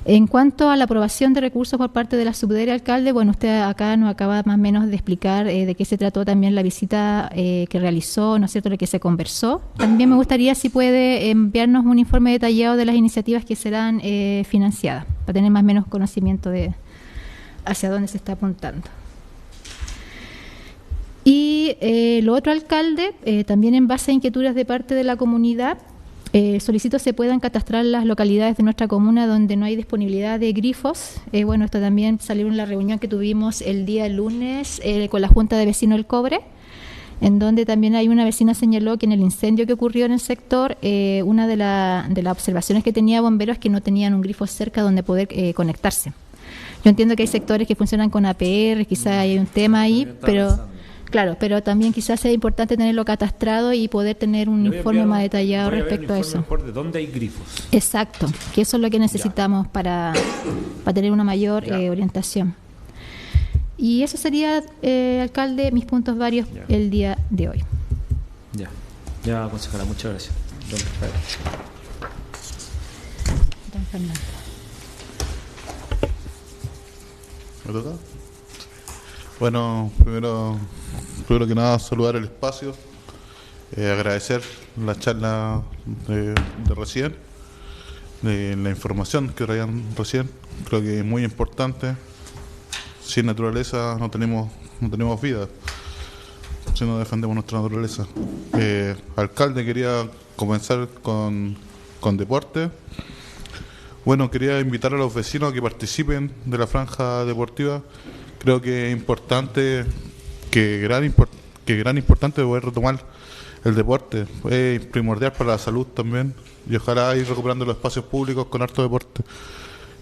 En cuanto a la aprobación de recursos por parte de la subsidiaria alcalde, bueno, usted acá nos acaba más o menos de explicar de qué se trató también la visita que realizó, ¿no es cierto?, de que se conversó. También me gustaría si puede enviarnos un informe detallado de las iniciativas que serán financiadas, para tener más o menos conocimiento de hacia dónde se está apuntando. Y lo otro, alcalde, también en base a inquietudes de parte de la comunidad, solicito se puedan catastrar las localidades de nuestra comuna donde no hay disponibilidad de grifos. Bueno, esto también salió en la reunión que tuvimos el día lunes con la Junta de Vecinos del Cobre, en donde también hay una vecina señaló que en el incendio que ocurrió en el sector, una de las observaciones que tenía bomberos es que no tenían un grifo cerca donde poder conectarse. Yo entiendo que hay sectores que funcionan con APR, quizás hay un tema ahí, pero... Claro, pero también quizás sea importante tenerlo catastrado y poder tener un informe más detallado respecto a eso. ¿De dónde hay grifos? Exacto, que eso es lo que necesitamos para tener una mayor orientación. Y eso sería, alcalde, mis puntos varios el día de hoy. Ya, concejala, muchas gracias. Don Rafael. Don Fernando. ¿Me toca? Bueno, primero que nada saludar el espacio, agradecer la charla de recién, de la información que traían recién, creo que es muy importante. Sin naturaleza no tenemos vida, si no defendemos nuestra naturaleza. Alcalde, quería comenzar con deporte. Bueno, quería invitar a los vecinos a que participen de la franja deportiva. Creo que es importante, gran importante poder retomar el deporte. Es primordial para la salud también, y ojalá ir recuperando los espacios públicos con harto deporte.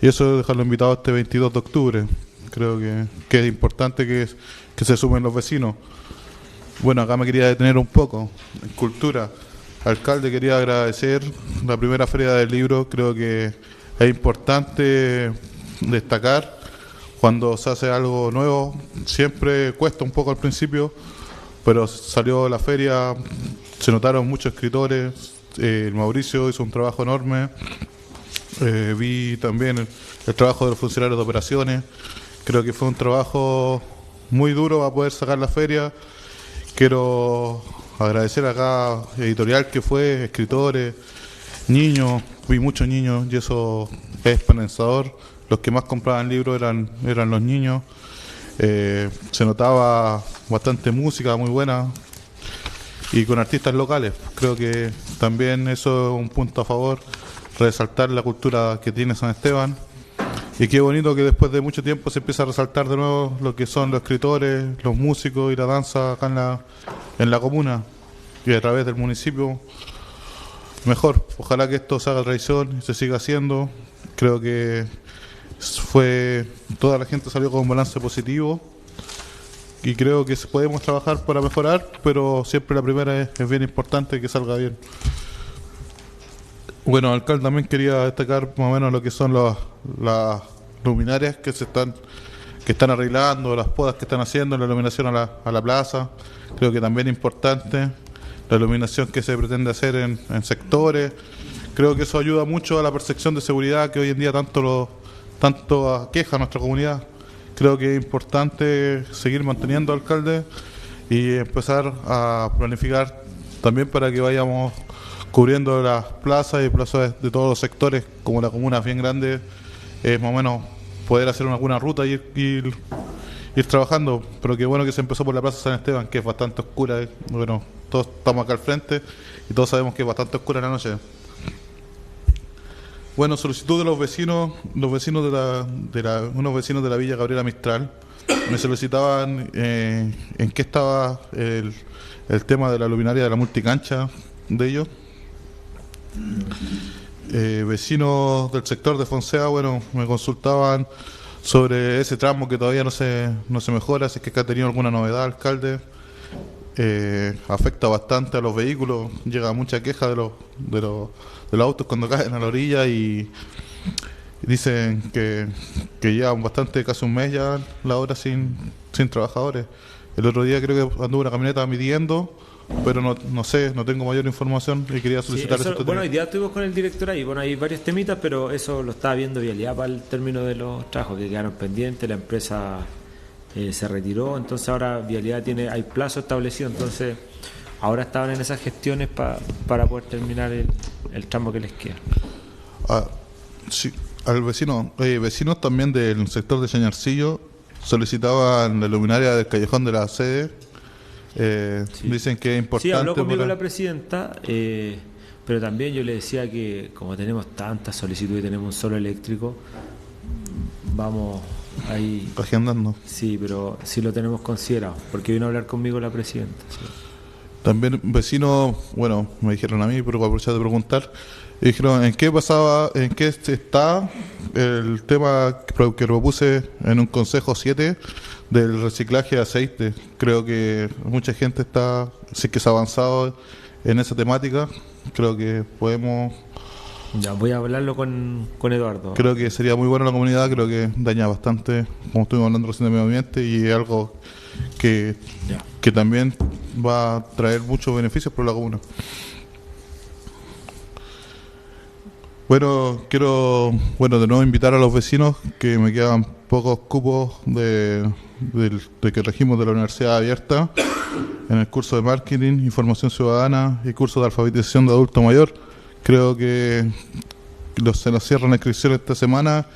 Y eso dejarlo invitado este 22 de octubre. Creo que es importante que se sumen los vecinos. Bueno, acá me quería detener un poco en cultura. Alcalde, quería agradecer la primera feria del libro. Creo que es importante destacar cuando se hace algo nuevo. Siempre cuesta un poco al principio, pero salió la feria, se notaron muchos escritores. El Mauricio hizo un trabajo enorme. Vi también el trabajo de los funcionarios de operaciones. Creo que fue un trabajo muy duro para poder sacar la feria. Quiero agradecer acá editorial que fue, escritores, niños, vi muchos niños y eso es esperanzador. Los que más compraban libros eran los niños. Se notaba bastante música muy buena y con artistas locales. Creo que también eso es un punto a favor, resaltar la cultura que tiene San Esteban. Y qué bonito que después de mucho tiempo se empieza a resaltar de nuevo lo que son los escritores, los músicos y la danza acá en la comuna y a través del municipio. Mejor, ojalá que esto se haga tradición y se siga haciendo. Creo que toda la gente salió con un balance positivo y creo que podemos trabajar para mejorar, pero siempre la primera es bien importante que salga bien. Bueno, alcalde, también quería destacar más o menos lo que son las luminarias que están arreglando, las podas que están haciendo, la iluminación a la plaza. Creo que también es importante la iluminación que se pretende hacer en sectores. Creo que eso ayuda mucho a la percepción de seguridad que hoy en día tanto aqueja a nuestra comunidad. Creo que es importante seguir manteniendo, alcalde, y empezar a planificar también para que vayamos cubriendo las plazas y plazas de todos los sectores. Como la comuna es bien grande, es más o menos poder hacer alguna ruta y ir trabajando. Pero qué bueno que se empezó por la Plaza San Esteban, que es bastante oscura. Bueno, todos estamos acá al frente y todos sabemos que es bastante oscura en la noche. Bueno, solicitud de los vecinos unos vecinos de la Villa Gabriela Mistral. Me solicitaban en qué estaba el tema de la luminaria de la multicancha de ellos. Vecinos del sector de Fonsea, bueno, me consultaban sobre ese tramo que todavía no se mejora, si es que ha tenido alguna novedad, alcalde. Afecta bastante a los vehículos, llega mucha queja de los autos cuando caen a la orilla y dicen que llevan bastante, casi un mes ya la obra sin trabajadores. El otro día creo que anduvo una camioneta midiendo pero no sé, no tengo mayor información y quería solicitar eso. Bueno, hoy día estuvimos con el director ahí, bueno, hay varios temitas, pero eso lo estaba viendo Vialidad para el término de los trabajos que quedaron pendientes, la empresa se retiró, entonces ahora Vialidad hay plazo establecido, entonces ahora estaban en esas gestiones para poder terminar el tramo que les queda. Sí, al vecinos también del sector de Chañarcillo solicitaban la luminaria del callejón de la sede. Sí. Dicen que es importante. Sí, habló conmigo la presidenta, pero también yo le decía que como tenemos tantas solicitudes y tenemos un solo eléctrico, vamos ahí agendando. Sí, pero sí lo tenemos considerado, porque vino a hablar conmigo la presidenta. Sí. También vecinos, bueno, me dijeron a mí, pero voy a aprovechar de preguntar, dijeron en qué está el tema que propuse en un consejo 7 del reciclaje de aceite. Creo que mucha gente sí que se ha avanzado en esa temática. Creo que podemos... Ya, voy a hablarlo con Eduardo. Creo que sería muy bueno en la comunidad, creo que daña bastante, como estuvimos hablando recién de medio ambiente, y es algo que también va a traer muchos beneficios para la comuna. Bueno, quiero de nuevo invitar a los vecinos, que me quedan pocos cupos de que regimos de la Universidad Abierta en el curso de Marketing, Información Ciudadana y curso de Alfabetización de Adulto Mayor. Creo que se nos cierran las inscripciones esta semana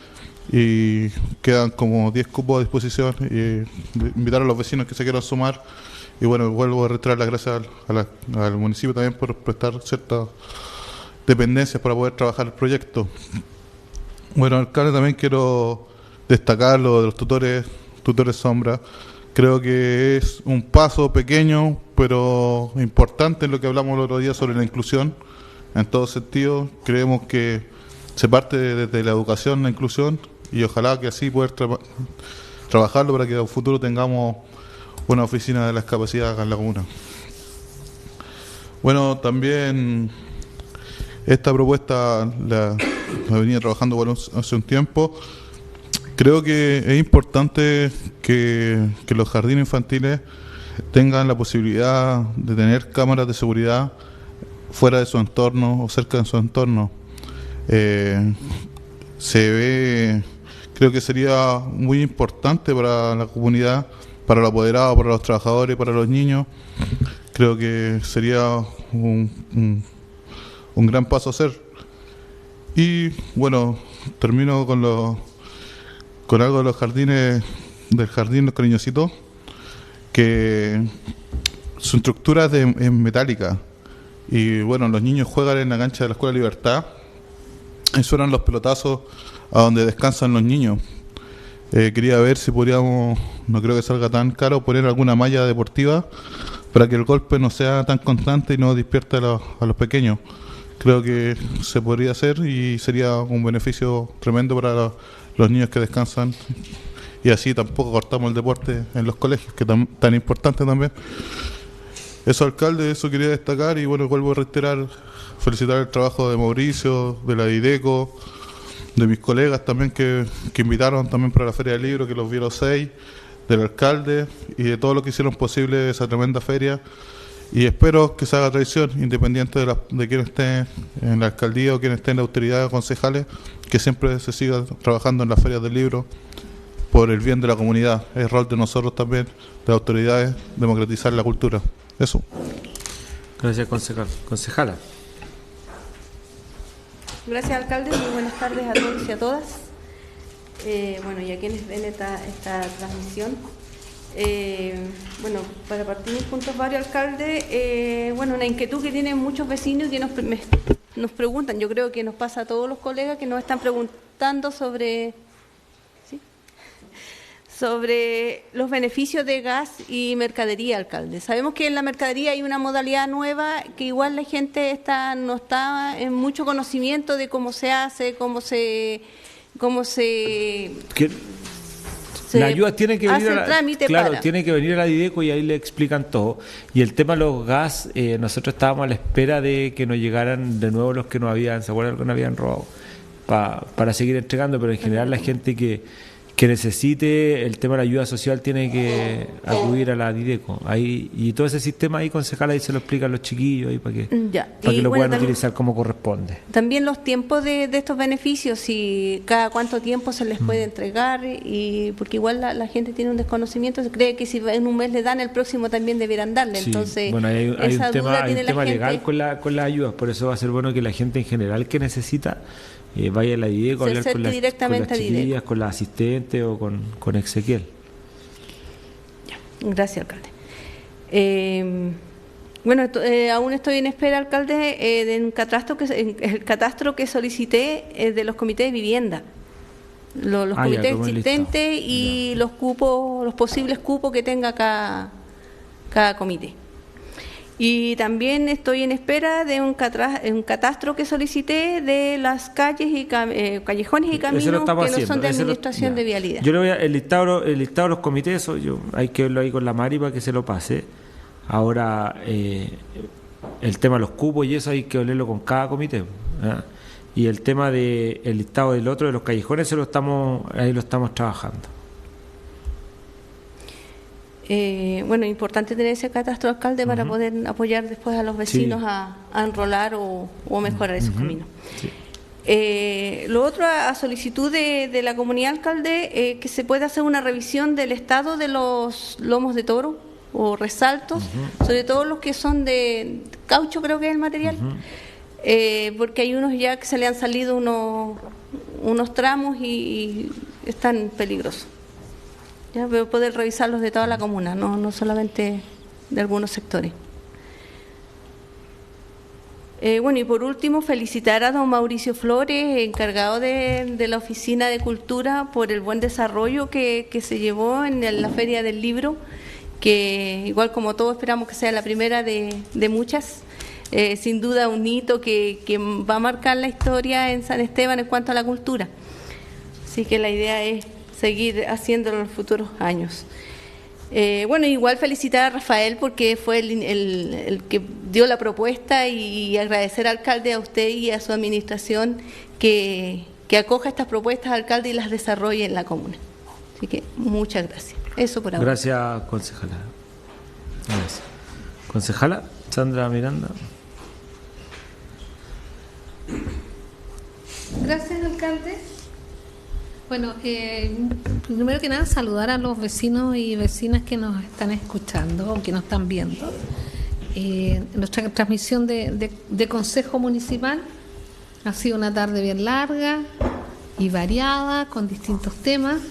y quedan como 10 cupos a disposición, y invitar a los vecinos que se quieran sumar. Y bueno, vuelvo a reiterar las gracias al municipio también por prestar ciertas dependencias para poder trabajar el proyecto. Bueno, alcalde, también quiero destacar lo de los tutores sombra. Creo que es un paso pequeño pero importante en lo que hablamos el otro día sobre la inclusión en todo sentido. Creemos que se parte desde la educación, la inclusión, y ojalá que así poder trabajarlo para que en el futuro tengamos una oficina de la discapacidad acá en la comuna. Bueno, también esta propuesta la venía trabajando hace un tiempo. Creo que es importante que los jardines infantiles tengan la posibilidad de tener cámaras de seguridad fuera de su entorno o cerca de su entorno. Creo que sería muy importante para la comunidad, para los apoderados, para los trabajadores, para los niños. Creo que sería un gran paso a hacer. Y bueno, termino con algo de los jardines, del jardín Los Cariñositos, que su estructura es metálica, y bueno, los niños juegan en la cancha de la Escuela Libertad y suenan los pelotazos a donde descansan los niños. Quería ver si podríamos, no creo que salga tan caro, poner alguna malla deportiva para que el golpe no sea tan constante y no despierte a los pequeños. Creo que se podría hacer y sería un beneficio tremendo para los niños que descansan, y así tampoco cortamos el deporte en los colegios, que tan importante también. Eso, alcalde, eso quería destacar. Y bueno, vuelvo a reiterar, felicitar el trabajo de Mauricio, de la IDECO, de mis colegas también que invitaron también para la Feria del Libro, que los vieron 6, del alcalde y de todo lo que hicieron posible esa tremenda feria. Y espero que se haga tradición, independiente de quién esté en la alcaldía o quién esté en la autoridad, concejales, que siempre se siga trabajando en las ferias del libro por el bien de la comunidad. Es rol de nosotros también, de las autoridades, democratizar la cultura. Eso. Gracias, concejala. Gracias, alcalde. Muy buenas tardes a todos y a todas. Bueno, y a quienes ven esta transmisión. Bueno, para partir mis puntos varios, alcalde, bueno, una inquietud que tienen muchos vecinos que nos preguntan, yo creo que nos pasa a todos los colegas que nos están preguntando sobre los beneficios de gas y mercadería, alcalde. Sabemos que en la mercadería hay una modalidad nueva que igual la gente no está en mucho conocimiento de cómo se hace, la ayuda tiene que venir tiene que venir a la IDECO y ahí le explican todo. Y el tema de los gas, nosotros estábamos a la espera de que nos llegaran de nuevo los que nos habían, ¿se acuerdan que nos habían robado? Para seguir entregando, pero en general la gente que que necesite el tema de la ayuda social tiene que acudir a la Dideco. Ahí, y todo ese sistema ahí, concejal, ahí se lo explican los chiquillos ahí para que lo puedan utilizar como corresponde. También los tiempos de estos beneficios, si cada cuánto tiempo se les puede entregar, y porque igual la gente tiene un desconocimiento, se cree que si en un mes le dan, el próximo también debieran darle. Sí. Entonces, bueno, hay esa un tema, duda tiene la gente legal con las ayudas, por eso va a ser bueno que la gente en general que necesita vaya a la Dideco a hablar con las chiquillas, con las asistentes o con Ezequiel. Gracias, alcalde. Bueno, aún estoy en espera, alcalde, de un el catastro que solicité de los comités de vivienda. Los comités existentes y los posibles cupos que tenga cada comité. Y también estoy en espera de un catastro que solicité de las calles y callejones y caminos que no son de administración de vialidad. Yo le voy a el listado de los comités, hay que verlo ahí con la Mari para que se lo pase. Ahora, el tema de los cupos y eso hay que verlo con cada comité. ¿Eh? Y el tema del listado del otro, de los callejones, lo estamos trabajando. Bueno, importante tener ese catastro, alcalde, para poder apoyar después a los vecinos a enrolar o mejorar esos caminos. Sí. Lo otro, a solicitud de la comunidad, alcalde, que se pueda hacer una revisión del estado de los lomos de toro o resaltos, sobre todo los que son de caucho, creo que es el material, porque hay unos ya que se le han salido unos tramos y están peligrosos. Ya poder revisarlos de toda la comuna, no solamente de algunos sectores. Bueno, y por último, felicitar a don Mauricio Flores, encargado de la Oficina de Cultura, por el buen desarrollo que se llevó en la Feria del Libro, que igual como todos esperamos que sea la primera de muchas. Sin duda un hito que va a marcar la historia en San Esteban en cuanto a la cultura. Así que la idea es seguir haciéndolo en los futuros años. Bueno, igual felicitar a Rafael porque fue el que dio la propuesta, y agradecer al alcalde, a usted y a su administración que acoja estas propuestas, alcalde, y las desarrolle en la comuna. Así que muchas gracias. Eso por ahora. Gracias, concejala. Gracias. Concejala Sandra Miranda. Gracias, alcalde. Bueno, primero que nada, saludar a los vecinos y vecinas que nos están escuchando o que nos están viendo. Nuestra transmisión de Consejo Municipal ha sido una tarde bien larga y variada, con distintos temas.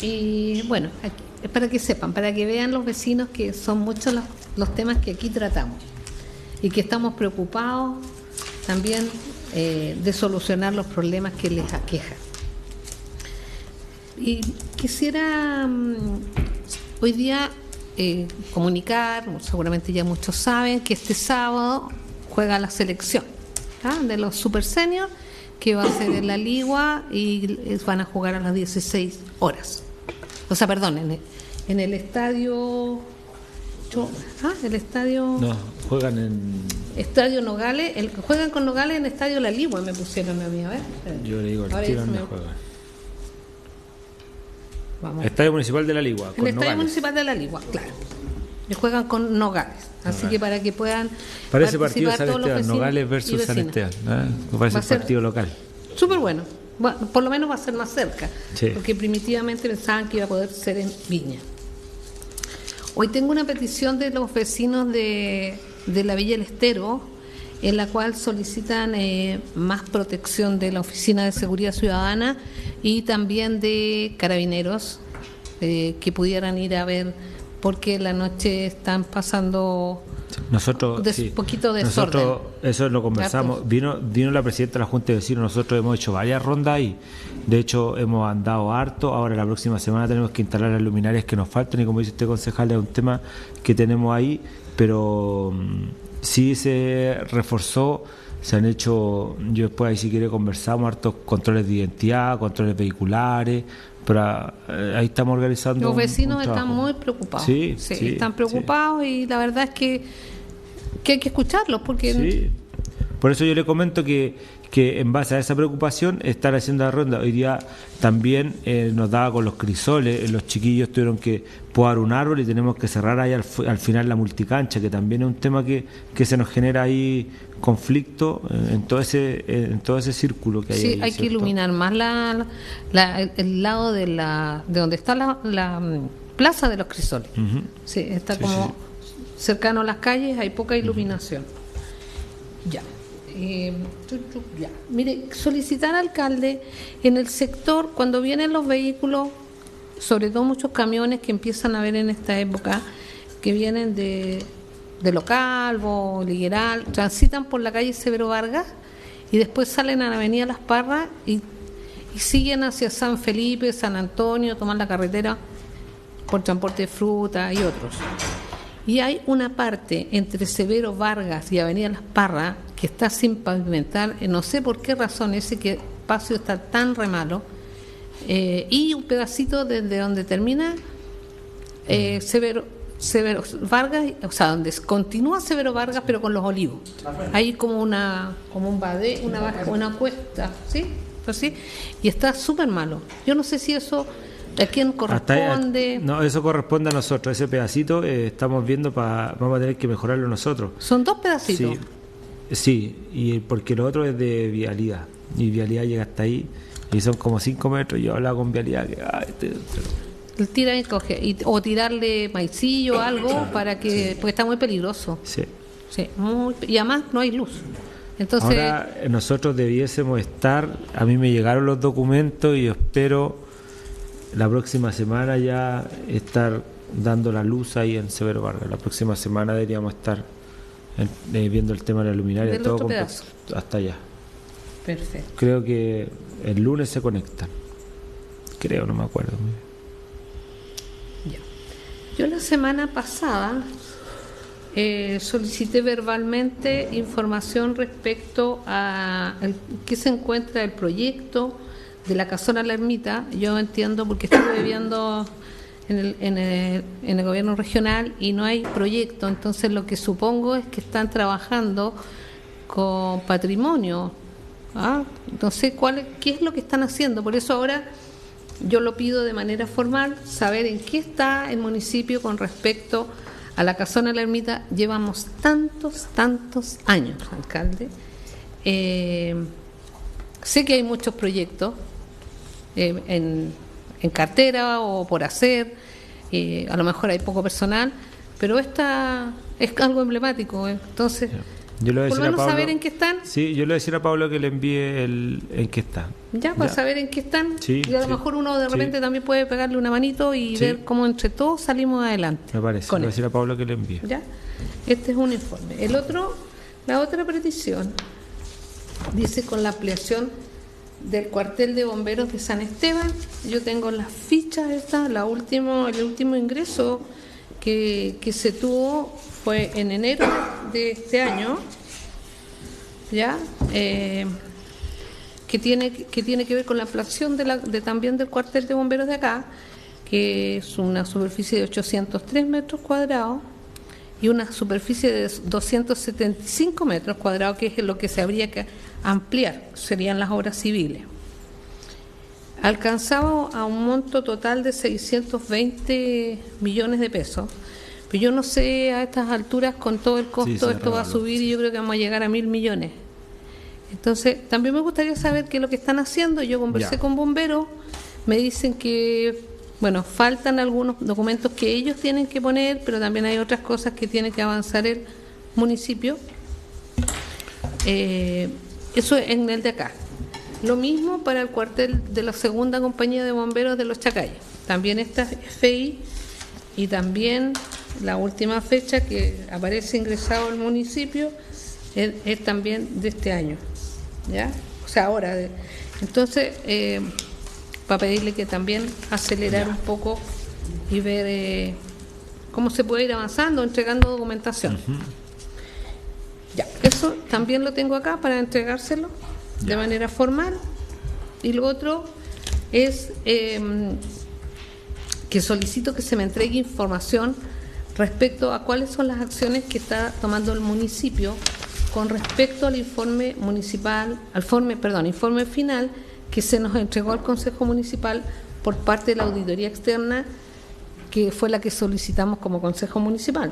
Y bueno, aquí, es para que sepan, para que vean los vecinos que son muchos los temas que aquí tratamos y que estamos preocupados también de solucionar los problemas que les aquejan. Y quisiera hoy día comunicar, seguramente ya muchos saben, que este sábado juega la selección de los Super Senior, que va a ser en La Ligua, y van a jugar a las 16 horas. O sea, perdón, en el estadio... el estadio... No, juegan en... Estadio Nogales, juegan con Nogales en Estadio La Ligua, me pusieron a mí, a ver. Yo le digo, el tiro donde juegan. Vamos. Estadio Municipal de La Ligua. El Estadio Nogales. Municipal de La Ligua, claro. Y juegan con Nogales. Así que para que puedan. Parece partido San Esteban, Nogales versus San Esteban. Me parece un partido local. Súper bueno. Bueno, por lo menos va a ser más cerca. Sí. Porque primitivamente pensaban que iba a poder ser en Viña. Hoy tengo una petición de los vecinos de la Villa El Estero, en la cual solicitan más protección de la Oficina de Seguridad Ciudadana y también de Carabineros, que pudieran ir a ver, porque la noche están pasando poquito desorden. Nosotros eso lo conversamos. Vino la presidenta de la Junta de Vecinos, nosotros hemos hecho varias rondas ahí. De hecho, hemos andado harto. Ahora la próxima semana tenemos que instalar las luminarias que nos faltan, y como dice usted, concejal, es un tema que tenemos ahí, pero sí se reforzó, se han hecho, yo después ahí si quiere conversamos, hartos controles de identidad, controles vehiculares, pero ahí estamos organizando. Los vecinos están muy preocupados. Sí, están preocupados, y la verdad es que hay que escucharlos, porque... Sí. Por eso yo le comento que que en base a esa preocupación están haciendo la ronda. Hoy día también nos daba con los crisoles, los chiquillos tuvieron que podar un árbol y tenemos que cerrar ahí al final la multicancha, que también es un tema que se nos genera ahí conflicto en todo ese círculo que hay. Sí, ahí, hay ¿cierto? que iluminar más el lado de donde está la plaza de los crisoles. Ujú. Sí, está Sí, como sí. cercano a las calles, hay poca iluminación. Ya. Ya. Mire, solicitar al alcalde en el sector, cuando vienen los vehículos, sobre todo muchos camiones que empiezan a ver en esta época, que vienen de Lo Calvo, Ligueral, transitan por la calle Severo Vargas y después salen a la avenida Las Parras y siguen hacia San Felipe, San Antonio, toman la carretera por transporte de fruta y otros. Y hay una parte entre Severo Vargas y Avenida Las Parras que está sin pavimentar, no sé por qué razón ese espacio está tan re malo, y un pedacito desde donde termina Severo Vargas, o sea, donde continúa Severo Vargas pero con los Olivos. Hay como un badé, una cuesta, ¿sí? Así, y está súper malo. Yo no sé si eso ¿a quién corresponde? No, eso corresponde a nosotros. Ese pedacito estamos viendo vamos a tener que mejorarlo nosotros. Son 2 pedacitos. Sí, y porque lo otro es de vialidad. Y vialidad llega hasta ahí y son como 5 metros. Yo hablaba con vialidad que El tira y coge, o tirarle maicillo o algo para que, porque está muy peligroso. Sí. Sí, y además no hay luz. Entonces, ahora nosotros debiésemos estar, a mí me llegaron los documentos y yo espero la próxima semana ya estar dando la luz ahí en Severo Vargas. La próxima semana deberíamos estar viendo el tema de la luminaria, del todo otro completo, pedazo. hasta allá. Perfecto. Creo que el lunes se conectan. Creo, no me acuerdo. Yo la semana pasada solicité verbalmente información respecto a qué se encuentra el proyecto de la casona La Ermita. Yo entiendo porque estuve viendo en el gobierno regional y no hay proyecto, entonces lo que supongo es que están trabajando con patrimonio. No sé qué es lo que están haciendo, por eso ahora yo lo pido de manera formal, saber en qué está el municipio con respecto a la casona La Ermita. Llevamos tantos años, alcalde. Sé que hay muchos proyectos en cartera o por hacer, a lo mejor hay poco personal, pero esta es algo emblemático, entonces yo le voy a por lo decir a menos Pablo, saber en qué están. Sí, yo le voy a decir a Pablo que le envíe en qué está. Ya, para saber en qué están, Sí, y a lo sí, mejor uno de sí. repente también puede pegarle una manito y Sí. ver cómo entre todos salimos adelante. Me parece. Le voy a decir a Pablo que le envíe. ¿Ya? Este es un informe. La otra petición dice con la ampliación del cuartel de bomberos de San Esteban. Yo tengo las fichas estas, el último ingreso que se tuvo fue en enero de este año, ya, que tiene que ver con la ampliación también del cuartel de bomberos de acá, que es una superficie de 803 metros cuadrados y una superficie de 275 metros cuadrados, que es lo que se habría que ampliar, serían las obras civiles. Alcanzaba a un monto total de 620 millones de pesos, pero yo no sé a estas alturas con todo el costo esto va a subir y yo creo que vamos a llegar a 1.000 millones. Entonces, también me gustaría saber qué es lo que están haciendo. Yo conversé con bomberos, me dicen que, bueno, faltan algunos documentos que ellos tienen que poner, pero también hay otras cosas que tiene que avanzar el municipio. Eso en el de acá. Lo mismo para el cuartel de la segunda compañía de bomberos de Los Chacayes. También está FI y también la última fecha que aparece ingresado al municipio es también de este año. ¿Ya? O sea, ahora. Entonces, para pedirle que también acelerar un poco y ver cómo se puede ir avanzando, entregando documentación. Ya, eso también lo tengo acá para entregárselo de manera formal. Y lo otro es que solicito que se me entregue información respecto a cuáles son las acciones que está tomando el municipio con respecto al informe municipal, informe final que se nos entregó al Consejo Municipal por parte de la auditoría externa, que fue la que solicitamos como Consejo Municipal.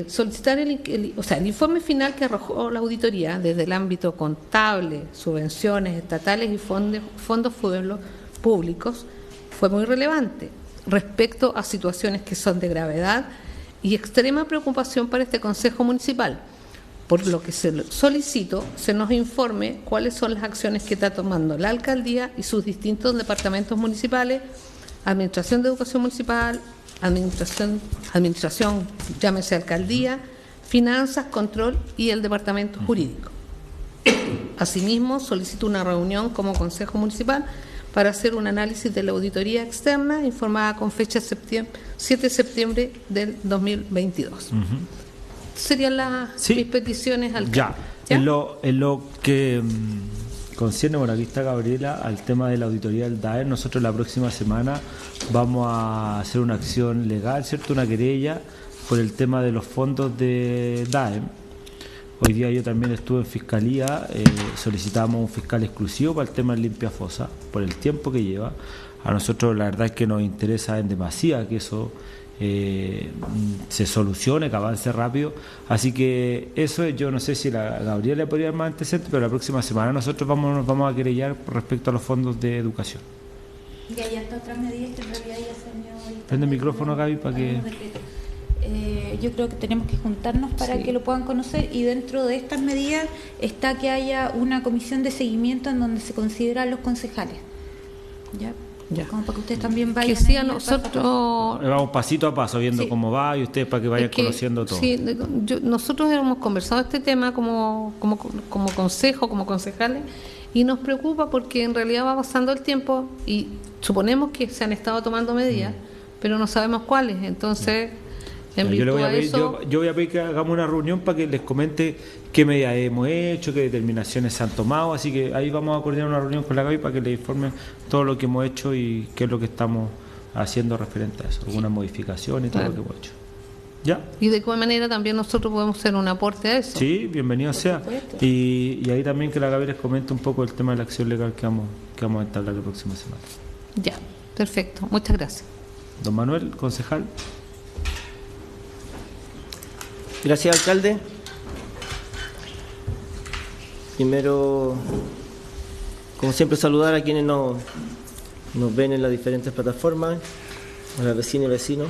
Solicitar el informe final que arrojó la auditoría desde el ámbito contable, subvenciones estatales y fondos públicos fue muy relevante respecto a situaciones que son de gravedad y extrema preocupación para este Consejo Municipal, por lo que solicito se nos informe cuáles son las acciones que está tomando la alcaldía y sus distintos departamentos municipales, Administración de Educación Municipal, administración, llámese alcaldía, finanzas, control y el departamento jurídico. Asimismo, solicito una reunión como Consejo Municipal para hacer un análisis de la auditoría externa informada con fecha 7 de septiembre del 2022. Serían mis peticiones al Ya. En lo que concierne, bueno, aquí está Gabriela, al tema de la auditoría del DAEM. Nosotros la próxima semana vamos a hacer una acción legal, ¿cierto? Una querella por el tema de los fondos de DAEM. Hoy día yo también estuve en Fiscalía, solicitamos un fiscal exclusivo para el tema de limpia fosa, por el tiempo que lleva. A nosotros la verdad es que nos interesa en demasía que eso se solucione, que avance rápido. Así que eso, yo no sé si la Gabriela le podría dar más antecedentes, pero la próxima semana nosotros nos vamos a querellar respecto a los fondos de educación. Y hay hasta otras medidas que en realidad ya se han ido. Prende el micrófono, Gaby, para que... Yo creo que tenemos que juntarnos para que lo puedan conocer, y dentro de estas medidas está que haya una comisión de seguimiento en donde se consideran los concejales. ¿Ya? Como para que ustedes también vayan. Que sí, a nosotros vamos pasito a paso viendo cómo va, y ustedes para que vayan conociendo todo. Sí, nosotros hemos conversado este tema como consejo, como concejales, y nos preocupa porque en realidad va pasando el tiempo y suponemos que se han estado tomando medidas, pero no sabemos cuáles. Entonces, en virtud de eso, yo voy a pedir que hagamos una reunión para que les comente qué medidas hemos hecho, qué determinaciones se han tomado, así que ahí vamos a coordinar una reunión con la Gaby para que les informen todo lo que hemos hecho y qué es lo que estamos haciendo referente a eso, alguna modificación y todo lo que hemos hecho. ¿Ya? Y de qué manera también nosotros podemos hacer un aporte a eso. Sí, bienvenido sea. Y ahí también que la Gaby les comente un poco el tema de la acción legal que vamos a entablar la próxima semana. Ya, perfecto. Muchas gracias. Don Manuel, concejal. Gracias, alcalde. Primero, como siempre, saludar a quienes nos ven en las diferentes plataformas, a las vecinas y vecinos.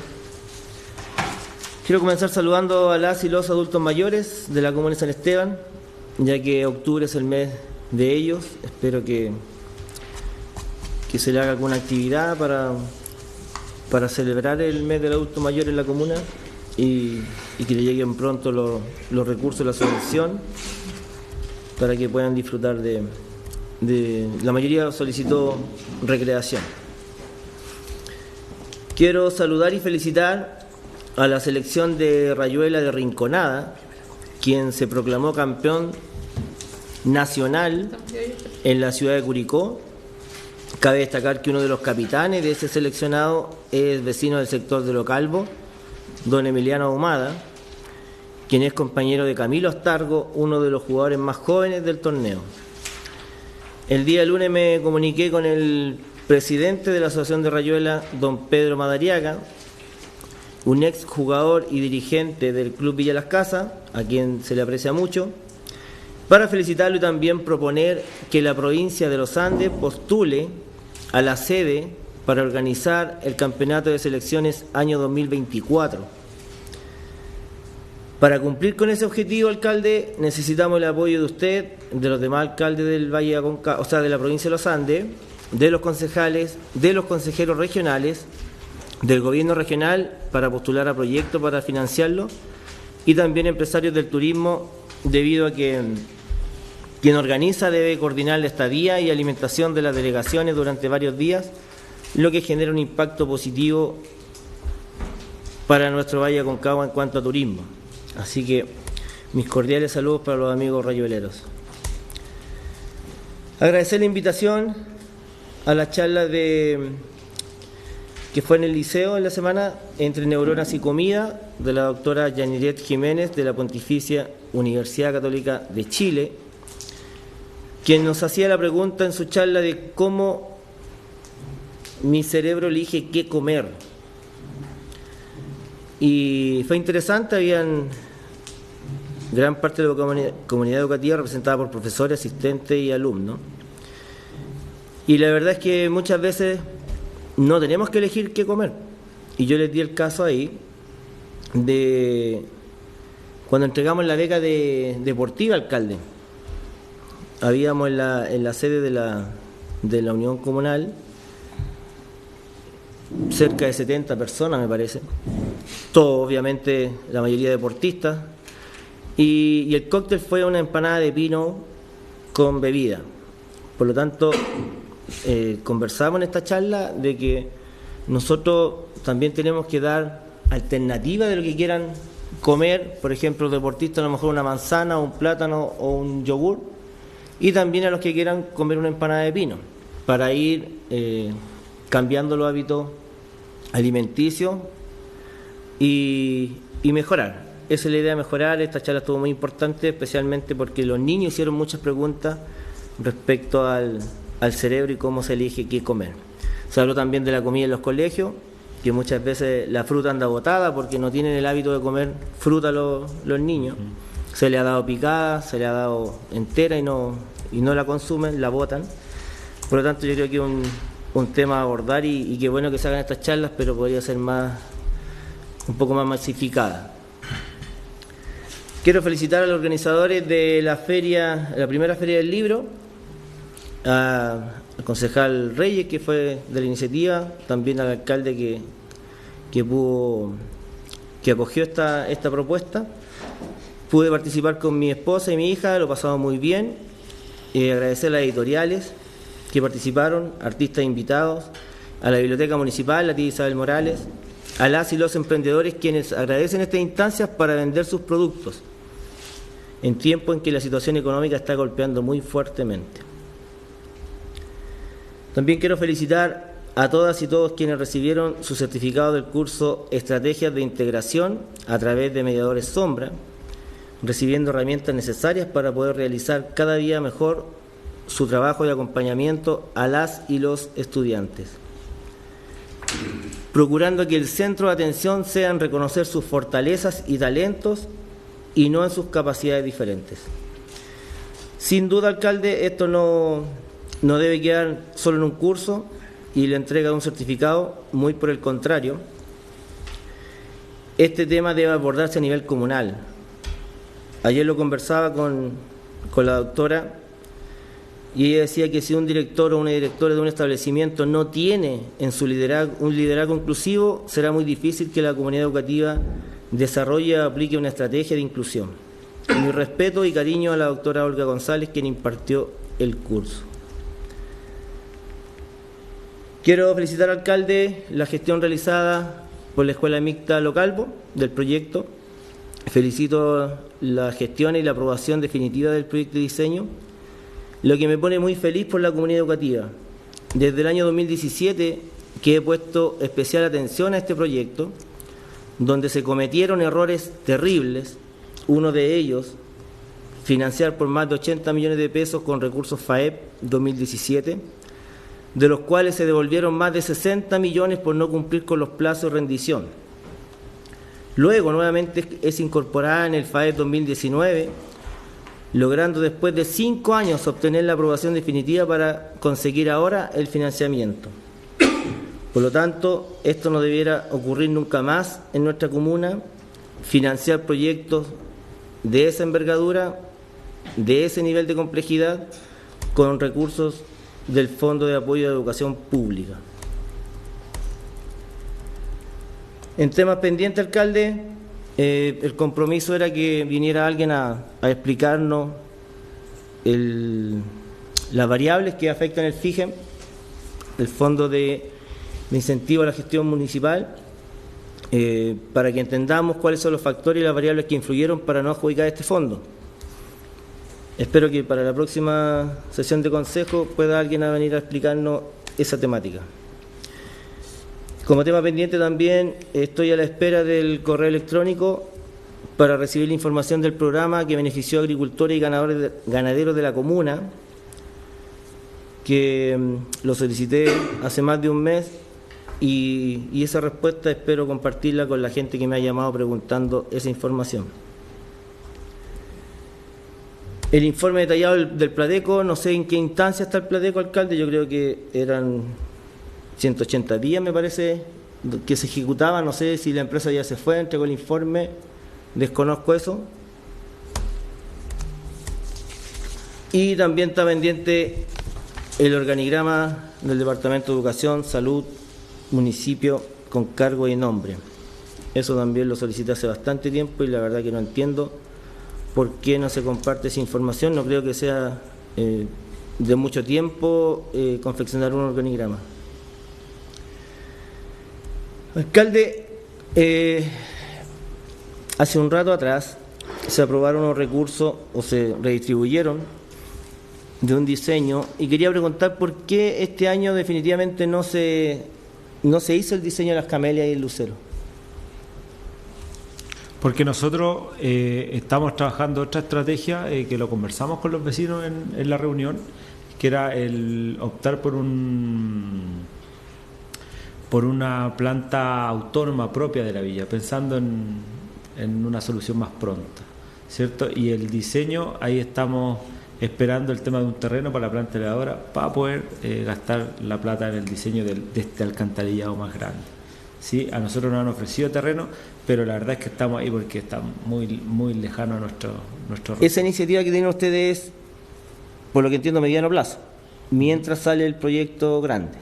Quiero comenzar saludando a las y los adultos mayores de la comuna de San Esteban, ya que octubre es el mes de ellos. Espero que se le haga alguna actividad para celebrar el mes del adulto mayor en la comuna y que le lleguen pronto los recursos de la subvención para que puedan disfrutar de la mayoría solicitó recreación. Quiero saludar y felicitar a la selección de Rayuela de Rinconada, quien se proclamó campeón nacional en la ciudad de Curicó. Cabe destacar que uno de los capitanes de ese seleccionado es vecino del sector de Lo Calvo, don Emiliano Ahumada, quien es compañero de Camilo Astargo, uno de los jugadores más jóvenes del torneo. El día lunes me comuniqué con el presidente de la Asociación de Rayuela, don Pedro Madariaga, un ex jugador y dirigente del Club Villa Las Casas, a quien se le aprecia mucho, para felicitarlo y también proponer que la provincia de los Andes postule a la sede para organizar el campeonato de selecciones año 2024. Para cumplir con ese objetivo, alcalde, necesitamos el apoyo de usted, de los demás alcaldes del Valle de Aconcagua, o sea, de la provincia de los Andes, de los concejales, de los consejeros regionales, del gobierno regional para postular a proyectos para financiarlo, y también empresarios del turismo, debido a que quien organiza debe coordinar la estadía y alimentación de las delegaciones durante varios días, lo que genera un impacto positivo para nuestro Valle de Aconcagua en cuanto a turismo. Así que mis cordiales saludos para los amigos rayueleros. Agradecer la invitación a la charla de que fue en el liceo en la semana, Entre Neuronas y Comida, de la doctora Yaniret Jiménez, de la Pontificia Universidad Católica de Chile, quien nos hacía la pregunta en su charla de cómo mi cerebro elige qué comer. Y fue interesante, habían gran parte de la comunidad educativa representada por profesores, asistentes y alumnos. Y la verdad es que muchas veces no tenemos que elegir qué comer. Y yo les di el caso ahí de cuando entregamos la beca deportiva, alcalde. Habíamos en la sede de la Unión Comunal cerca de 70 personas, me parece. Todos, obviamente, la mayoría deportistas. Y el cóctel fue una empanada de pino con bebida. Por lo tanto, conversamos en esta charla de que nosotros también tenemos que dar alternativas de lo que quieran comer. Por ejemplo, los deportistas, a lo mejor una manzana, un plátano o un yogur. Y también a los que quieran comer una empanada de pino, para ir cambiando los hábitos alimenticios y mejorar. Esa es la idea de mejorar. Esta charla estuvo muy importante, especialmente porque los niños hicieron muchas preguntas respecto al cerebro y cómo se elige qué comer. Se habló también de la comida en los colegios, que muchas veces la fruta anda botada porque no tienen el hábito de comer fruta los niños. Se le ha dado picada, se le ha dado entera y no la consumen, la botan. Por lo tanto, yo creo que es un tema a abordar y qué bueno que se hagan estas charlas, pero podría ser un poco más masificada. Quiero felicitar a los organizadores de la primera feria del libro, al concejal Reyes, que fue de la iniciativa, también al alcalde que acogió esta propuesta. Pude participar con mi esposa y mi hija, lo pasamos muy bien. Agradecer a las editoriales que participaron, artistas invitados, a la Biblioteca Municipal, la tía Isabel Morales, a las y los emprendedores quienes agradecen estas instancias para vender sus productos en tiempo en que la situación económica está golpeando muy fuertemente. También quiero felicitar a todas y todos quienes recibieron su certificado del curso Estrategias de Integración a través de Mediadores Sombra, recibiendo herramientas necesarias para poder realizar cada día mejor su trabajo de acompañamiento a las y los estudiantes, procurando que el centro de atención sea en reconocer sus fortalezas y talentos y no en sus capacidades diferentes. Sin duda, alcalde, esto no debe quedar solo en un curso y la entrega de un certificado, muy por el contrario. Este tema debe abordarse a nivel comunal. Ayer lo conversaba con la doctora y ella decía que si un director o una directora de un establecimiento no tiene en su un liderazgo inclusivo, será muy difícil que la comunidad educativa desarrolle o aplique una estrategia de inclusión. Mi respeto y cariño a la doctora Olga González, quien impartió el curso. Quiero felicitar al alcalde la gestión realizada por la Escuela Mixta Localvo del proyecto. Felicito la gestión y la aprobación definitiva del proyecto de diseño, lo que me pone muy feliz por la comunidad educativa. Desde el año 2017 que he puesto especial atención a este proyecto, donde se cometieron errores terribles, uno de ellos, financiar por más de 80 millones de pesos con recursos FAEP 2017, de los cuales se devolvieron más de 60 millones por no cumplir con los plazos de rendición. Luego, nuevamente, es incorporada en el FAEP 2019, logrando después de 5 años obtener la aprobación definitiva para conseguir ahora el financiamiento. Por lo tanto, esto no debiera ocurrir nunca más en nuestra comuna, financiar proyectos de esa envergadura, de ese nivel de complejidad, con recursos del Fondo de Apoyo de Educación Pública. En temas pendientes, alcalde, el compromiso era que viniera alguien a explicarnos las variables que afectan el FIGEM, el Fondo de Incentivo a la Gestión Municipal, para que entendamos cuáles son los factores y las variables que influyeron para no adjudicar este fondo. Espero que para la próxima sesión de consejo pueda alguien venir a explicarnos esa temática. Como tema pendiente también estoy a la espera del correo electrónico para recibir la información del programa que benefició a agricultores y ganaderos de la comuna, que lo solicité hace más de un mes y esa respuesta espero compartirla con la gente que me ha llamado preguntando esa información. El informe detallado del Pladeco, no sé en qué instancia está el Pladeco, alcalde, yo creo que eran 180 días, me parece, que se ejecutaba, no sé si la empresa ya se fue, entregó el informe, desconozco eso. Y también está pendiente el organigrama del Departamento de Educación, Salud, Municipio, con cargo y nombre. Eso también lo solicité hace bastante tiempo y la verdad que no entiendo por qué no se comparte esa información. No creo que sea de mucho tiempo confeccionar un organigrama. Alcalde, hace un rato atrás se aprobaron unos recursos o se redistribuyeron de un diseño y quería preguntar por qué este año definitivamente no se hizo el diseño de las camelias y el lucero. Porque nosotros estamos trabajando otra estrategia que lo conversamos con los vecinos en la reunión, que era el optar por una planta autónoma propia de la villa, pensando en una solución más pronta, ¿cierto? Y el diseño, ahí estamos esperando el tema de un terreno para la planta elevadora para poder gastar la plata en el diseño de este alcantarillado más grande. ¿Sí? A nosotros nos han ofrecido terreno, pero la verdad es que estamos ahí porque está muy, muy lejano a nuestro Esa iniciativa que tienen ustedes, por lo que entiendo, a mediano plazo, mientras sale el proyecto grande.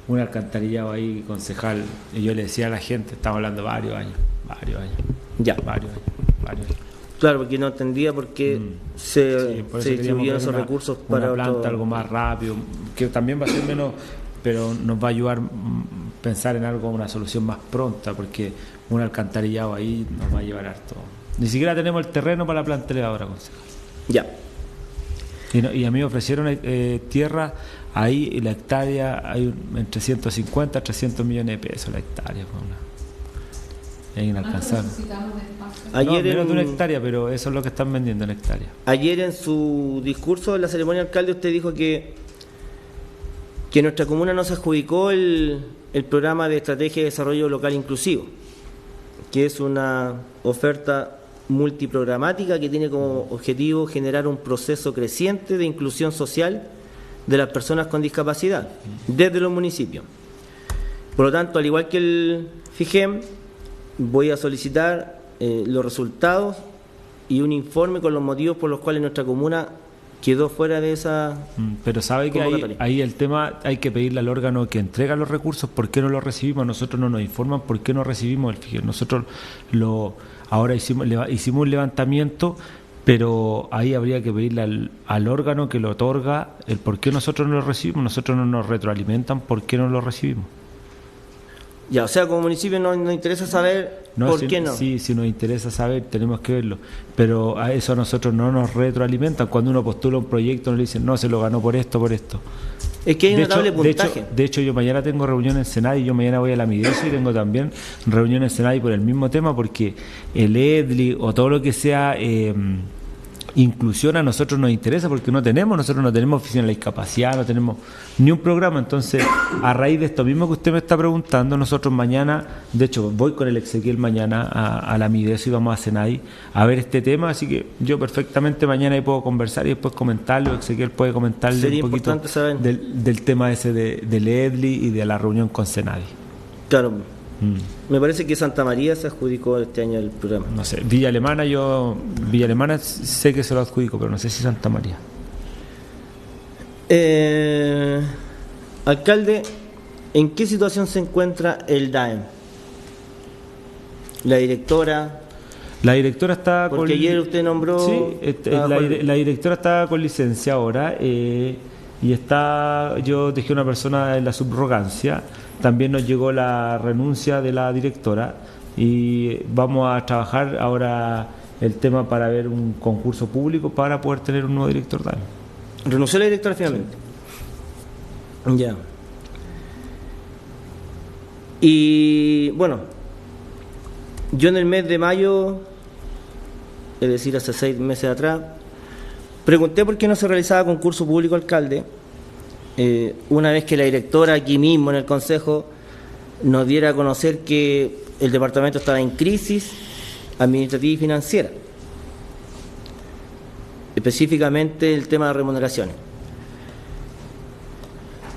Un alcantarillado ahí, concejal, y yo le decía a la gente, estamos hablando varios años. Ya. Varios años. Claro, porque no entendía por qué se distribuyeron esos recursos para una planta algo más rápido, que también va a ser menos, pero nos va a ayudar a pensar en algo, una solución más pronta, porque un alcantarillado ahí nos va a llevar harto. Ni siquiera tenemos el terreno para la planta elevadora, concejal. Ya. Y a mí me ofrecieron tierra ahí, y la hectárea hay entre 150 a 300 millones de pesos la hectárea. Es inalcanzable. Ayer menos de una hectárea, pero eso es lo que están vendiendo en hectárea. Ayer en su discurso en la ceremonia, alcalde, usted dijo que nuestra comuna no se adjudicó el programa de estrategia de desarrollo local inclusivo, que es una oferta multiprogramática que tiene como objetivo generar un proceso creciente de inclusión social de las personas con discapacidad desde los municipios. Por lo tanto, al igual que el FIGEM, voy a solicitar los resultados y un informe con los motivos por los cuales nuestra comuna quedó fuera de esa. Pero sabe que ahí el tema hay que pedirle al órgano que entrega los recursos por qué no los recibimos. Nosotros no nos informan por qué no recibimos el FIGEM. Nosotros ahora hicimos un levantamiento, pero ahí habría que pedirle al órgano que lo otorga el por qué nosotros no lo recibimos. Nosotros no nos retroalimentan por qué no lo recibimos. Ya, o sea, como municipio nos interesa saber por qué no. Sí, si nos interesa saber, tenemos que verlo. Pero a eso a nosotros no nos retroalimentan. Cuando uno postula un proyecto, nos dicen, no, se lo ganó por esto. Es que hay un notable puntaje. De hecho, yo mañana tengo reunión en Senadi, yo mañana voy a la Mideso y tengo también reunión en Senadi por el mismo tema, porque el EDLI o todo lo que sea inclusión a nosotros nos interesa, porque nosotros no tenemos oficina de la discapacidad, no tenemos ni un programa. Entonces, a raíz de esto mismo que usted me está preguntando, nosotros mañana, de hecho voy con el Ezequiel mañana a la Mideso y vamos a Senadi a ver este tema, así que yo perfectamente mañana ahí puedo conversar y después comentarlo. Ezequiel puede comentarle Sería un poquito del tema ese del EDLI y de la reunión con Senadi. Claro. Me parece que Santa María se adjudicó este año el programa. No sé, Villa Alemana sé que se lo adjudicó, pero no sé si Santa María. Alcalde, ¿en qué situación se encuentra el DAEM? La directora está porque ayer usted nombró. Sí, la directora está con licencia ahora y yo dejé una persona en la subrogancia. También nos llegó la renuncia de la directora y vamos a trabajar ahora el tema para ver un concurso público para poder tener un nuevo director DAEM. ¿Renunció la directora finalmente? Sí. Ya. Y bueno, yo en el mes de mayo, es decir, hace 6 meses atrás, pregunté por qué no se realizaba concurso público alcalde, una vez que la directora aquí mismo en el Consejo nos diera a conocer que el departamento estaba en crisis administrativa y financiera, específicamente el tema de remuneraciones.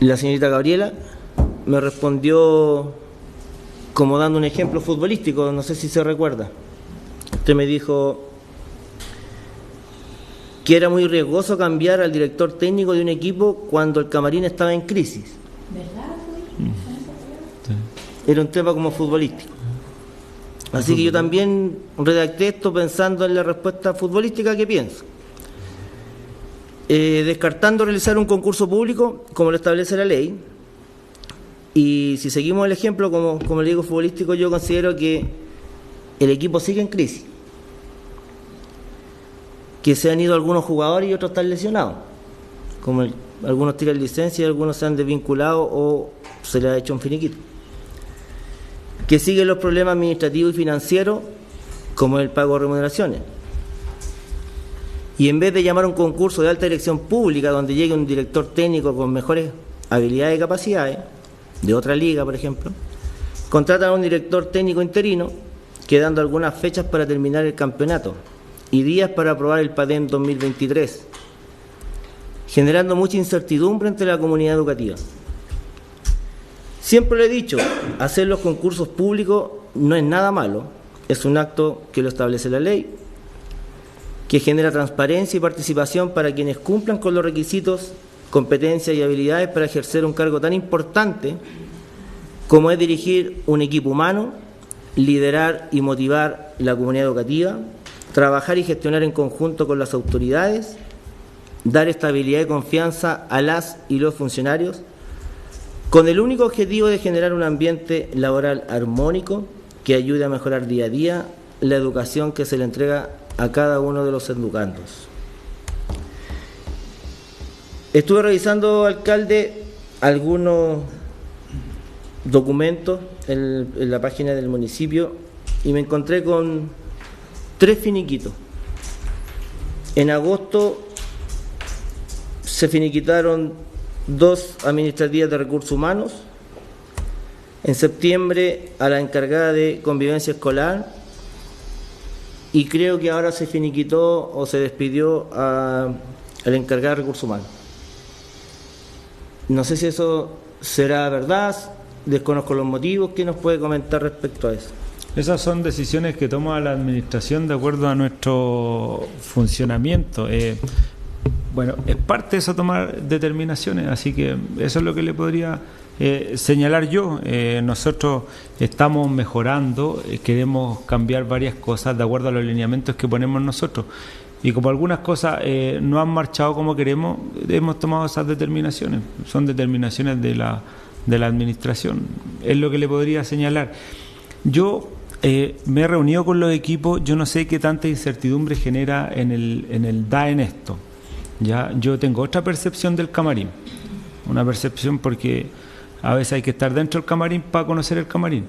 La señorita Gabriela me respondió como dando un ejemplo futbolístico, no sé si se recuerda. Usted me dijo que era muy riesgoso cambiar al director técnico de un equipo cuando el camarín estaba en crisis. ¿Verdad? Era un tema como futbolístico. Así que yo también redacté esto pensando en la respuesta futbolística que pienso. Descartando realizar un concurso público como lo establece la ley, y si seguimos el ejemplo como le digo futbolístico, yo considero que el equipo sigue en crisis, que se han ido algunos jugadores y otros están lesionados, como algunos tiran licencia y algunos se han desvinculado o se les ha hecho un finiquito, que siguen los problemas administrativos y financieros como el pago de remuneraciones. Y en vez de llamar a un concurso de alta dirección pública donde llegue un director técnico con mejores habilidades y capacidades, de otra liga, por ejemplo, contratan a un director técnico interino, quedando algunas fechas para terminar el campeonato y días para aprobar el PADEM 2023, generando mucha incertidumbre entre la comunidad educativa. Siempre le he dicho, hacer los concursos públicos no es nada malo, es un acto que lo establece la ley, que genera transparencia y participación para quienes cumplan con los requisitos, competencias y habilidades para ejercer un cargo tan importante como es dirigir un equipo humano, liderar y motivar la comunidad educativa, trabajar y gestionar en conjunto con las autoridades, dar estabilidad y confianza a las y los funcionarios, con el único objetivo de generar un ambiente laboral armónico que ayude a mejorar día a día la educación que se le entrega a cada uno de los educandos. Estuve revisando, alcalde, algunos documentos en la página del municipio y me encontré con 3 finiquitos. En agosto se finiquitaron 2 administrativas de recursos humanos, en septiembre a la encargada de convivencia escolar, y creo que ahora se finiquitó o se despidió a la encargada de recursos humanos. No sé si eso será verdad, desconozco los motivos. ¿Qué nos puede comentar respecto a eso? Esas son decisiones que toma la administración de acuerdo a nuestro funcionamiento. Bueno, es parte de eso tomar determinaciones, así que eso es lo que le podría señalar yo. Nosotros estamos mejorando, queremos cambiar varias cosas de acuerdo a los lineamientos que ponemos nosotros. Y como algunas cosas no han marchado como queremos, hemos tomado esas determinaciones. Son determinaciones de la administración. Es lo que le podría señalar. Yo me he reunido con los equipos. Yo no sé qué tanta incertidumbre genera en el DAEN esto. Ya, yo tengo otra percepción del camarín. Una percepción porque a veces hay que estar dentro del camarín para conocer el camarín.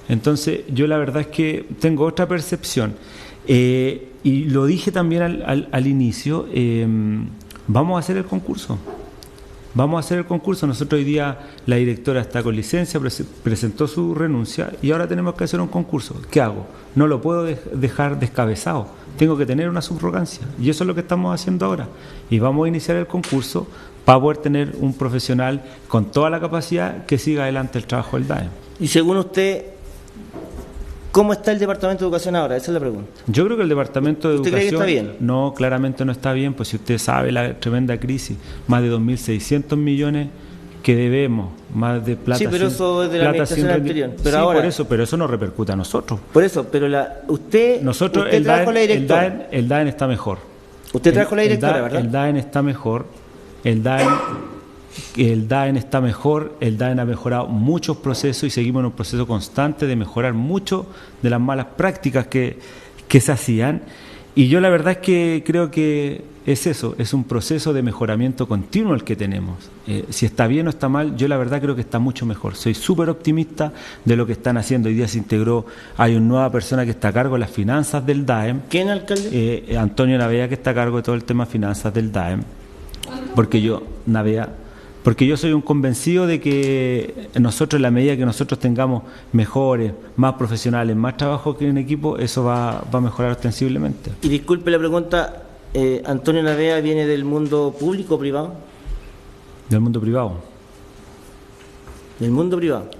Entonces, yo la verdad es que tengo otra percepción. Y lo dije también al inicio, vamos a hacer el concurso. Vamos a hacer el concurso. Nosotros hoy día, la directora está con licencia, presentó su renuncia y ahora tenemos que hacer un concurso. ¿Qué hago? No lo puedo dejar descabezado. Tengo que tener una subrogancia. Y eso es lo que estamos haciendo ahora. Y vamos a iniciar el concurso para poder tener un profesional con toda la capacidad que siga adelante el trabajo del DAEM. Y según usted, ¿cómo está el Departamento de Educación ahora? Esa es la pregunta. Yo creo que el Departamento de ¿Usted Educación... cree que está bien? No, claramente no está bien, pues si usted sabe la tremenda crisis, más de 2.600 millones que debemos, más de plata... Sí, pero eso es de la administración anterior. Pero sí, ahora, pero eso no repercute a nosotros. Por eso, pero usted trajo la directora. El DAEN está mejor. Usted trajo la directora, ¿verdad? El DAEN está mejor. El DAEN está mejor, el DAEN ha mejorado muchos procesos y seguimos en un proceso constante de mejorar mucho de las malas prácticas que se hacían. Y yo la verdad es que creo que es eso, es un proceso de mejoramiento continuo el que tenemos. Si está bien o está mal, yo la verdad creo que está mucho mejor. Soy súper optimista de lo que están haciendo. Hoy día se integró, hay una nueva persona que está a cargo de las finanzas del DAEM. ¿Quién, alcalde? Antonio Navea, que está a cargo de todo el tema de finanzas del DAEM. Porque yo soy un convencido de que nosotros, en la medida que nosotros tengamos mejores, más profesionales, más trabajo que en equipo, eso va a mejorar ostensiblemente. Y disculpe la pregunta, ¿Antonio Navea viene del mundo público o privado? Del mundo privado. ¿Del mundo privado?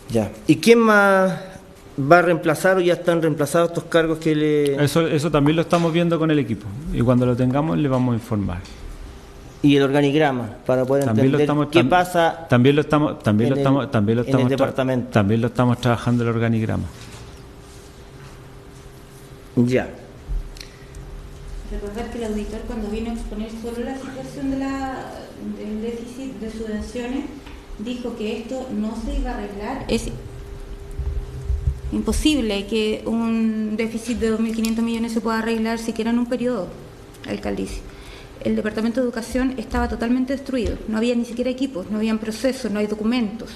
Ya. ¿Y quién más va a reemplazar o ya están reemplazados estos cargos que le...? Eso también lo estamos viendo con el equipo y cuando lo tengamos le vamos a informar. Y el organigrama para poder entender qué pasa. También lo estamos en el departamento. También lo estamos trabajando el organigrama. Ya. Recordar que el auditor, cuando vino a exponer solo la situación del déficit de subvenciones, dijo que esto no se iba a arreglar. Es imposible que un déficit de 2.500 millones se pueda arreglar siquiera en un periodo, alcaldicio. El Departamento de Educación estaba totalmente destruido, no había ni siquiera equipos, no habían procesos, no hay documentos.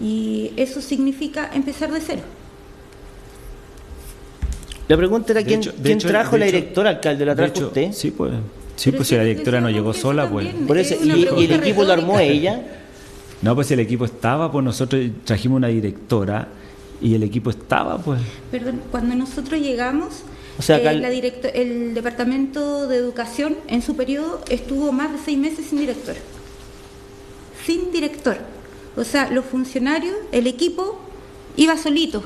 Y eso significa empezar de cero. La pregunta era quién trajo la directora, alcalde, ¿la trajo usted? Sí, pues si la directora no llegó sola, pues. Por eso, ¿y el equipo lo armó ella? No, pues el equipo estaba, pues nosotros trajimos una directora y el equipo estaba, pues. Perdón, cuando nosotros llegamos, o sea, el Departamento de Educación en su periodo estuvo más de 6 meses sin director. Sin director. O sea, los funcionarios, el equipo, iba solito.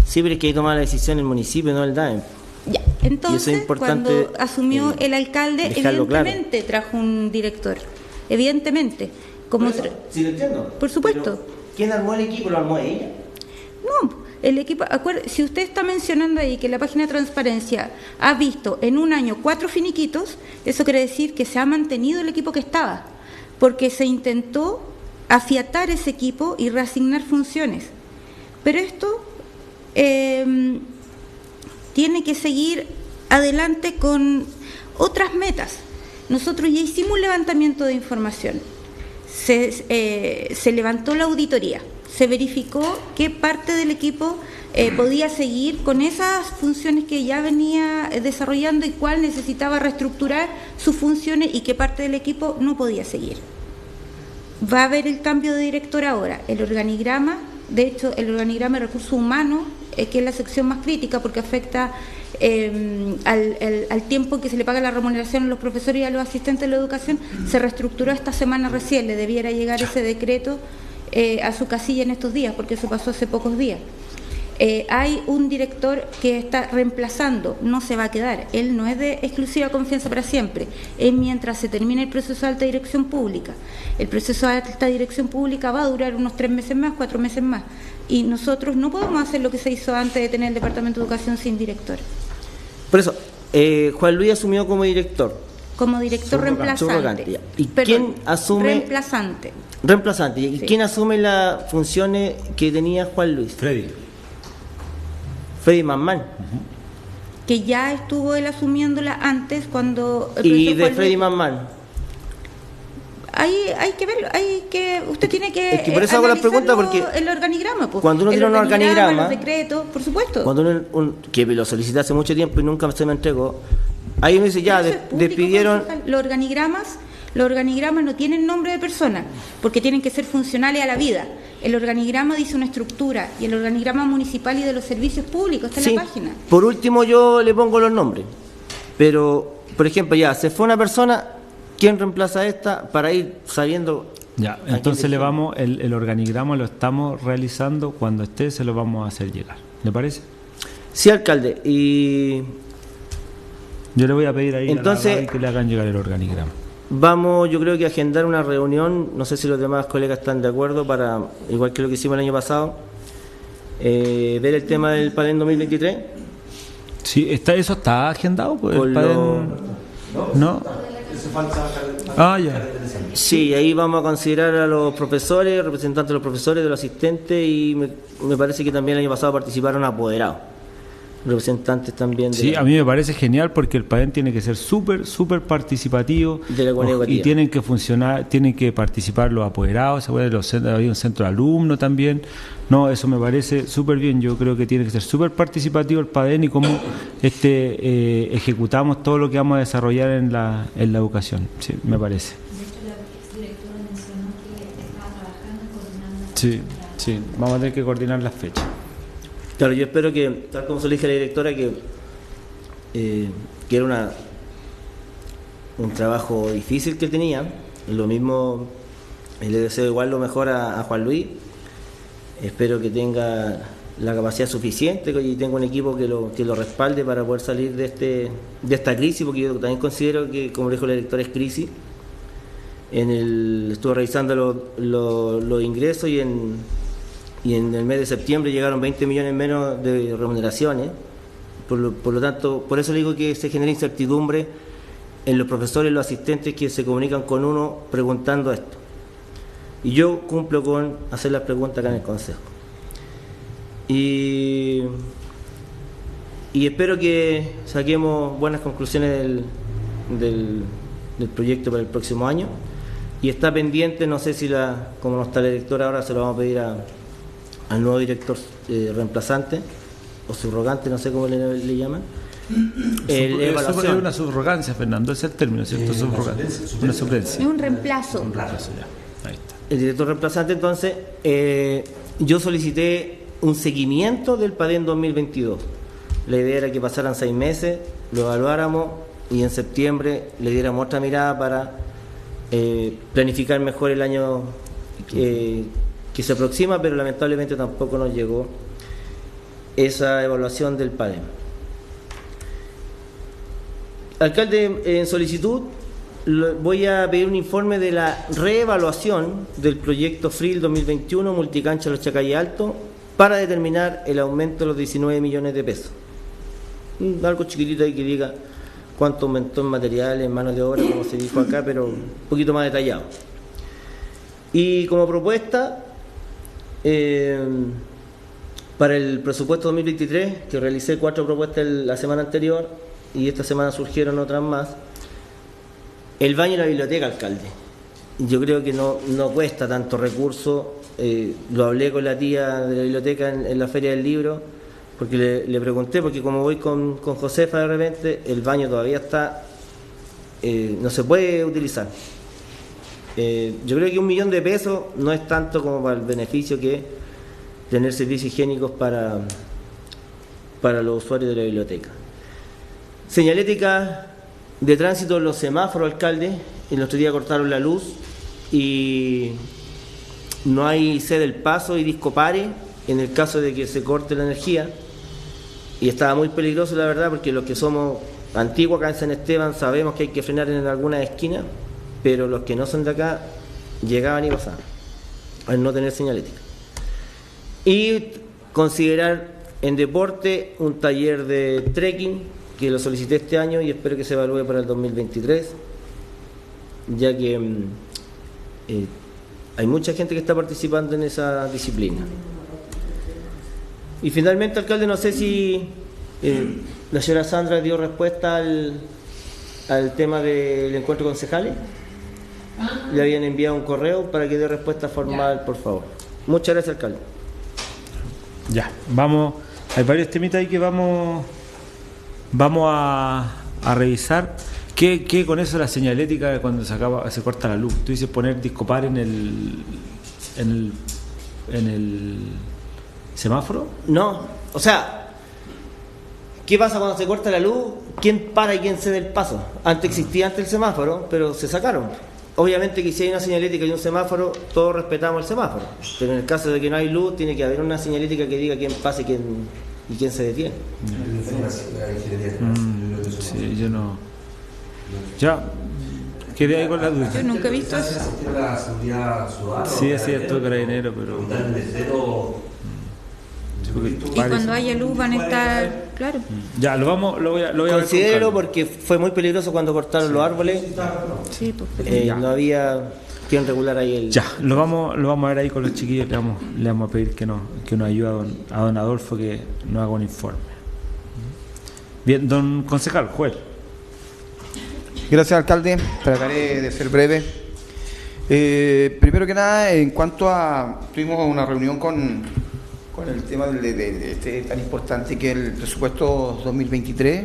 Sí, pero es que hay que tomar la decisión el municipio, no el DAEM. Ya, entonces, cuando asumió el alcalde, evidentemente trajo un director. Evidentemente. ¿Sí lo entiendo? Por supuesto. Pero, ¿quién armó el equipo? ¿Lo armó ella? No, el equipo, si usted está mencionando ahí que la página de transparencia ha visto en un año 4 finiquitos, eso quiere decir que se ha mantenido el equipo que estaba, porque se intentó afiatar ese equipo y reasignar funciones. Pero esto tiene que seguir adelante con otras metas. Nosotros ya hicimos un levantamiento de información, se levantó la auditoría, se verificó qué parte del equipo podía seguir con esas funciones que ya venía desarrollando y cuál necesitaba reestructurar sus funciones y qué parte del equipo no podía seguir. Va a haber el cambio de director ahora, el organigrama, de hecho el organigrama de recursos humanos, que es la sección más crítica porque afecta al tiempo que se le paga la remuneración a los profesores y a los asistentes de la educación, se reestructuró esta semana recién, le debiera llegar ese decreto a su casilla en estos días, porque eso pasó hace pocos días. Hay un director que está reemplazando, no se va a quedar, él no es de exclusiva confianza para siempre, es mientras se termine el proceso de alta dirección pública. El proceso de alta dirección pública va a durar unos 3 meses más, 4 meses más, y nosotros no podemos hacer lo que se hizo antes de tener el Departamento de Educación sin director. Por eso, Juan Luis asumió como director. Como director reemplazante. ¿Y quién asume? Reemplazante. ¿Y sí, quién asume las funciones que tenía Juan Luis? Freddy Manman. Que ya estuvo él asumiéndola antes cuando... ¿Y de Freddy Manman? Hay que verlo, usted tiene que... Es que por eso hago la pregunta, porque... El organigrama, pues. Cuando uno tiene un organigrama... Los decretos, por supuesto. Cuando que lo solicité hace mucho tiempo y nunca se me entregó, ahí uno dice, ya, despidieron... Los organigramas no tienen nombre de persona, porque tienen que ser funcionales a la vida. El organigrama dice una estructura, y el organigrama municipal y de los servicios públicos está en la página. Por último, yo le pongo los nombres. Pero, por ejemplo, ya, se fue una persona, ¿quién reemplaza a esta? Para ir sabiendo... Ya, entonces el organigrama lo estamos realizando, cuando esté se lo vamos a hacer llegar. ¿Le parece? Sí, alcalde, y... Yo le voy a pedir ahí entonces, que le hagan llegar el organigrama. Vamos, yo creo que agendar una reunión, no sé si los demás colegas están de acuerdo, para, igual que lo que hicimos el año pasado, ver el tema del PADEN 2023. Sí, eso está agendado, pues, el PADEN... ¿No? Ya. Sí, ahí vamos a considerar a los profesores, representantes de los profesores, de los asistentes, y me parece que también el año pasado participaron apoderados, representantes también. Sí, a mí me parece genial porque el PADEN tiene que ser súper participativo de la comunidad y tienen que funcionar, tienen que participar los apoderados, había un centro de alumnos también. No, eso me parece súper bien. Yo creo que tiene que ser súper participativo el PADEN y cómo ejecutamos todo lo que vamos a desarrollar en la educación. Sí, me parece. Sí, vamos a tener que coordinar las fechas. Claro, yo espero que, tal como se lo dije a la directora, que era un trabajo difícil que tenía. Lo mismo, le deseo igual lo mejor a Juan Luis. Espero que tenga la capacidad suficiente y tenga un equipo que lo respalde para poder salir de esta crisis, porque yo también considero que, como dijo la directora, es crisis. Estuve revisando los ingresos y en el mes de septiembre llegaron 20 millones menos de remuneraciones. Por lo tanto, por eso le digo que se genera incertidumbre en los profesores y los asistentes que se comunican con uno preguntando esto. Y yo cumplo con hacer las preguntas acá en el Consejo. Y espero que saquemos buenas conclusiones del proyecto para el próximo año. Y está pendiente, no sé si como no está la directora ahora, se lo vamos a pedir al nuevo director reemplazante o subrogante, no sé cómo le llaman. Es una subrogancia, Fernando, ese es el término, ¿cierto? Una suplencia. Es un reemplazo. Ya. Ahí está. El director reemplazante, entonces, yo solicité un seguimiento del PADEN 2022. La idea era que pasaran 6 meses, lo evaluáramos y en septiembre le diéramos otra mirada para planificar mejor el año que se aproxima, pero lamentablemente tampoco nos llegó esa evaluación del PADEN. Alcalde, en solicitud voy a pedir un informe de la reevaluación del proyecto FRIL 2021 Multicancha Los Chacay Alto para determinar el aumento de los 19 millones de pesos. Algo chiquitito ahí que diga cuánto aumentó en materiales, en mano de obra, como se dijo acá, pero un poquito más detallado. Y como propuesta, para el presupuesto 2023, que realicé 4 propuestas la semana anterior y esta semana surgieron otras más, el baño y la biblioteca, alcalde. Yo creo que no cuesta tanto recurso. Lo hablé con la tía de la biblioteca en la Feria del Libro, porque le pregunté, porque como voy con Josefa de repente, el baño todavía está, no se puede utilizar. Yo creo que 1 millón de pesos no es tanto como para el beneficio que es tener servicios higiénicos para los usuarios de la biblioteca. Señalética de tránsito en los semáforos, alcalde. El otro día cortaron la luz y no hay cede el paso y discopare en el caso de que se corte la energía. Y estaba muy peligroso, la verdad, porque los que somos antiguos acá en San Esteban sabemos que hay que frenar en alguna esquina, pero los que no son de acá llegaban y pasaban al no tener señalética. Y considerar en deporte un taller de trekking, que lo solicité este año y espero que se evalúe para el 2023, ya que hay mucha gente que está participando en esa disciplina. Y finalmente, alcalde, no sé si la señora Sandra dio respuesta al tema del encuentro de concejales. Le habían enviado un correo para que dé respuesta formal, por favor. Muchas gracias, alcalde. Ya, vamos, hay varios temitas ahí que vamos a revisar. ¿Qué con eso la señalética cuando se corta la luz? Tú dices poner discopar en el semáforo. No, o sea, ¿qué pasa cuando se corta la luz? ¿Quién para y quién cede el paso? Antes existía el semáforo, pero se sacaron. Obviamente que si hay una señalética y un semáforo, todos respetamos el semáforo. Pero en el caso de que no hay luz, tiene que haber una señalética que diga quién pasa y quién se detiene. Sí, yo no. Ya, quedé ahí con la duda. Yo nunca he visto eso. La seguridad ciudadana. Sí, es cierto, carabinero, pero. Y cuando haya luz van a estar, claro. Ya, lo voy a ver con Considero calma. porque fue muy peligroso cuando cortaron los árboles. Sí, pues, No había quien regular ahí el... Ya, lo vamos a ver ahí con los chiquillos, le vamos a pedir que nos ayude a don Adolfo que nos haga un informe. Bien, don concejal, juez. Gracias, alcalde. Trataré de ser breve. Primero que nada, en cuanto a... Tuvimos una reunión con el tema de este tan importante que es el presupuesto 2023,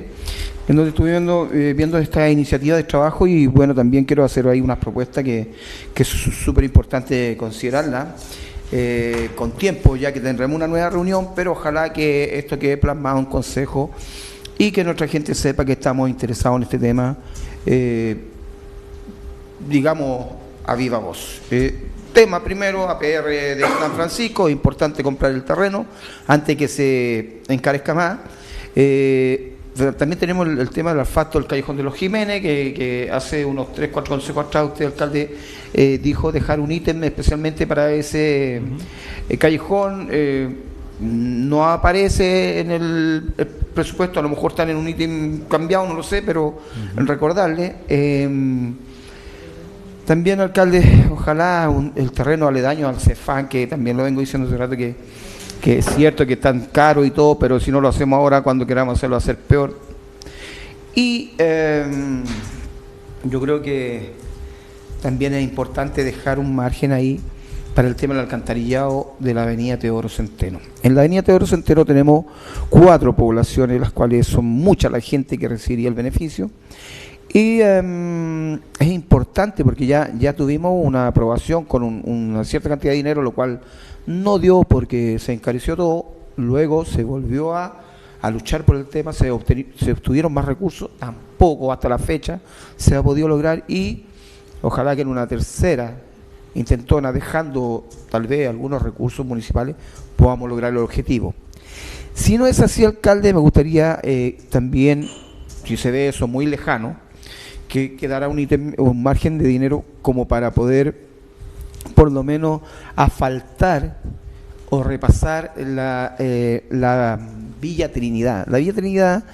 en donde estuve viendo esta iniciativa de trabajo y bueno, también quiero hacer ahí unas propuestas que es súper importante considerarla con tiempo, ya que tendremos una nueva reunión, pero ojalá que esto quede plasmado en consejo y que nuestra gente sepa que estamos interesados en este tema, digamos, a viva voz. Tema primero, APR de San Francisco, importante comprar el terreno antes que se encarezca más. También tenemos el tema del asfalto del Callejón de los Jiménez, que hace unos 3-4 consejos atrás usted, alcalde, dijo dejar un ítem especialmente para ese callejón. No aparece en el presupuesto, a lo mejor están en un ítem cambiado, no lo sé, pero recordarle. También, alcalde, ojalá el terreno aledaño al Cefán, que también lo vengo diciendo hace rato, que es cierto que es tan caro y todo, pero si no lo hacemos ahora, cuando queramos hacerlo, va a ser peor. Y yo creo que también es importante dejar un margen ahí para el tema del alcantarillado de la avenida Teodoro Centeno. En la avenida Teodoro Centeno tenemos 4 poblaciones, las cuales son mucha la gente que recibiría el beneficio. Y es importante porque ya tuvimos una aprobación con una cierta cantidad de dinero, lo cual no dio porque se encareció todo. Luego se volvió a luchar por el tema, se obtuvieron más recursos, tampoco hasta la fecha se ha podido lograr, y ojalá que en una tercera intentona, dejando tal vez algunos recursos municipales, podamos lograr el objetivo. Si no es así, alcalde, me gustaría también, si se ve eso muy lejano, que quedara un margen de dinero como para poder por lo menos asfaltar o repasar la Villa Trinidad. La Villa Trinidad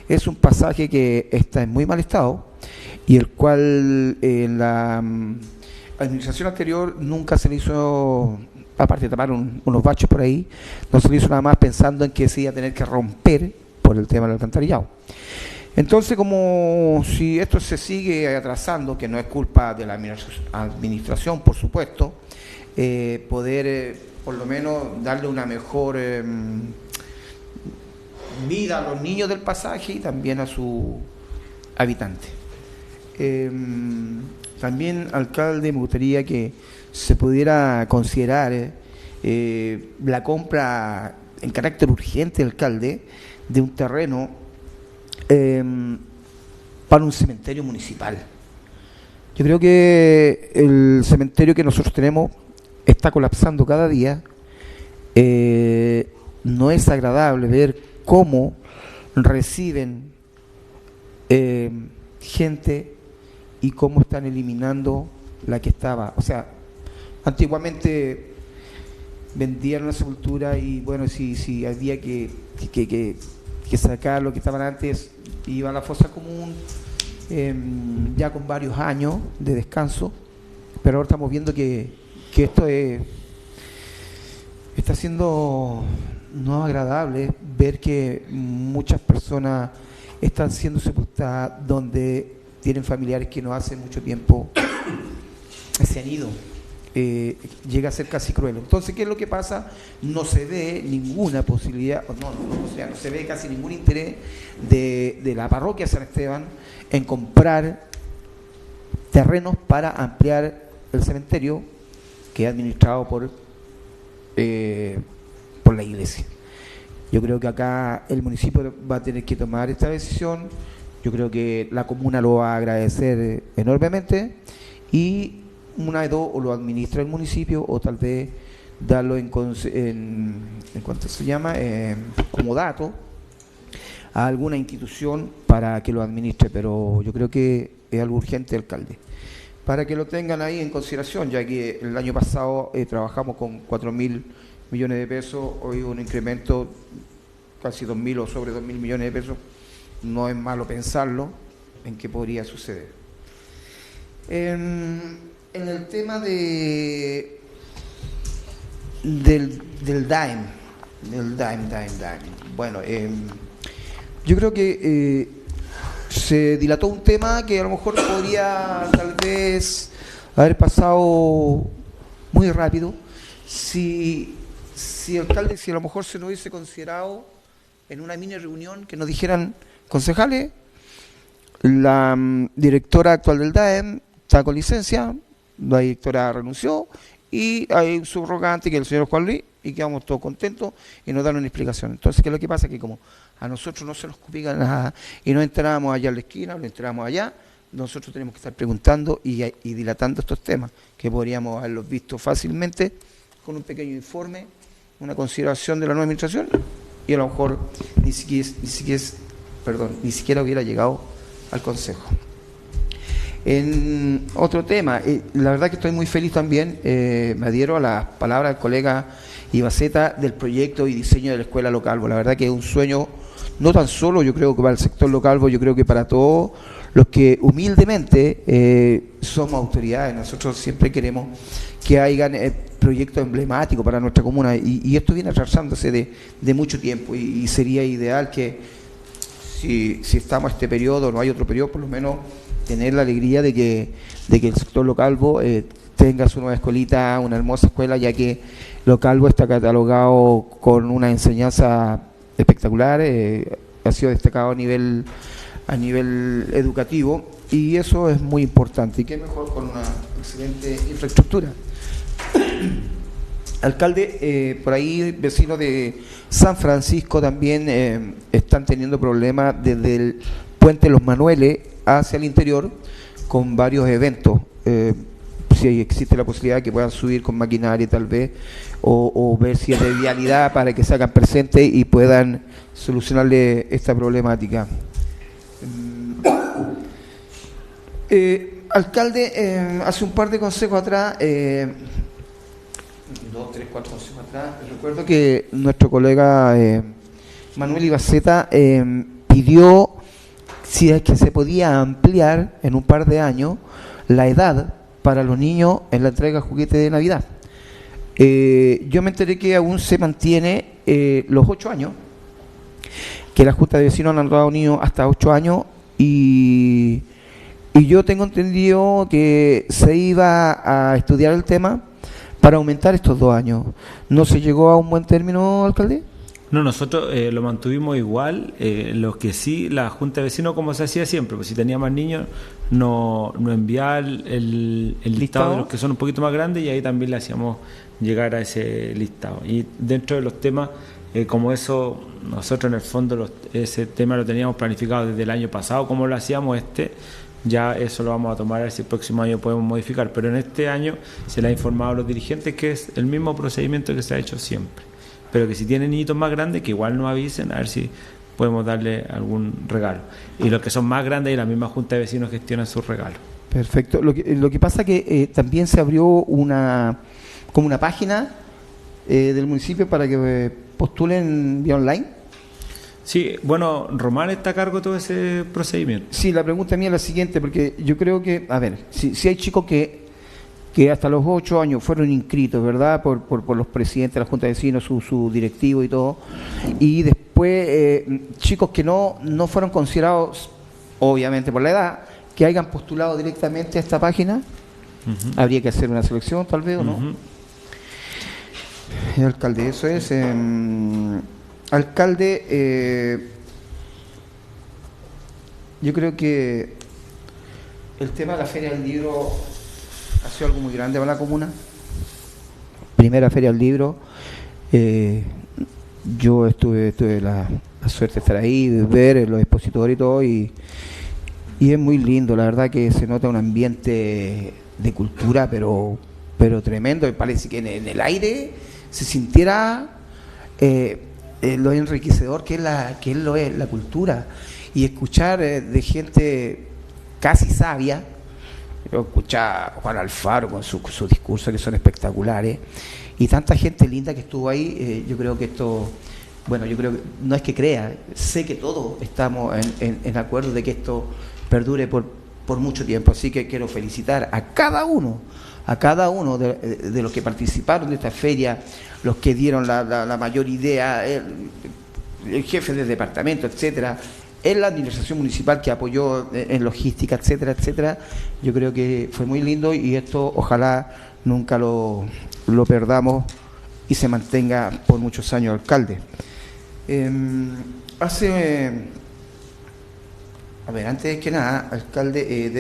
es un pasaje que está en muy mal estado y el cual en la administración anterior nunca se le hizo, aparte de tapar unos baches por ahí, no se le hizo nada más pensando en que se iba a tener que romper por el tema del alcantarillado. Entonces, como si esto se sigue atrasando, que no es culpa de la administración, por supuesto, poder por lo menos darle una mejor vida a los niños del pasaje y también a sus habitantes. También, alcalde, me gustaría que se pudiera considerar la compra en carácter urgente, alcalde, de un terreno para un cementerio municipal. Yo creo que el cementerio que nosotros tenemos está colapsando cada día. No es agradable ver cómo reciben gente y cómo están eliminando la que estaba. O sea, antiguamente vendían la sepultura y bueno, si había que sacar lo que estaban antes, iba a la fosa común, ya con varios años de descanso, pero ahora estamos viendo que esto está siendo no agradable ver que muchas personas están siendo sepultadas donde tienen familiares que no hace mucho tiempo se han ido. Llega a ser casi cruel. Entonces, ¿qué es lo que pasa? No se ve ninguna posibilidad, no se ve casi ningún interés de la parroquia San Esteban en comprar terrenos para ampliar el cementerio que es administrado por la iglesia. Yo creo que acá el municipio va a tener que tomar esta decisión. Yo creo que la comuna lo va a agradecer enormemente y una de dos, o lo administra el municipio o tal vez darlo en cuanto se llama como dato a alguna institución para que lo administre, pero yo creo que es algo urgente, alcalde, para que lo tengan ahí en consideración, ya que el año pasado trabajamos con 4.000 millones de pesos, hoy un incremento casi 2.000 o sobre 2.000 millones de pesos, no es malo pensarlo en qué podría suceder. En el tema del DAEM, bueno, yo creo que se dilató un tema que a lo mejor podría tal vez haber pasado muy rápido si alcalde, si a lo mejor se nos hubiese considerado en una mini reunión que nos dijeran: concejales, la directora actual del DAEM está con licencia, la directora renunció y hay un subrogante que es el señor Juan Luis, y quedamos todos contentos y nos dan una explicación. Entonces, ¿qué es lo que pasa? Que como a nosotros no se nos copica nada y no entramos allá en la esquina, no entramos allá, nosotros tenemos que estar preguntando y dilatando estos temas, que podríamos haberlos visto fácilmente con un pequeño informe, una consideración de la nueva administración, y a lo mejor ni siquiera hubiera llegado al Consejo. En otro tema, la verdad que estoy muy feliz también, me adhiero a las palabras del colega Ibaceta del proyecto y diseño de la Escuela Localvo. La verdad que es un sueño, no tan solo yo creo que para el sector Localvo, yo creo que para todos los que humildemente somos autoridades. Nosotros siempre queremos que hayan proyectos emblemáticos para nuestra comuna, y esto viene atrasándose de mucho tiempo, y sería ideal que si estamos este periodo, no hay otro periodo, por lo menos tener la alegría de que el sector Localvo tenga su nueva escuelita, una hermosa escuela, ya que Localvo está catalogado con una enseñanza espectacular, ha sido destacado a nivel educativo, y eso es muy importante. Y qué mejor con una excelente infraestructura. Alcalde, por ahí vecinos de San Francisco también están teniendo problemas desde el puente Los Manueles hacia el interior con varios eventos. Si existe la posibilidad que puedan subir con maquinaria tal vez, o ver si es de vialidad para que se hagan presentes y puedan solucionarle esta problemática. Alcalde, hace un par de consejos atrás, 2, 3, 4 consejos atrás, recuerdo que nuestro colega Manuel Ibaceta pidió si es que se podía ampliar en un par de años la edad para los niños en la entrega de juguetes de Navidad. Yo me enteré que aún se mantiene los 8 años, que la Junta de Vecinos han dado niños hasta 8 años, y yo tengo entendido que se iba a estudiar el tema para aumentar estos 2 años. ¿No se llegó a un buen término, alcalde? No, nosotros lo mantuvimos igual, lo que sí, la Junta de Vecinos, como se hacía siempre, pues si tenía más niños, no enviaba el listado de los que son un poquito más grandes, y ahí también le hacíamos llegar a ese listado. Y dentro de los temas, como eso, nosotros en el fondo ese tema lo teníamos planificado desde el año pasado, como lo hacíamos ya eso lo vamos a tomar a ver si el próximo año podemos modificar, pero en este año se le ha informado a los dirigentes que es el mismo procedimiento que se ha hecho siempre, pero que si tienen niñitos más grandes que igual nos avisen a ver si podemos darle algún regalo, y los que son más grandes y la misma Junta de Vecinos gestionan sus regalos. Perfecto. Lo que pasa que también se abrió una página del municipio para que postulen vía online. Sí, bueno, Román está a cargo de todo ese procedimiento. Sí, la pregunta mía es la siguiente, porque yo creo que, a ver, si hay chicos que hasta los 8 años fueron inscritos, ¿verdad?, por los presidentes de la Junta de Vecinos, su directivo y todo, y después chicos que no fueron considerados, obviamente por la edad, que hayan postulado directamente a esta página, habría que hacer una selección tal vez, ¿o no? Alcalde, eso es... Alcalde, yo creo que el tema de la Feria del Libro ha sido algo muy grande para la comuna. Primera Feria del Libro, yo tuve la suerte de estar ahí, de ver los expositores y todo, y es muy lindo, la verdad que se nota un ambiente de cultura, pero tremendo. Me parece que en el aire se sintiera lo enriquecedor que es la cultura, y escuchar de gente casi sabia. Yo escuché a Juan Alfaro con sus discursos que son espectaculares, y tanta gente linda que estuvo ahí. Yo creo que esto, bueno, yo creo que no es que crea, sé que todos estamos en acuerdo de que esto perdure por mucho tiempo, así que quiero felicitar a cada uno de los que participaron de esta feria, los que dieron la mayor idea, el jefe del departamento, etcétera, en la administración municipal que apoyó en logística, etcétera, etcétera. Yo creo que fue muy lindo y esto ojalá nunca lo perdamos y se mantenga por muchos años, alcalde. Antes que nada, alcalde,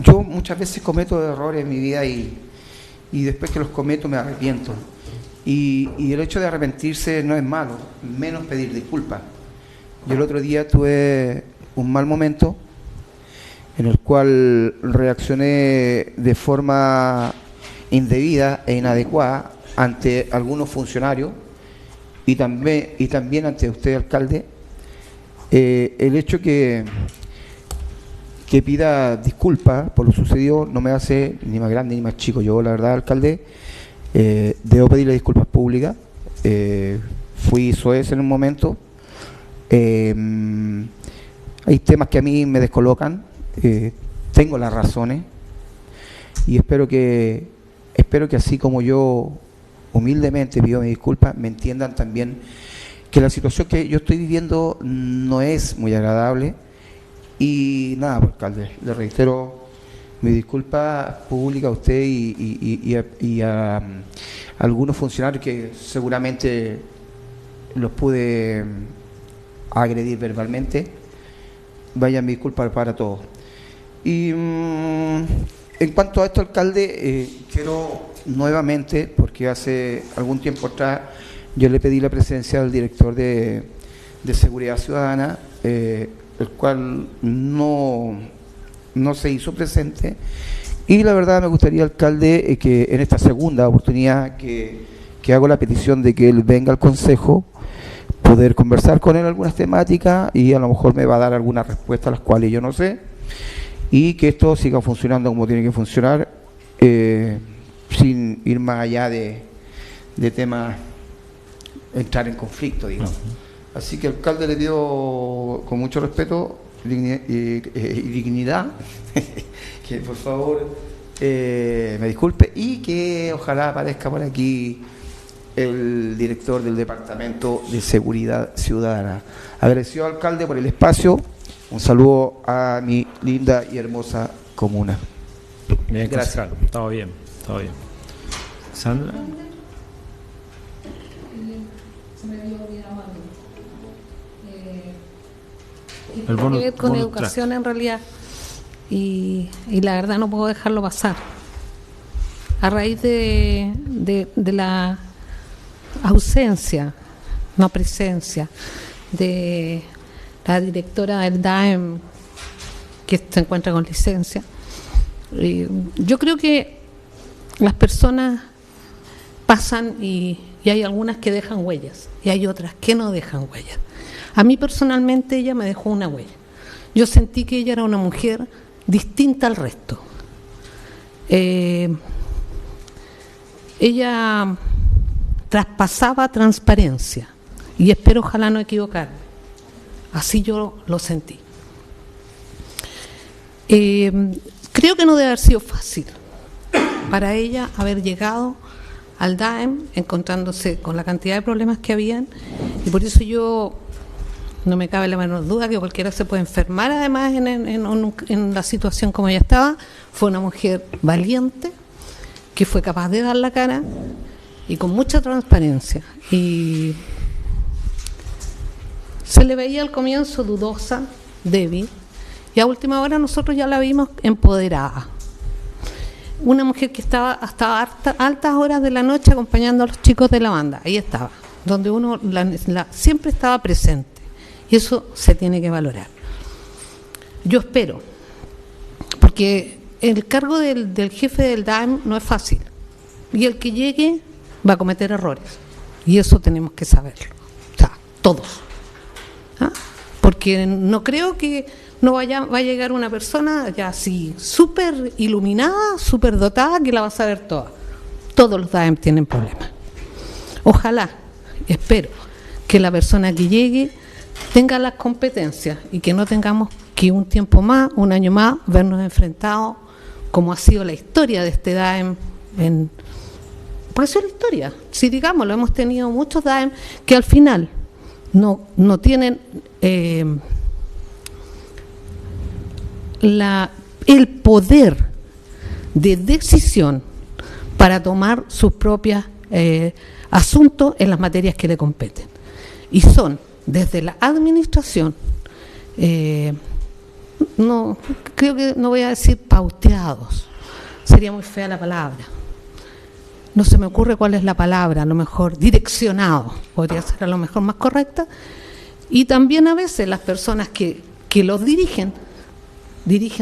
yo muchas veces cometo errores en mi vida y después que los cometo me arrepiento. Y el hecho de arrepentirse no es malo, menos pedir disculpas. Yo el otro día tuve un mal momento en el cual reaccioné de forma indebida e inadecuada ante algunos funcionarios y también ante usted, alcalde. El hecho que pida disculpas por lo sucedido no me hace ni más grande ni más chico. Yo, la verdad, alcalde, debo pedirle disculpas públicas. Fui soez en un momento. Hay temas que a mí me descolocan. Tengo las razones y espero que así como yo humildemente pido mis disculpas, me entiendan también que la situación que yo estoy viviendo no es muy agradable. Y nada, pues, alcalde, le reitero mi disculpa pública a usted y a algunos funcionarios que seguramente los pude agredir verbalmente. Vayan mis disculpas para todos. Y en cuanto a esto, alcalde, quiero nuevamente, porque hace algún tiempo atrás yo le pedí la presencia del director de Seguridad Ciudadana, el cual no se hizo presente, y la verdad me gustaría, alcalde, que en esta segunda oportunidad que hago la petición de que él venga al consejo, poder conversar con él algunas temáticas y a lo mejor me va a dar algunas respuestas a las cuales yo no sé, y que esto siga funcionando como tiene que funcionar, sin ir más allá de temas, entrar en conflicto, digamos. Así que, alcalde, le pido con mucho respeto y dignidad que por favor me disculpe y que ojalá aparezca por aquí el director del Departamento de Seguridad Ciudadana. Agradecido, alcalde, por el espacio. Un saludo a mi linda y hermosa comuna. Bien, gracias. Todo bien, todo bien. Sandra. Tiene que ver con educación en realidad y la verdad no puedo dejarlo pasar. A raíz de la ausencia, no presencia, de la directora del DAEM, que se encuentra con licencia, yo creo que las personas pasan y hay algunas que dejan huellas y hay otras que no dejan huellas. A mí personalmente ella me dejó una huella. Yo sentí que ella era una mujer distinta al resto. Ella traspasaba transparencia y espero ojalá no equivocarme. Así yo lo sentí. Creo que no debe haber sido fácil para ella haber llegado al DAEM encontrándose con la cantidad de problemas que habían, y por eso yo no me cabe la menor duda que cualquiera se puede enfermar además en la situación como ella estaba. Fue una mujer valiente que fue capaz de dar la cara y con mucha transparencia, y se le veía al comienzo dudosa, débil, y a última hora nosotros ya la vimos empoderada. Una mujer que estaba hasta altas horas de la noche acompañando a los chicos de la banda, ahí estaba, donde uno siempre estaba presente, y eso se tiene que valorar. Yo espero, porque el cargo del jefe del DAEM no es fácil, y el que llegue va a cometer errores, y eso tenemos que saberlo, o sea, todos. ¿Ah? Porque no creo que no va a llegar una persona ya así súper iluminada, súper dotada, que la va a saber toda. Todos los DAEM tienen problemas. Ojalá, espero, que la persona que llegue tenga las competencias y que no tengamos que un tiempo más, un año más, vernos enfrentados, como ha sido la historia de este DAEM. Por eso es la historia. Si digamos, lo hemos tenido muchos DAEM que al final no tienen el poder de decisión para tomar sus propios asuntos en las materias que le competen. Y son desde la administración, no creo que no voy a decir pauteados, sería muy fea la palabra, no se me ocurre cuál es la palabra, a lo mejor direccionado podría ser a lo mejor más correcta, y también a veces las personas que los dirigen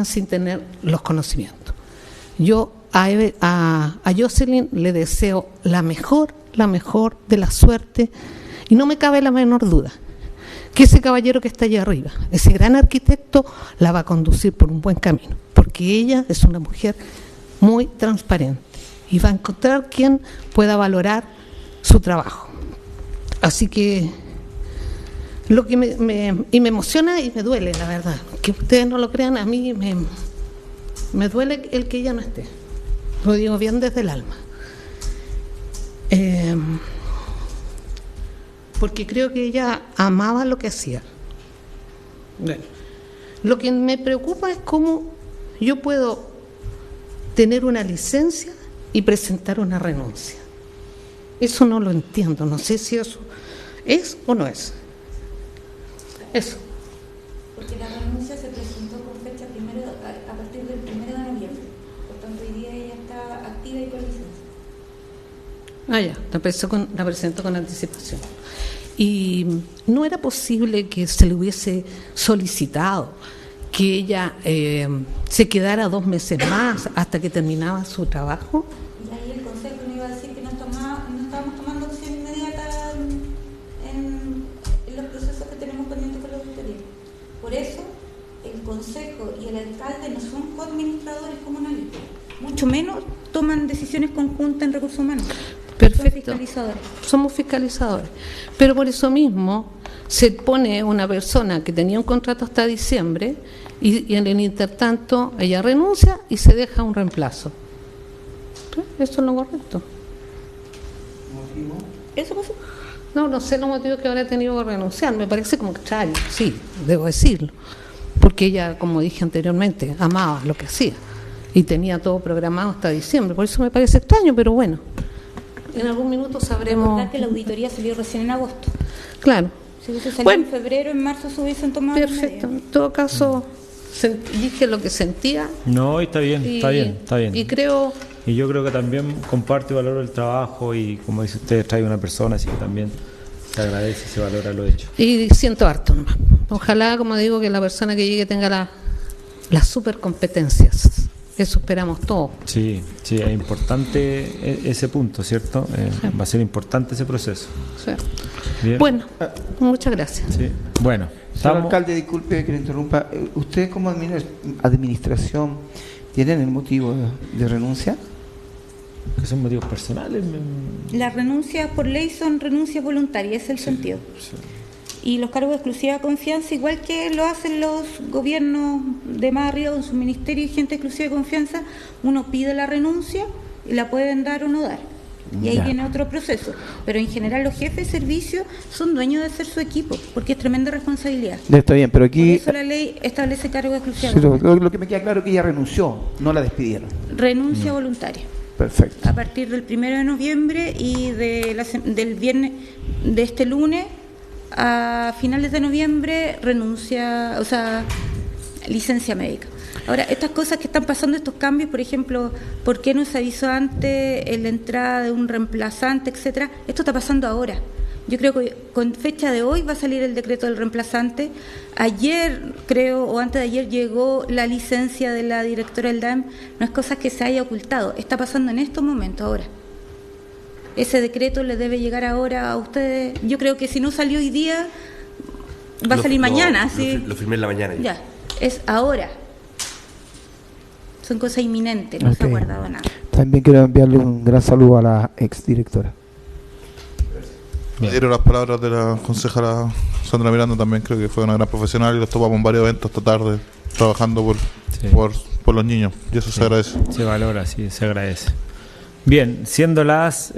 sin tener los conocimientos. Yo a Jocelyn le deseo la mejor de la suerte, y no me cabe la menor duda que ese caballero que está allá arriba, ese gran arquitecto, la va a conducir por un buen camino, porque ella es una mujer muy transparente y va a encontrar quien pueda valorar su trabajo. Así que lo que me emociona y me duele, la verdad, que ustedes no lo crean, a mí me duele el que ella no esté, lo digo bien desde el alma. Porque creo que ella amaba lo que hacía. Bueno, lo que me preocupa es cómo yo puedo tener una licencia y presentar una renuncia. Eso no lo entiendo, no sé si eso es o no es. Eso. Porque la renuncia se presentó con fecha a partir del 1 de noviembre. Por tanto, hoy día ella está activa y con licencia. Ya, la presentó con anticipación. Y no era posible que se le hubiese solicitado que ella se quedara 2 meses más hasta que terminaba su trabajo. Y ahí el Consejo me iba a decir que no estábamos tomando acción inmediata en los procesos que tenemos pendientes con la auditoría. Por eso el Consejo y el alcalde no son coadministradores comunales, mucho menos toman decisiones conjuntas en recursos humanos. Perfecto. Somos fiscalizadores. Pero por eso mismo se pone una persona que tenía un contrato hasta diciembre y en el intertanto ella renuncia y se deja un reemplazo. Eso es lo correcto. ¿Motivo? ¿Eso pasó? No sé los motivos que habrá tenido que renunciar. Me parece como extraño, sí, debo decirlo. Porque ella, como dije anteriormente, amaba lo que hacía y tenía todo programado hasta diciembre. Por eso me parece extraño, pero bueno. En algún minuto sabremos. Recordar que la auditoría salió recién en agosto. Claro. Si hubiese salido en febrero, en marzo se hubiesen tomado. Perfecto. En todo caso, dije lo que sentía. No, está bien. Y creo. Y yo creo que también comparto y valoro el trabajo y, como dice usted, trae una persona, así que también se agradece y se valora lo hecho. Y siento harto nomás. Ojalá, como digo, que la persona que llegue tenga las super competencias. Eso esperamos todos. Sí, es importante ese punto, ¿cierto? Va a ser importante ese proceso. Sí. Bien. Bueno, muchas gracias. Sí. Bueno, señor alcalde, disculpe que le interrumpa. ¿Ustedes como administración tienen el motivo de renuncia? ¿Que son motivos personales? Las renuncias por ley son renuncias voluntarias, es el sentido. Sí. Y los cargos de exclusiva confianza, igual que lo hacen los gobiernos de más arriba con su ministerio y gente de exclusiva confianza, uno pide la renuncia y la pueden dar o no dar. Y ahí viene otro proceso. Pero en general los jefes de servicio son dueños de hacer su equipo, porque es tremenda responsabilidad. Está bien, pero aquí... Por eso la ley establece cargo de exclusiva confianza. Lo que me queda claro es que ella renunció, no la despidieron. Renuncia voluntaria. Perfecto. A partir del 1 de noviembre y del viernes de este lunes, a finales de noviembre renuncia, o sea, licencia médica. Ahora, estas cosas que están pasando, estos cambios, por ejemplo, ¿por qué no se avisó antes en la entrada de un reemplazante, etcétera? Esto está pasando ahora. Yo creo que con fecha de hoy va a salir el decreto del reemplazante. Ayer, creo, o antes de ayer, llegó la licencia de la directora del DAEM. No es cosa que se haya ocultado, está pasando en estos momentos ahora. Ese decreto les debe llegar ahora a ustedes. Yo creo que si no salió hoy día, va a salir mañana. ¿sí? Lo firmé en la mañana. Ya. es ahora. Son cosas inminentes, no se ha guardado nada. También quiero enviarle un gran saludo a la exdirectora. Dieron las palabras de la concejala Sandra Miranda, también creo que fue una gran profesional y los tomamos en varios eventos esta tarde trabajando por los niños, y eso se agradece. Se valora, sí, se agradece. Bien, siendo las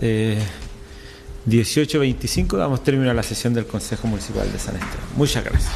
18:25, damos término a la sesión del Consejo Municipal de San Esteban. Muchas gracias.